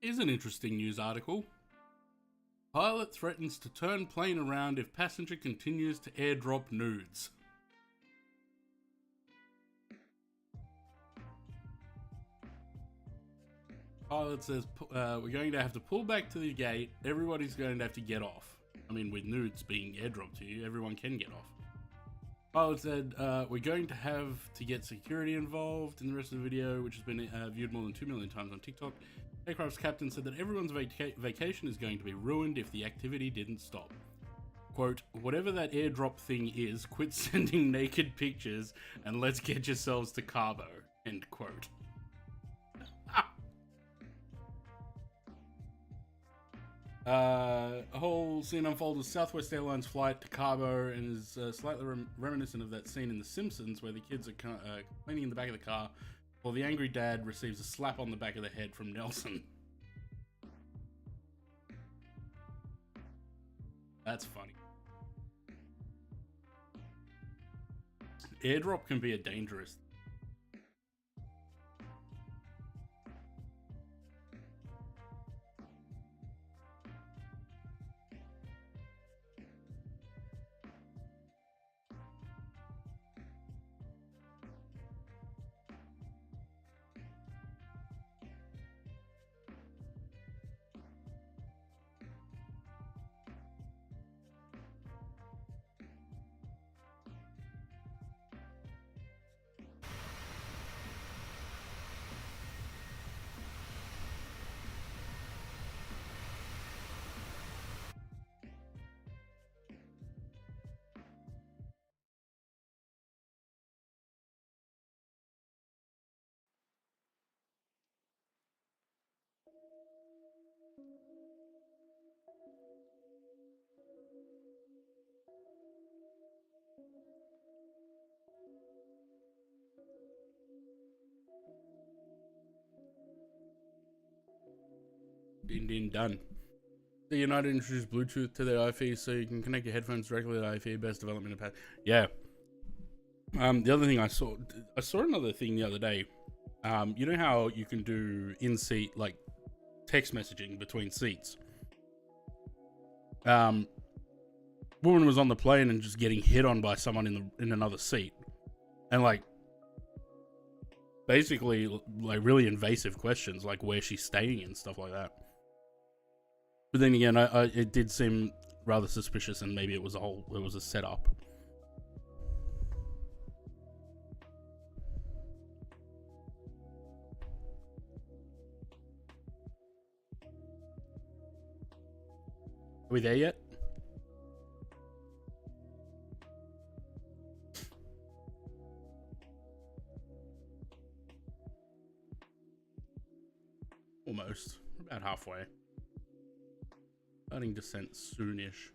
Here's an interesting news article. Pilot threatens to turn plane around if passenger continues to airdrop nudes. Pilot says we're going to have to pull back to the gate. Everybody's going to have to get off. I mean, with nudes being airdropped to you, everyone can get off. Pilot said we're going to have to get security involved in the rest of the video, which has been viewed more than 2 million times on TikTok. Aircraft's captain said that everyone's vacation is going to be ruined if the activity didn't stop. Quote, whatever that airdrop thing is, quit sending naked pictures and let's get yourselves to Cabo. End quote. A whole scene unfolds as Southwest Airlines flight to Cabo and is slightly reminiscent of that scene in The Simpsons where the kids are cleaning in the back of the car while the angry dad receives a slap on the back of the head from Nelson. That's funny. Airdrop can be a dangerous. Done. The United introduced Bluetooth to their IFE so you can connect your headphones directly to IFE. Best development in past. Yeah. The other thing I saw another thing the other day. You know how you can do in-seat like text messaging between seats. Woman was on the plane and just getting hit on by someone in another seat, and like basically like really invasive questions like where she's staying and stuff like that. But then again, it did seem rather suspicious, and maybe it was a setup. Are we there yet? Almost. About halfway. Starting descent soonish.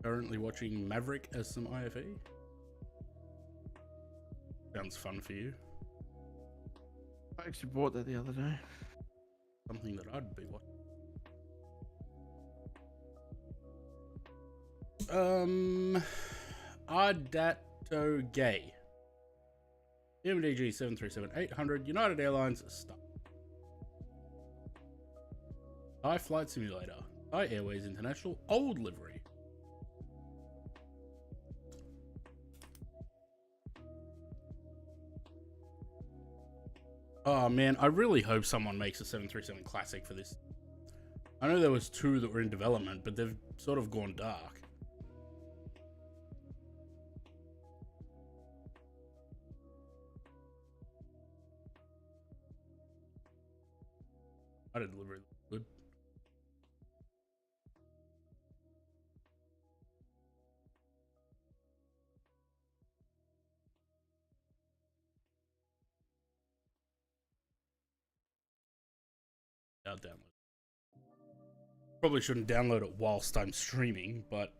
Currently watching Maverick as some IFE. Sounds fun for you. I actually bought that the other day. Something that I'd be watching. Adato Gay. PMDG 737-800 United Airlines stop. Thai Flight Simulator. Thai Airways International old livery. Oh man, I really hope someone makes a 737 Classic for this. I know there was 2 that were in development, but they've sort of gone dark. I did delivery good. I'll download. Probably shouldn't download it whilst I'm streaming, but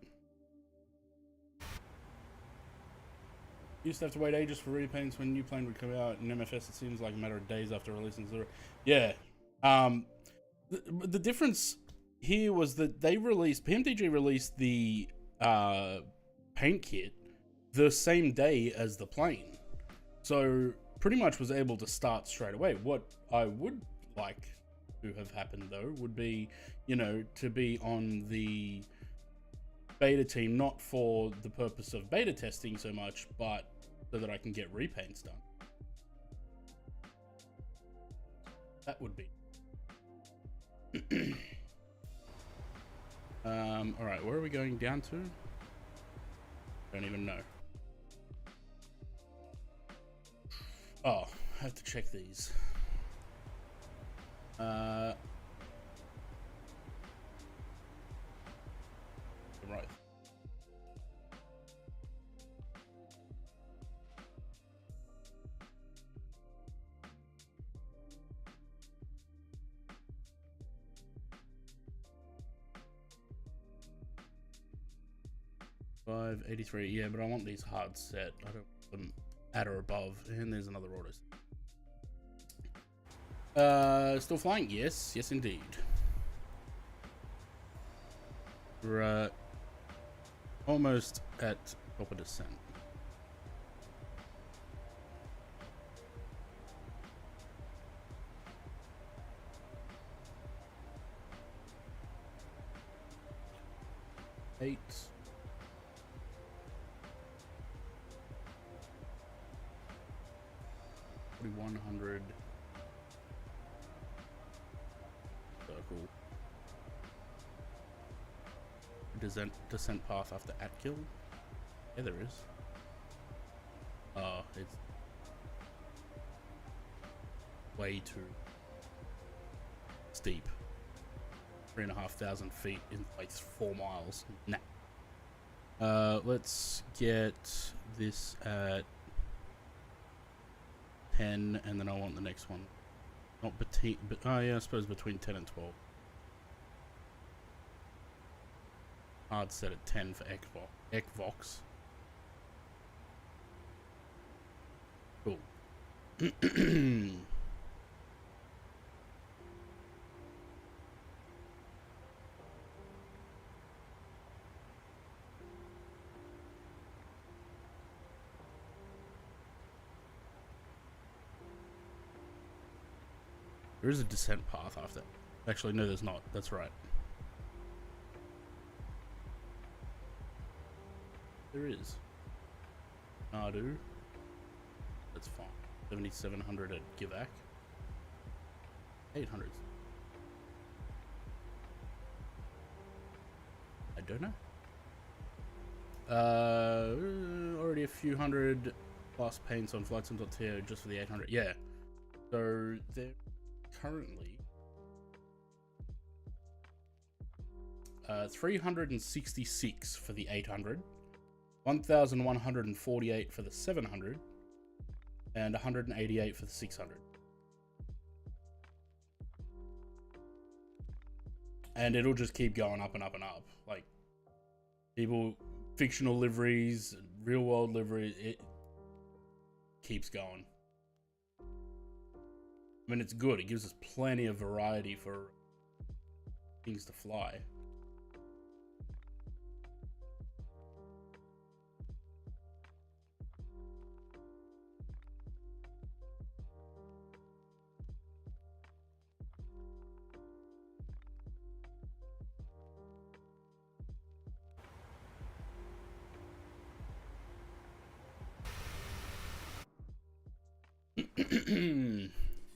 used to have to wait ages for repaints when new plane would come out. In MFS, it seems like a matter of days after releasing zero. Yeah. The difference here was that PMDG released the paint kit the same day as the plane. So pretty much was able to start straight away. What I would like to have happened though would be, you know, to be on the beta team, not for the purpose of beta testing so much, but so that I can get repaints done. That would be. All right, where are we going down to? Don't even know. Oh, I have to check these. Right. 583, yeah, but I want these hard set. I don't want them at or above. And there's another order. Still flying? Yes, yes indeed. We're almost at top of descent. Eight. 100 circle descent path after Atkill. Yeah, there is. Oh, it's way too steep. 3,500 feet in like 4 miles. Nah. Let's get this at 10, and then I want the next one. Not between, but oh yeah, I suppose between 10 and 12. Hard set at 10 for Ekvox. Cool. There is a descent path after. Actually, no, there's not. That's right. There is. Nadu. That's fine. 7,700 at Givak. 800. I don't know. Already a few hundred plus paints on flightsim.to just for the 800. Yeah. So they're currently 366 for the 800, 1,148 for the 700, and 188 for the 600. And it'll just keep going up and up and up. Like, people, fictional liveries, real world liveries, it keeps going. I mean, it's good. It gives us plenty of variety for things to fly.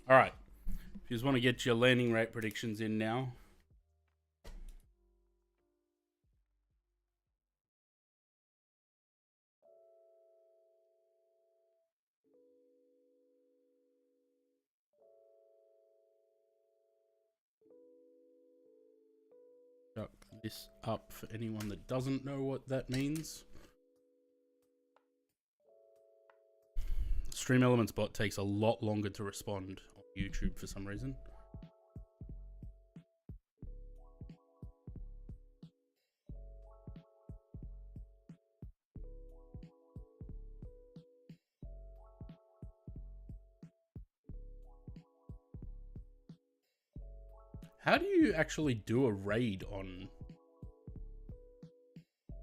All right. If you just want to get your landing rate predictions in now. Chuck this up for anyone that doesn't know what that means. Stream Elements bot takes a lot longer to respond on YouTube for some reason. How do you actually do a raid on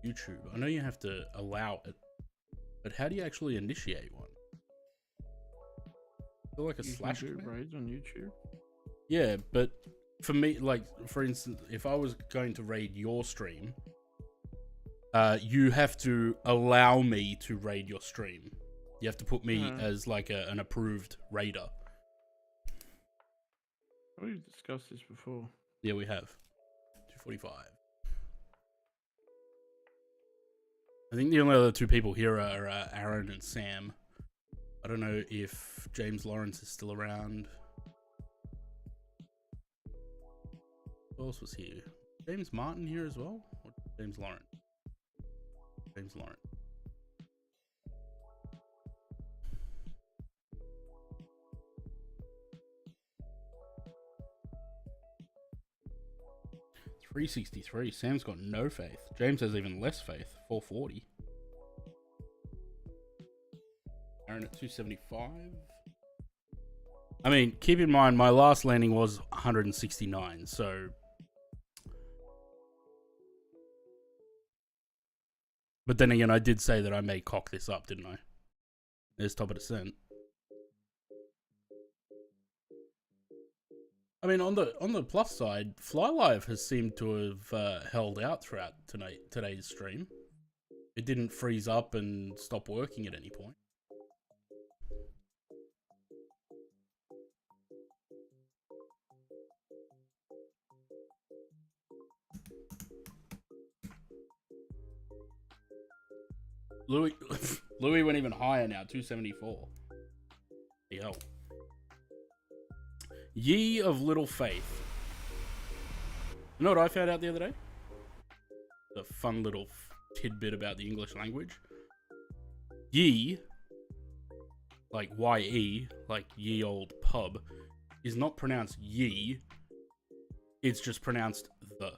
YouTube? I know you have to allow it, but how do you actually initiate one? Is it like a You slash can do command? raids on YouTube. Yeah, but for me, like, for instance, if I was going to raid your stream, you have to allow me to raid your stream. You have to put me as like an approved raider. We've discussed this before. Yeah, we have. 245. I think the only other two people here are Aaron and Sam. I don't know if James Lawrence is still around. Who else was here? James Martin here as well? Or James Lawrence? James Lawrence. $363. Sam's got no faith. James has even less faith. 440. Aaron at 275. I mean, keep in mind my last landing was 169, so. But then again, I did say that I may cock this up, didn't I? There's top of descent. I mean, on the plus side, FlyLive has seemed to have held out throughout today's stream. It didn't freeze up and stop working at any point. Louis went even higher now, 274. Hell. Ye of little faith. You know what I found out the other day? The fun little tidbit about the English language. Ye, like Y-E, like ye old pub, is not pronounced ye. It's just pronounced the.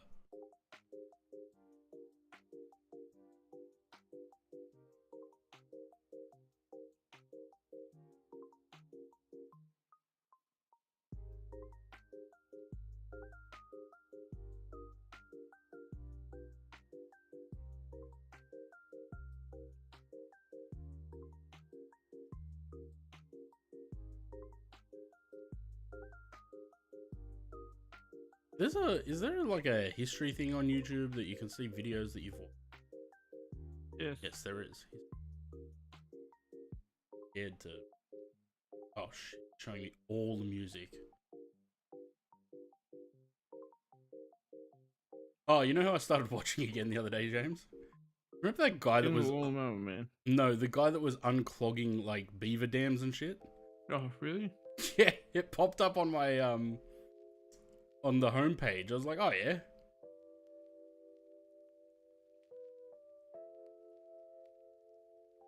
Is there like a history thing on YouTube that you can see videos that you've watched? Yes. Yes, there is. Scared to. Oh shit! Showing me all the music. Oh, you know who I started watching again the other day, James? Remember that guy that was? Man. No, the guy that was unclogging like beaver dams and shit. Oh, really? Yeah, it popped up on my on the homepage. I was like, oh yeah.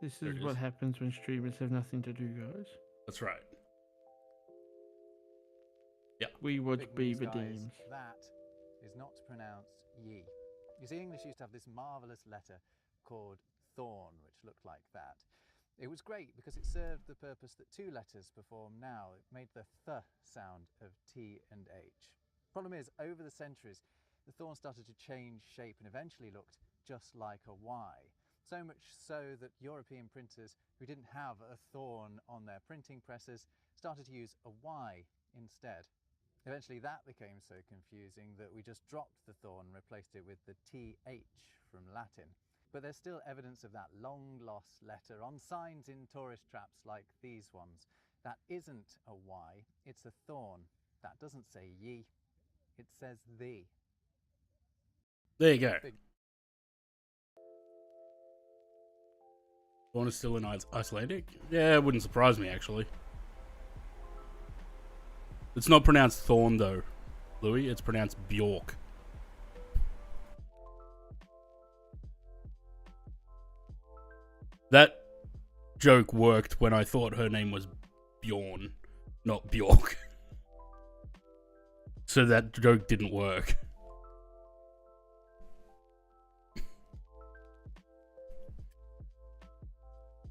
This is what happens when streamers have nothing to do, guys. That's right. Yeah. We watch Big beaver news, guys. dams. That is not pronounced ye. You see, English used to have this marvellous letter called thorn, which looked like that. It was great because it served the purpose that two letters perform now. It made the th sound of T and H. Problem is, over the centuries, the thorn started to change shape and eventually looked just like a Y. So much so that European printers who didn't have a thorn on their printing presses started to use a Y instead. Eventually that became so confusing that we just dropped the thorn and replaced it with the TH from Latin. But there's still evidence of that long-lost letter on signs in tourist traps like these ones. That isn't a Y, it's a thorn. That doesn't say ye, it says thee. There you go. Thorn is still in Icelandic? Yeah, it wouldn't surprise me, actually. It's not pronounced thorn, though, Louis. It's pronounced Bjork. That joke worked when I thought her name was Bjorn, not Bjork. So that joke didn't work.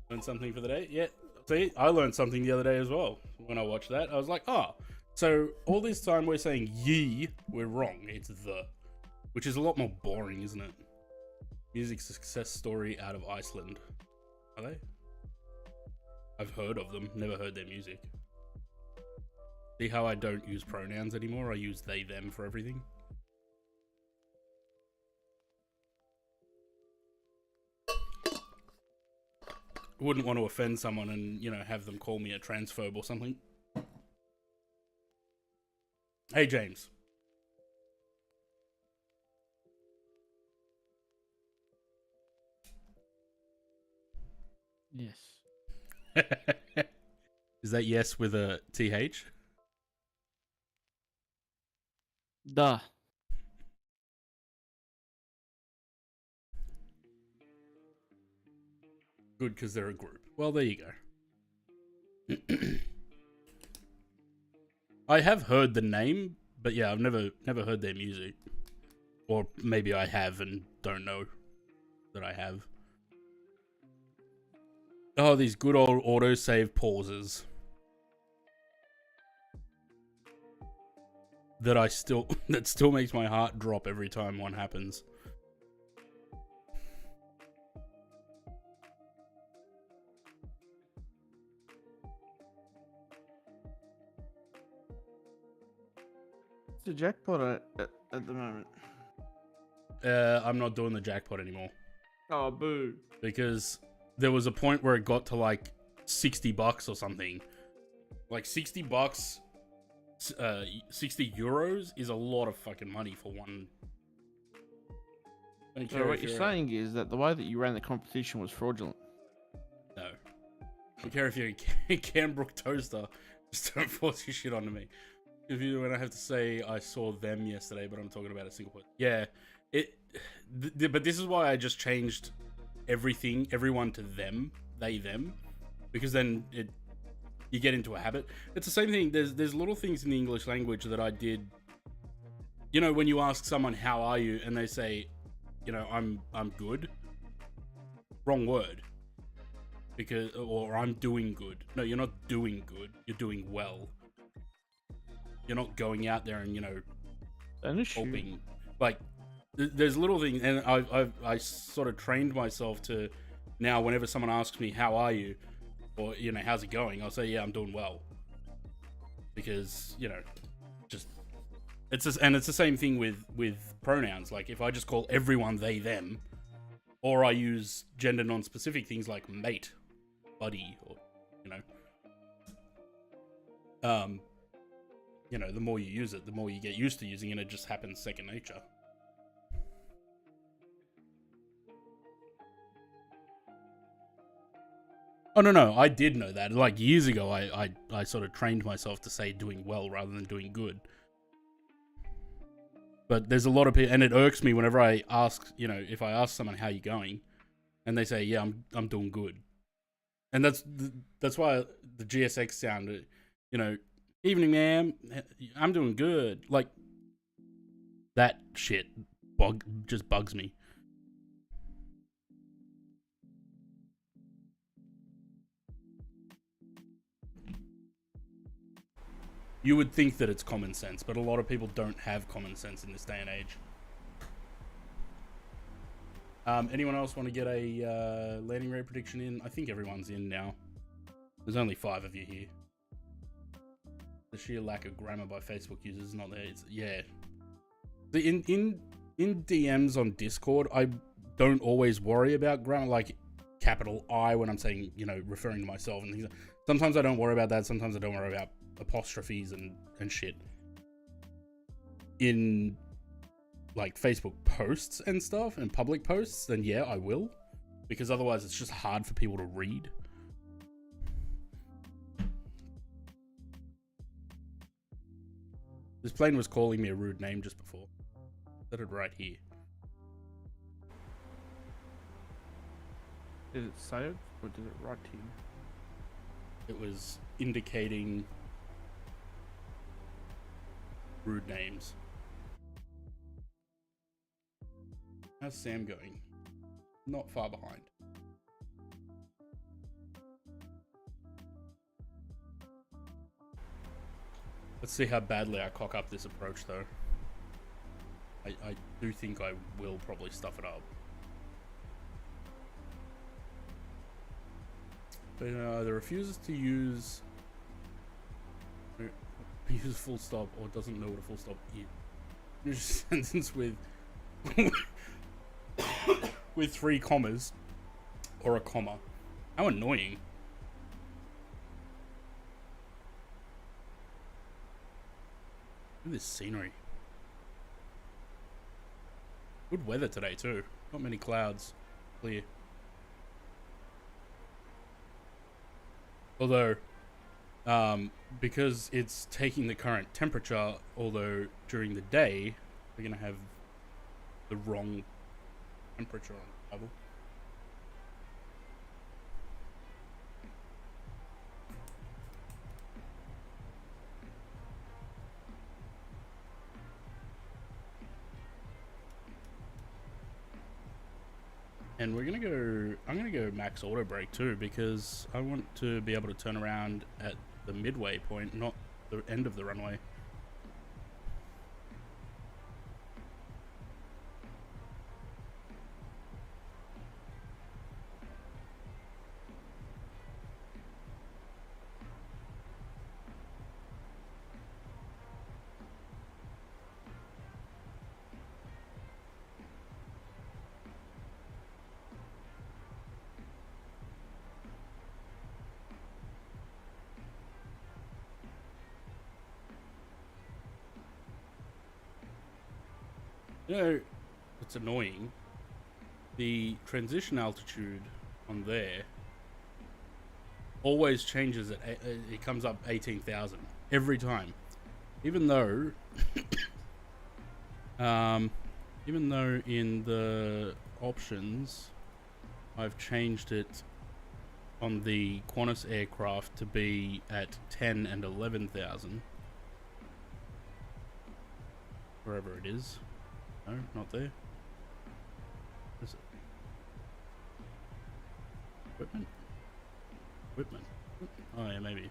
Learned something for the day? Yeah. See, I learned something the other day as well. When I watched that, I was like, oh, so all this time we're saying ye, we're wrong. It's the. Which is a lot more boring, isn't it? Music success story out of Iceland. Are they? I've heard of them, never heard their music. See how I don't use pronouns anymore? I use they, them for everything. Wouldn't want to offend someone and, you know, have them call me a transphobe or something. Hey, James. Yes. Is that yes with a TH? Duh. Good, because they're a group. Well, there you go. I have heard the name, but yeah, I've never heard their music. Or maybe I have and don't know that I have. Oh, these good old autosave pauses. That still makes my heart drop every time one happens. It's a jackpot at the moment. I'm not doing the jackpot anymore. Oh, boo. Because there was a point where it got to like $60 or something. Like $60, 60 euros is a lot of fucking money for one. So what you're saying is that the way that you ran the competition was fraudulent. No. I don't care if you're a Canbrook toaster. Just don't force your shit onto me. If you, when I have to say I saw them yesterday, but I'm talking about a single point. Yeah. But this is why I just changed everyone to them, they, them, because then you get into a habit. It's the same thing. There's little things in the English language that I did. You know, when you ask someone how are you, and they say, you know, I'm good. Wrong word. Because or I'm doing good. No, you're not doing good. You're doing well. You're not going out there and, you know, hoping. Like, there's little things, and I sort of trained myself to now whenever someone asks me how are you, or, you know, how's it going, I'll say, yeah, I'm doing well, because, you know, just it's the same thing with pronouns. Like, if I just call everyone they, them, or I use gender non-specific things like mate, buddy, or, you know, the more you use it, the more you get used to using it. It just happens second nature. Oh, no, I did know that. Like, years ago, I sort of trained myself to say doing well rather than doing good. But there's a lot of people, and it irks me whenever I ask, you know, if I ask someone how you going, and they say, yeah, I'm doing good. And that's why the GSX sound, you know, evening, ma'am, I'm doing good. Like, that shit just bugs me. You would think that it's common sense, but a lot of people don't have common sense in this day and age. Anyone else want to get a landing rate prediction in? I think everyone's in now. There's only 5 of you here. The sheer lack of grammar by Facebook users is not there. Yeah. In DMs on Discord, I don't always worry about grammar, like capital I when I'm saying, you know, referring to myself and things. Sometimes I don't worry about that. Sometimes I don't worry about apostrophes and shit. In like Facebook posts and stuff and public posts, then yeah, I will, because otherwise it's just hard for people to read. This plane was calling me a rude name just before. Said it right here. Did it say it, or did it write to you? It was indicating rude names. How's Sam going? Not far behind. Let's see how badly I cock up this approach, though. I do think I will probably stuff it up. But the refuses to use... Use a full stop or doesn't know what a full stop is. Finish a sentence with with 3 commas or a comma. How annoying. Look at this scenery. Good weather today too. Not many clouds. Clear. Although, because it's taking the current temperature, although during the day, we're going to have the wrong temperature on level. And we're gonna go, I'm gonna go max auto brake too, because I want to be able to turn around at the midway point, not the end of the runway. You know, it's annoying. The transition altitude on there always changes. It comes up 18,000 every time, even though, even though in the options I've changed it on the Qantas aircraft to be at 10 and 11,000, wherever it is. No, not there. Is it? Equipment? Equipment. Oh yeah, maybe.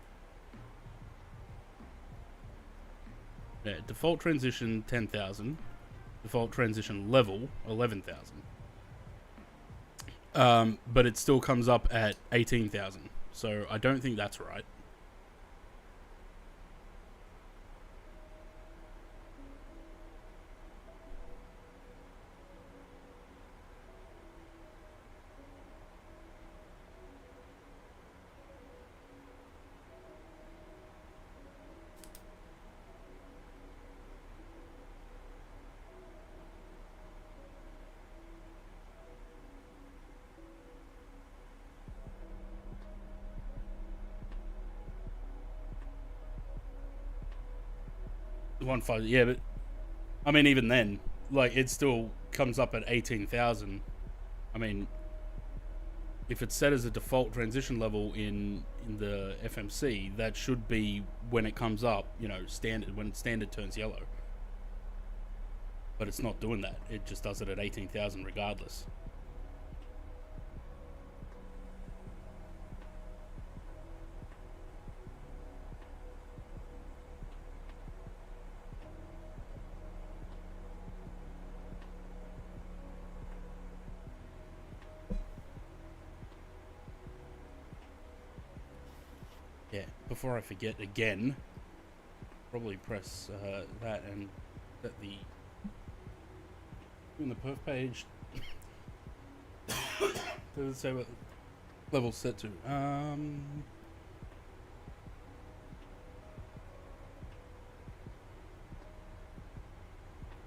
Yeah, default transition 10,000. Default transition level 11,000. But it still comes up at 18,000. So I don't think that's right. Yeah, but I mean, even then, like, it still comes up at 18,000. I mean, if it's set as a default transition level in the FMC, that should be when it comes up, you know, standard, when standard turns yellow. But it's not doing that. It just does it at 18,000 regardless. Yeah, before I forget again, probably press that and set the in the perf page. Does it say what level set to?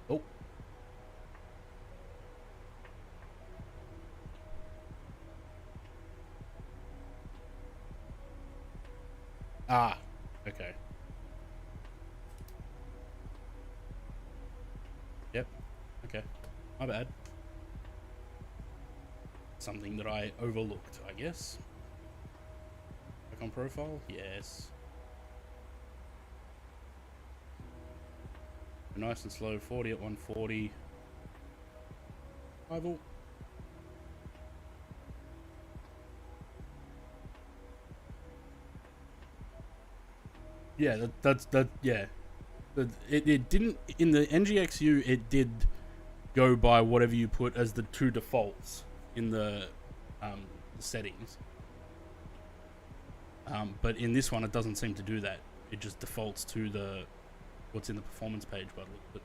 Oh. Ah, okay. Yep, okay. My bad. Something that I overlooked, I guess. Back on profile? Yes. Nice and slow, 40 at 140. Arrival. Yeah, yeah. It didn't, in the NGXU, it did go by whatever you put as the 2 defaults in the settings. But in this one, it doesn't seem to do that. it just defaults to the what's in the performance page by the look of it.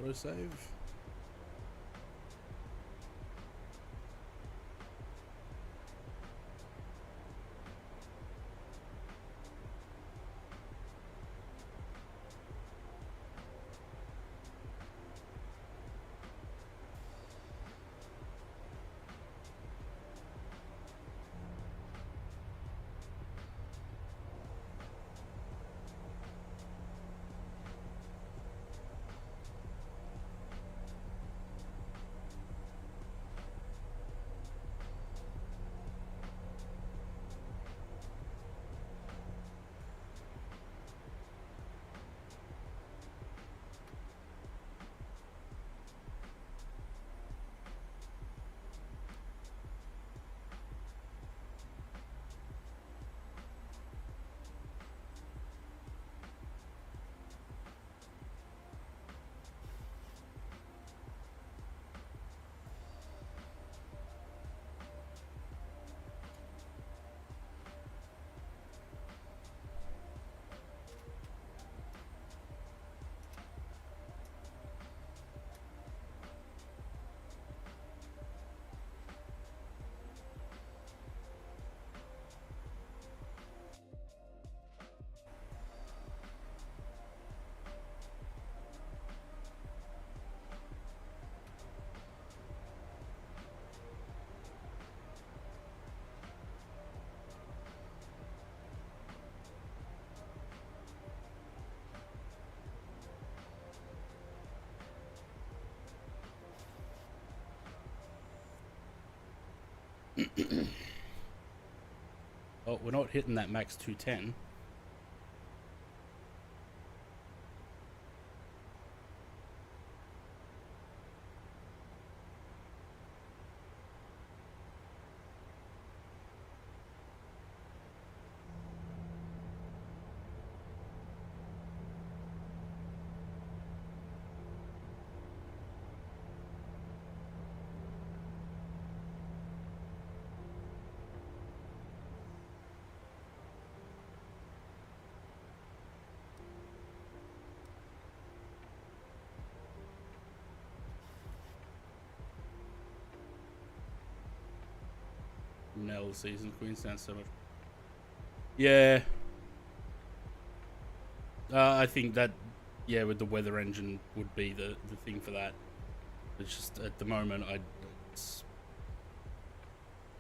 Autosave. Oh, we're not hitting that max 210. Nell season, Queenstown so much. Yeah. I think that, yeah, with the weather engine would be the thing for that. It's just, at the moment, it's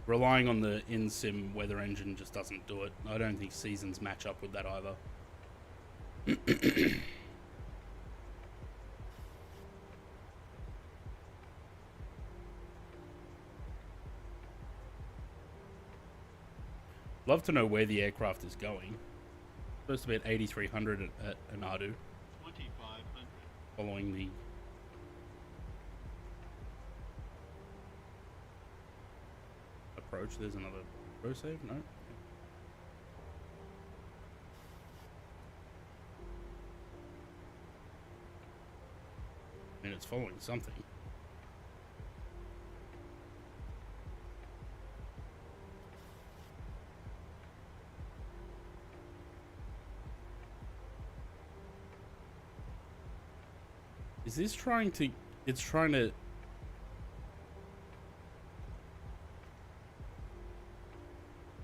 relying on the in-sim weather engine just doesn't do it. I don't think seasons match up with that either. Love to know where the aircraft is going. Supposed to be at 8,300 at Anadu. 2,500. Following the approach. There's another pro save. No. I mean, it's following something. Is this trying to... It's trying to...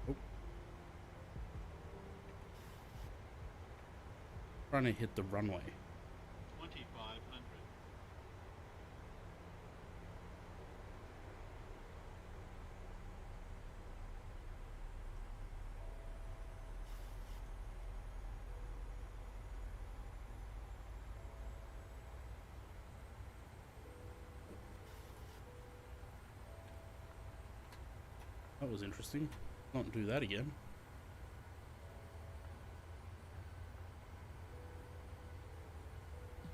Oh. Trying to hit the runway. 2,500. That was interesting. Not do that again.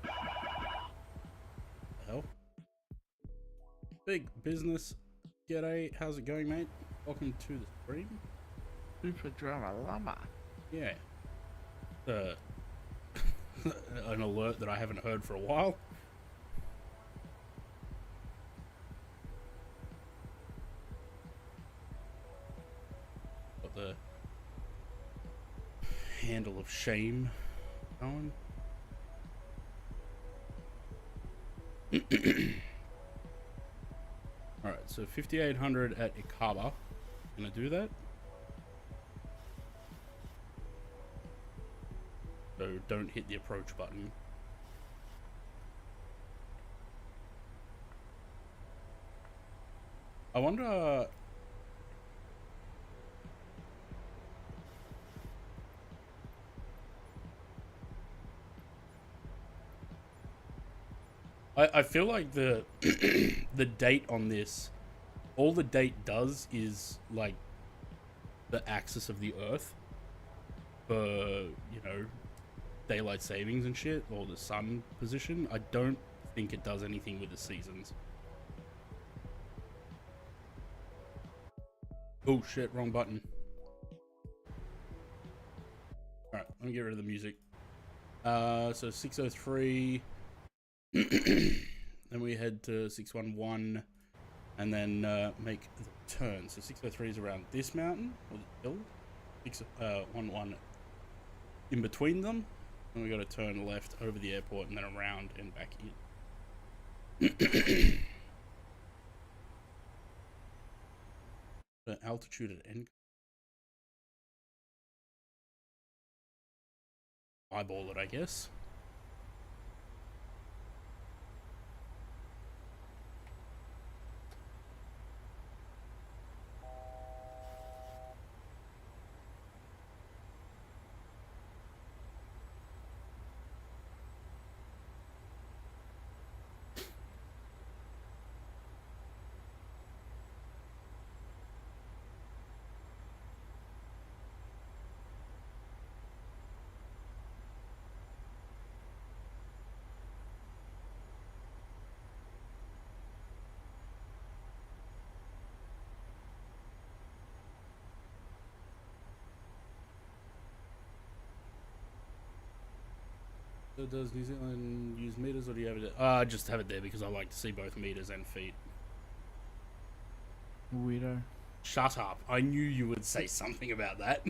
The hell? Big business. G'day, how's it going, mate? Welcome to the stream. Super drama llama. Yeah. An alert that I haven't heard for a while. Got the handle of shame going. Alright, so 5,800 at Ikaba. Gonna do that? So don't hit the approach button. I wonder... I feel like the the date on this, all the date does is like the axis of the Earth for, you know, daylight savings and shit, or the sun position. I don't think it does anything with the seasons. Oh shit, wrong button. Alright, let me get rid of the music. So 603. Then we head to 611 and then make the turn. So 603 is around this mountain, or the hill. 611 in between them. And we got to turn left over the airport and then around and back in. The altitude at end. Eyeball it, I guess. So does New Zealand use meters, or do you have it? I just have it there because I like to see both meters and feet. Weirdo. Shut up. I knew you would say something about that.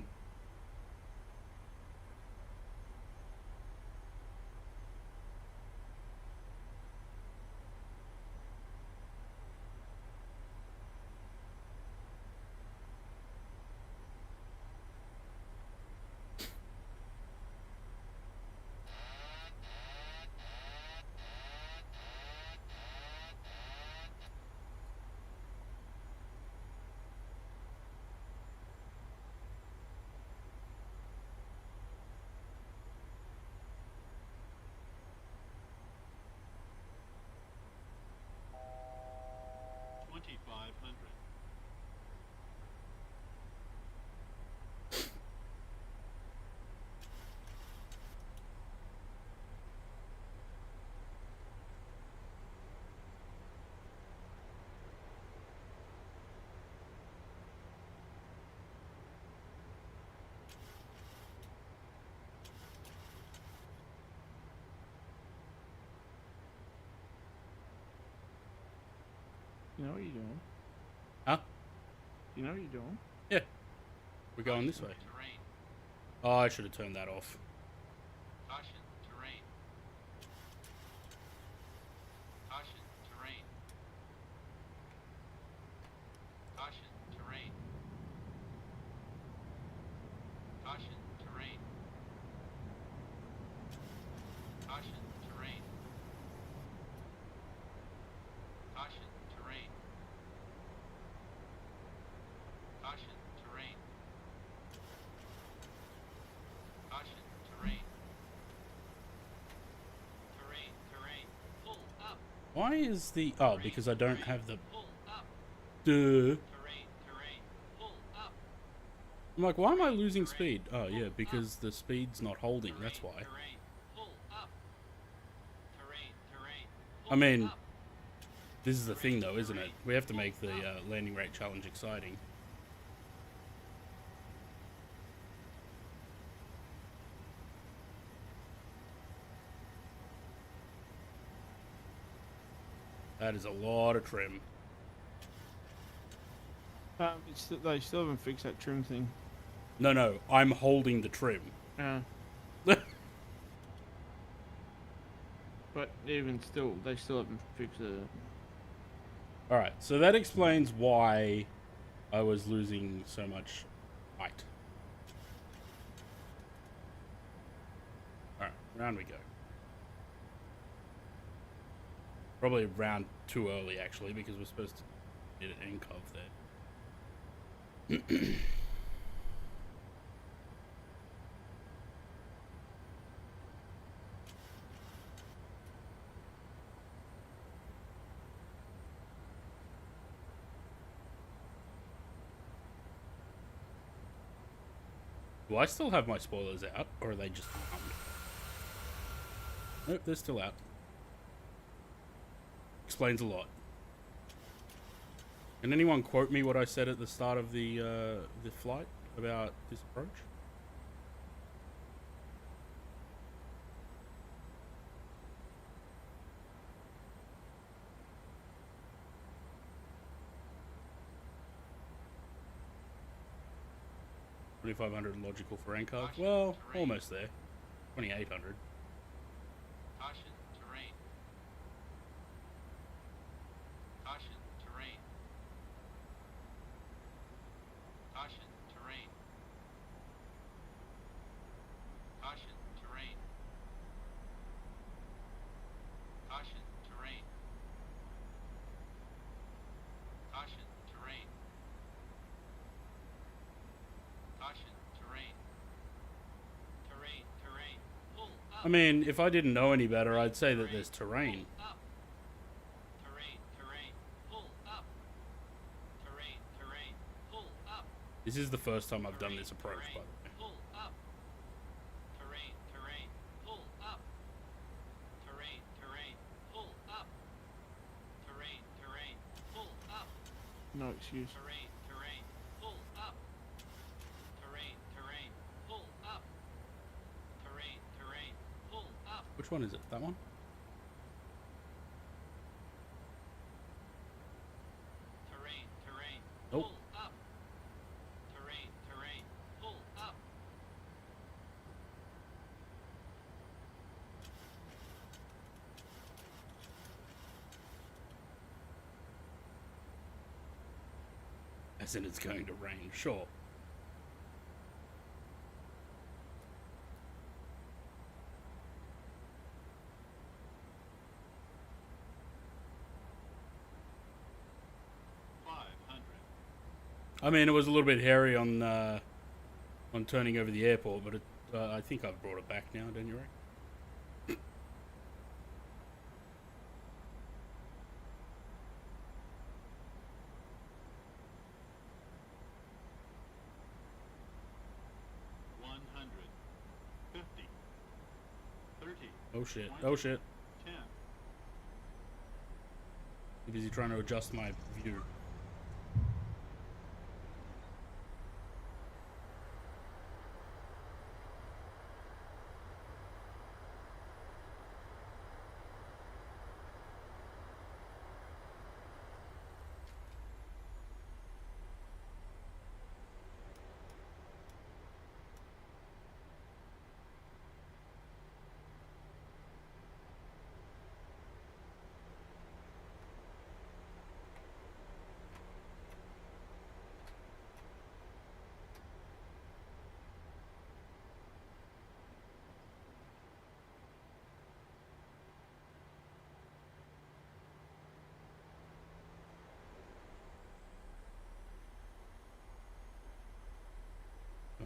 You know what you're doing? Huh? You know what you're doing? Yeah. We're going this way. Oh, I should have turned that off. Caution, terrain. Caution, terrain. Caution, terrain. Caution, terrain. Caution, terrain. Caution, terrain. Caution, terrain. Caution, terrain. Terrain, terrain. Pull up. Why is the... Oh, because I don't have the... Pull up. Duh. Terrain, terrain. I'm like, why am I losing speed? Oh yeah, because the speed's not holding, that's why. I mean, this is the thing though, isn't it? We have to make the landing rate challenge exciting. That is a lot of trim. They still haven't fixed that trim thing. No, I'm holding the trim. But even still, they still haven't fixed it. Alright, so that explains why I was losing so much height. Alright, round we go. Probably round too early, actually, because we're supposed to get an end cove there. Do I still have my spoilers out, or are they just armed? Nope, they're still out. Explains a lot. Can anyone quote me what I said at the start of the flight about this approach? $2,500 logical for NCAR. Well, almost there. 2,800. Caution, terrain. Caution, terrain. Caution, terrain. Caution, terrain. Caution, terrain. Caution, terrain. Caution, terrain. Terrain, terrain. Pull up. I mean, if I didn't know any better, I'd say that there's terrain. Up. Terrain, terrain. Pull up. Terrain, terrain. Pull up. This is the first time I've done this approach, by the way. Pull up. Terrain, terrain. Pull up. Terrain, terrain. Pull up. Terrain, terrain. Pull up. No excuse. Terrain, terrain. Pull up. Terrain, terrain. Pull up. Terrain, terrain. Pull up. Which one is it? That one? Terrain, terrain. Nope. Pull up. Terrain, terrain. Pull up. As in it's going to rain, sure. I mean, it was a little bit hairy on turning over the airport, but it, I think I've brought it back now, don't you reckon? Oh shit, oh shit. I'm busy trying to adjust my view.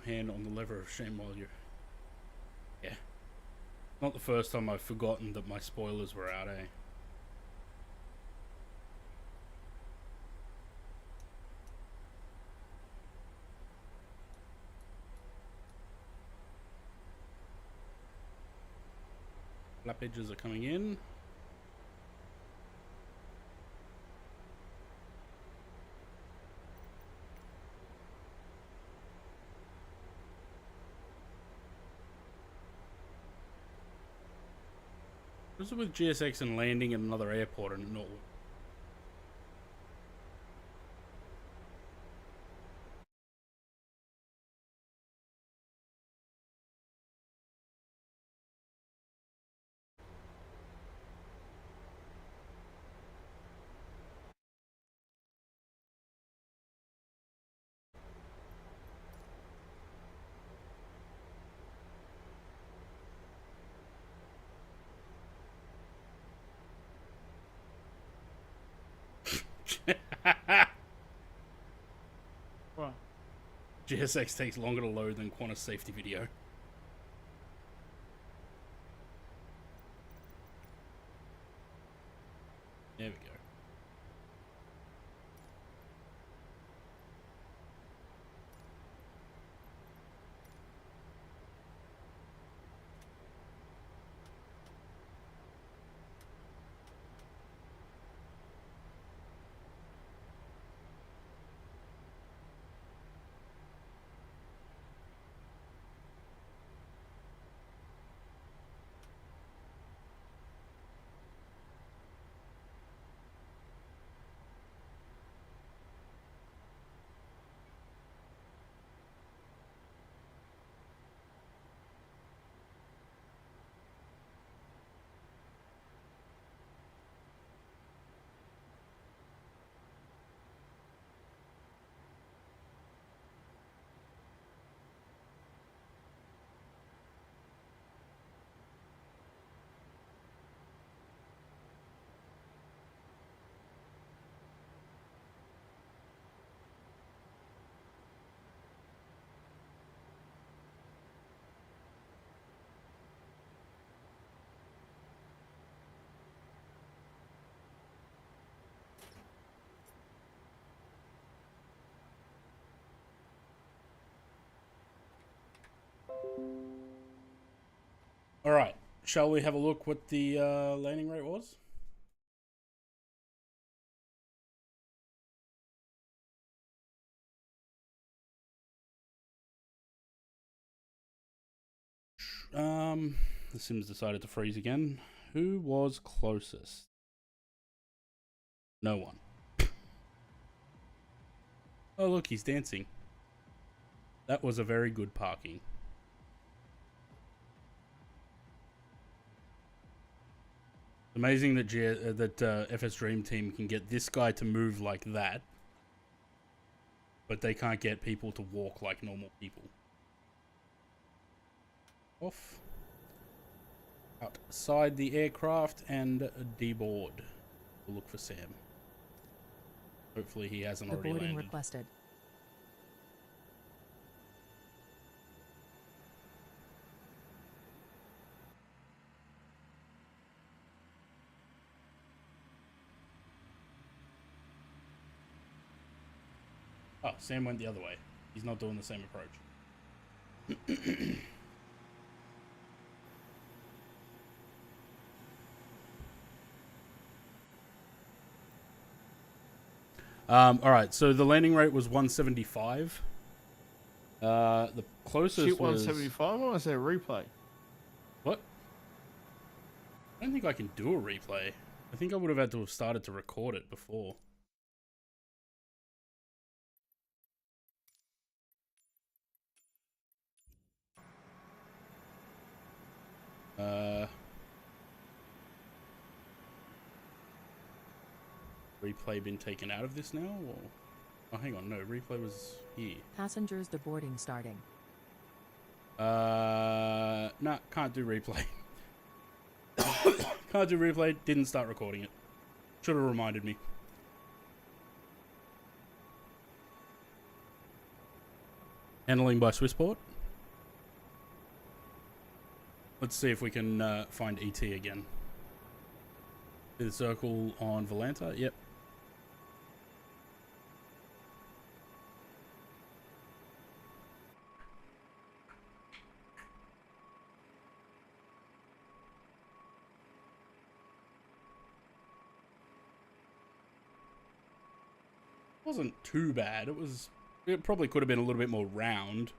Hand on the lever of shame while you're... Yeah. Not the first time I've forgotten that my spoilers were out, eh? packages are coming in. What is it with GSX and landing at another airport and not? What? GSX takes longer to load than Qantas safety video. There we go. All right, shall we have a look what the landing rate was? The Sims decided to freeze again. Who was closest? No one. Oh look, he's dancing. That was a very good parking. Amazing that FS Dream Team can get this guy to move like that, but they can't get people to walk like normal people. Off. Outside the aircraft and deboard. We'll look for Sam. Hopefully he hasn't already landed. Boarding requested. Oh, Sam went the other way. He's not doing the same approach. Alright, so the landing rate was 175. The closest Shoot was... 175? I want to say replay. What? I don't think I can do a replay. I think I would have had to have started to record it before. Replay been taken out of this now? Or... Oh, hang on, no, replay was here. Passengers deboarding starting. Nah, can't do replay. Can't do replay, didn't start recording it. Should have reminded me. Handling by Swissport. Let's see if we can find ET again. The circle on Volanta, yep. wasn't too bad. It probably could have been a little bit more round.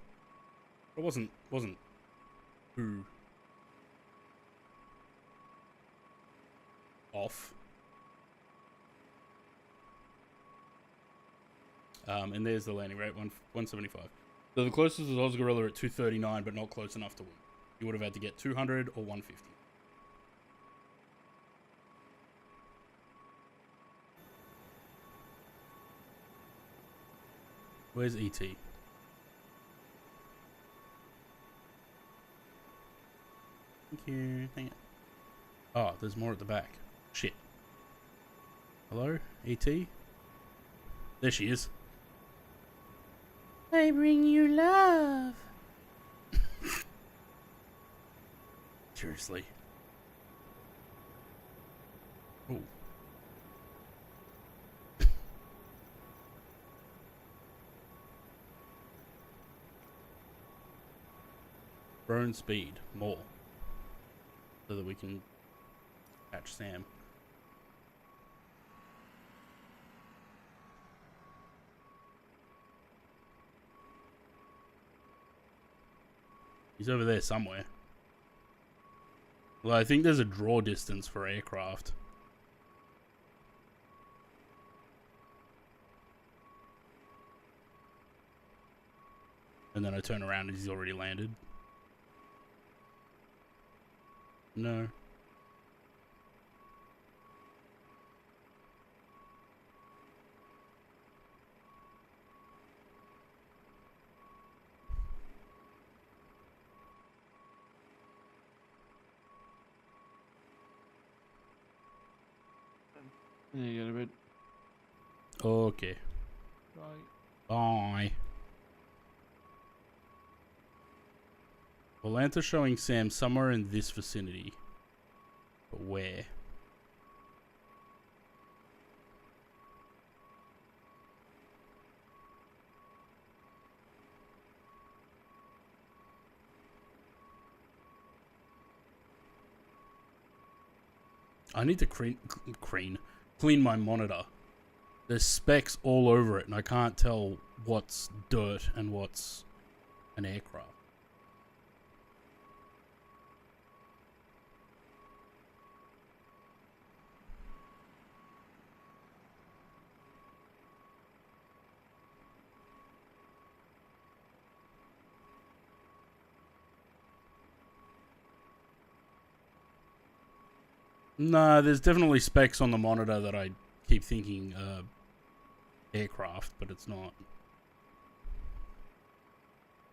It wasn't too off. And there's the landing rate, 175. So the closest was Osgorilla at 239, but not close enough to win. You would have had to get 200 or 150. Where's ET? Thank you. Thank you. Oh, there's more at the back. Shit. Hello, ET? There she is. I bring you love. Seriously. Oh. Drone speed more, so that we can catch Sam. He's over there somewhere. Well, I think there's a draw distance for aircraft. And then I turn around and he's already landed. No. There you go, a bit. Okay. Right. Bye. Volanta showing Sam somewhere in this vicinity. But where? I need to clean my monitor. There's specks all over it and I can't tell what's dirt and what's an aircraft. Nah, there's definitely specs on the monitor that I keep thinking aircraft, but it's not.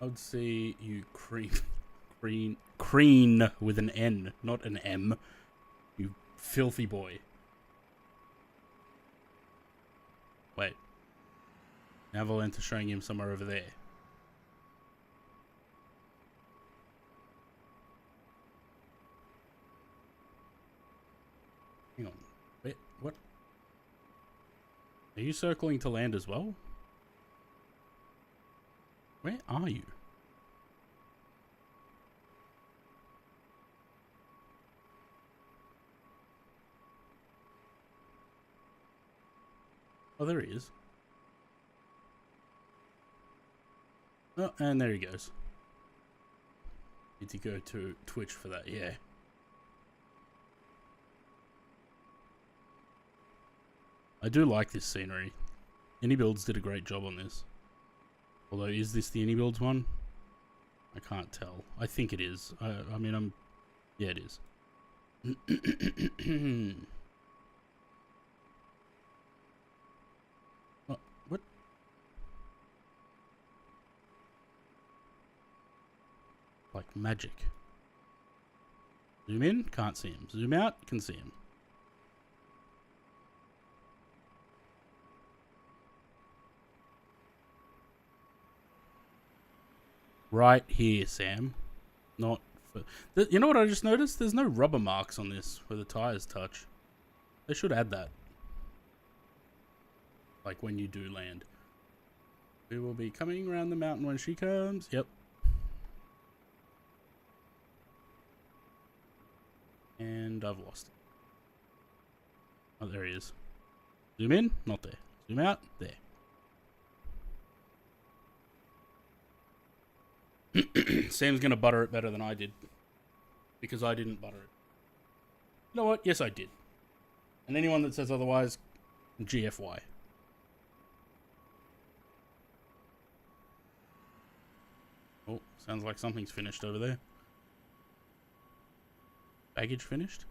I would see you creen with an N, not an M. You filthy boy. Wait. Now Volanta showing him somewhere over there. Hang on. Wait, what? Are you circling to land as well? Where are you? Oh, there he is. Oh, and there he goes. Need to go to Twitch for that, yeah. I do like this scenery. AnyBuilds did a great job on this. Although, is this the AnyBuilds one? I can't tell. I think it is. I mean, yeah, it is. Oh, what? Like magic. Zoom in, can't see him. Zoom out, can see him. Right here, Sam. Not for... You know what I just noticed? There's no rubber marks on this where the tires touch. They should add that. Like when you do land. We will be coming around the mountain when she comes. Yep. And I've lost it. Oh, there he is. Zoom in, not there. Zoom out, there. Sam's gonna butter it better than I did. Because I didn't butter it. You know what? Yes, I did. And anyone that says otherwise, GFY. Oh, sounds like something's finished over there. Baggage finished?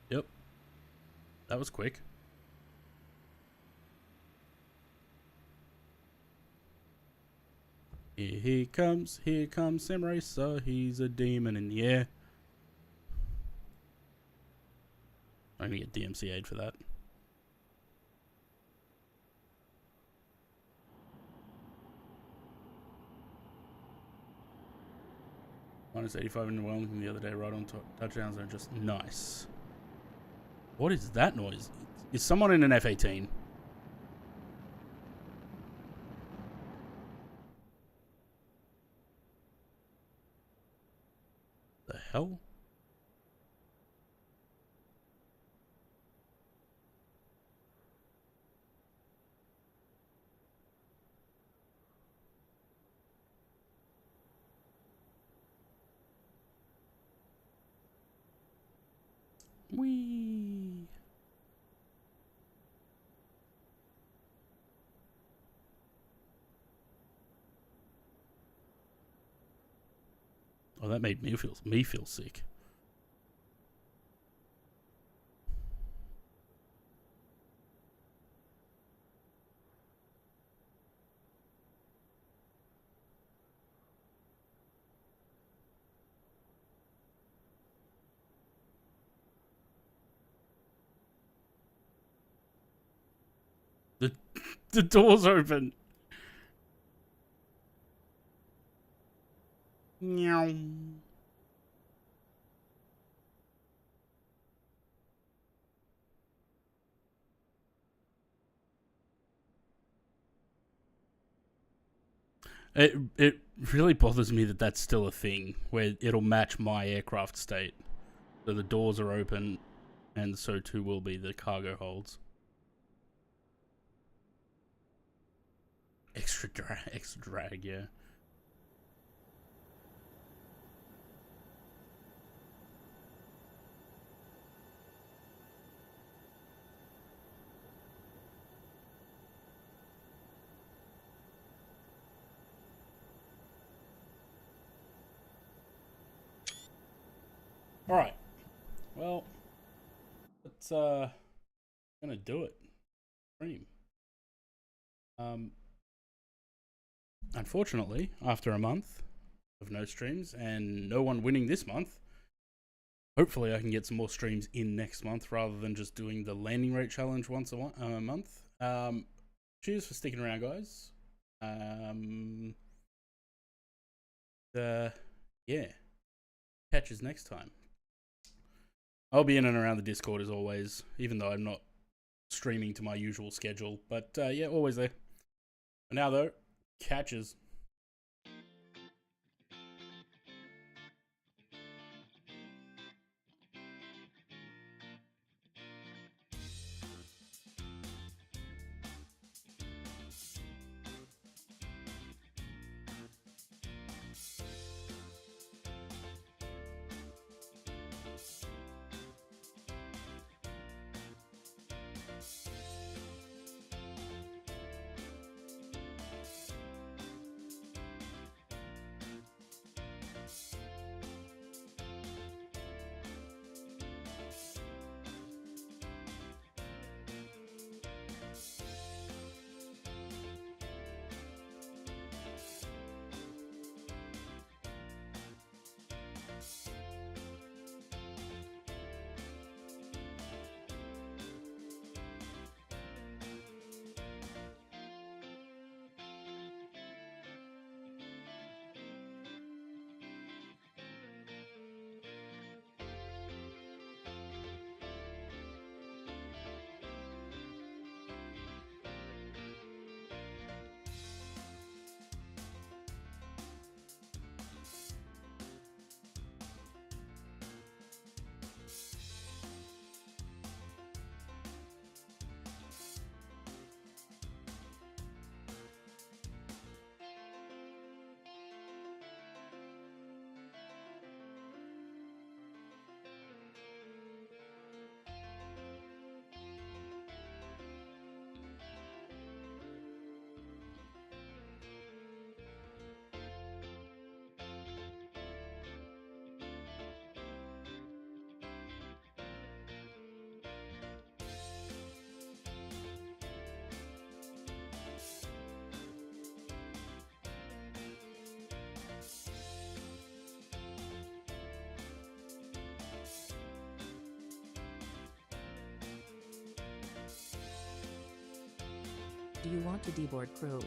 Yep. That was quick. Here comes Sim Racer. He's a demon in the air. I'm gonna get DMCA'd for that. Minus 85 in Wellington the other day, right on touchdowns are just nice. What is that noise? Is someone in an F-18? The hell? Whee! Oh, that made me feel sick. The door's open. Meow. It really bothers me that that's still a thing, where it'll match my aircraft state. So the doors are open, and so too will be the cargo holds. Extra drag, yeah. All right. Well, let's gonna do it. Stream. Unfortunately, after a month of no streams and no one winning this month, hopefully I can get some more streams in next month rather than just doing the landing rate challenge once a month. Cheers for sticking around, guys. Yeah. Catch us next time. I'll be in and around the Discord as always, even though I'm not streaming to my usual schedule. But yeah, always there. For now though, catches. Do you want to deboard crew?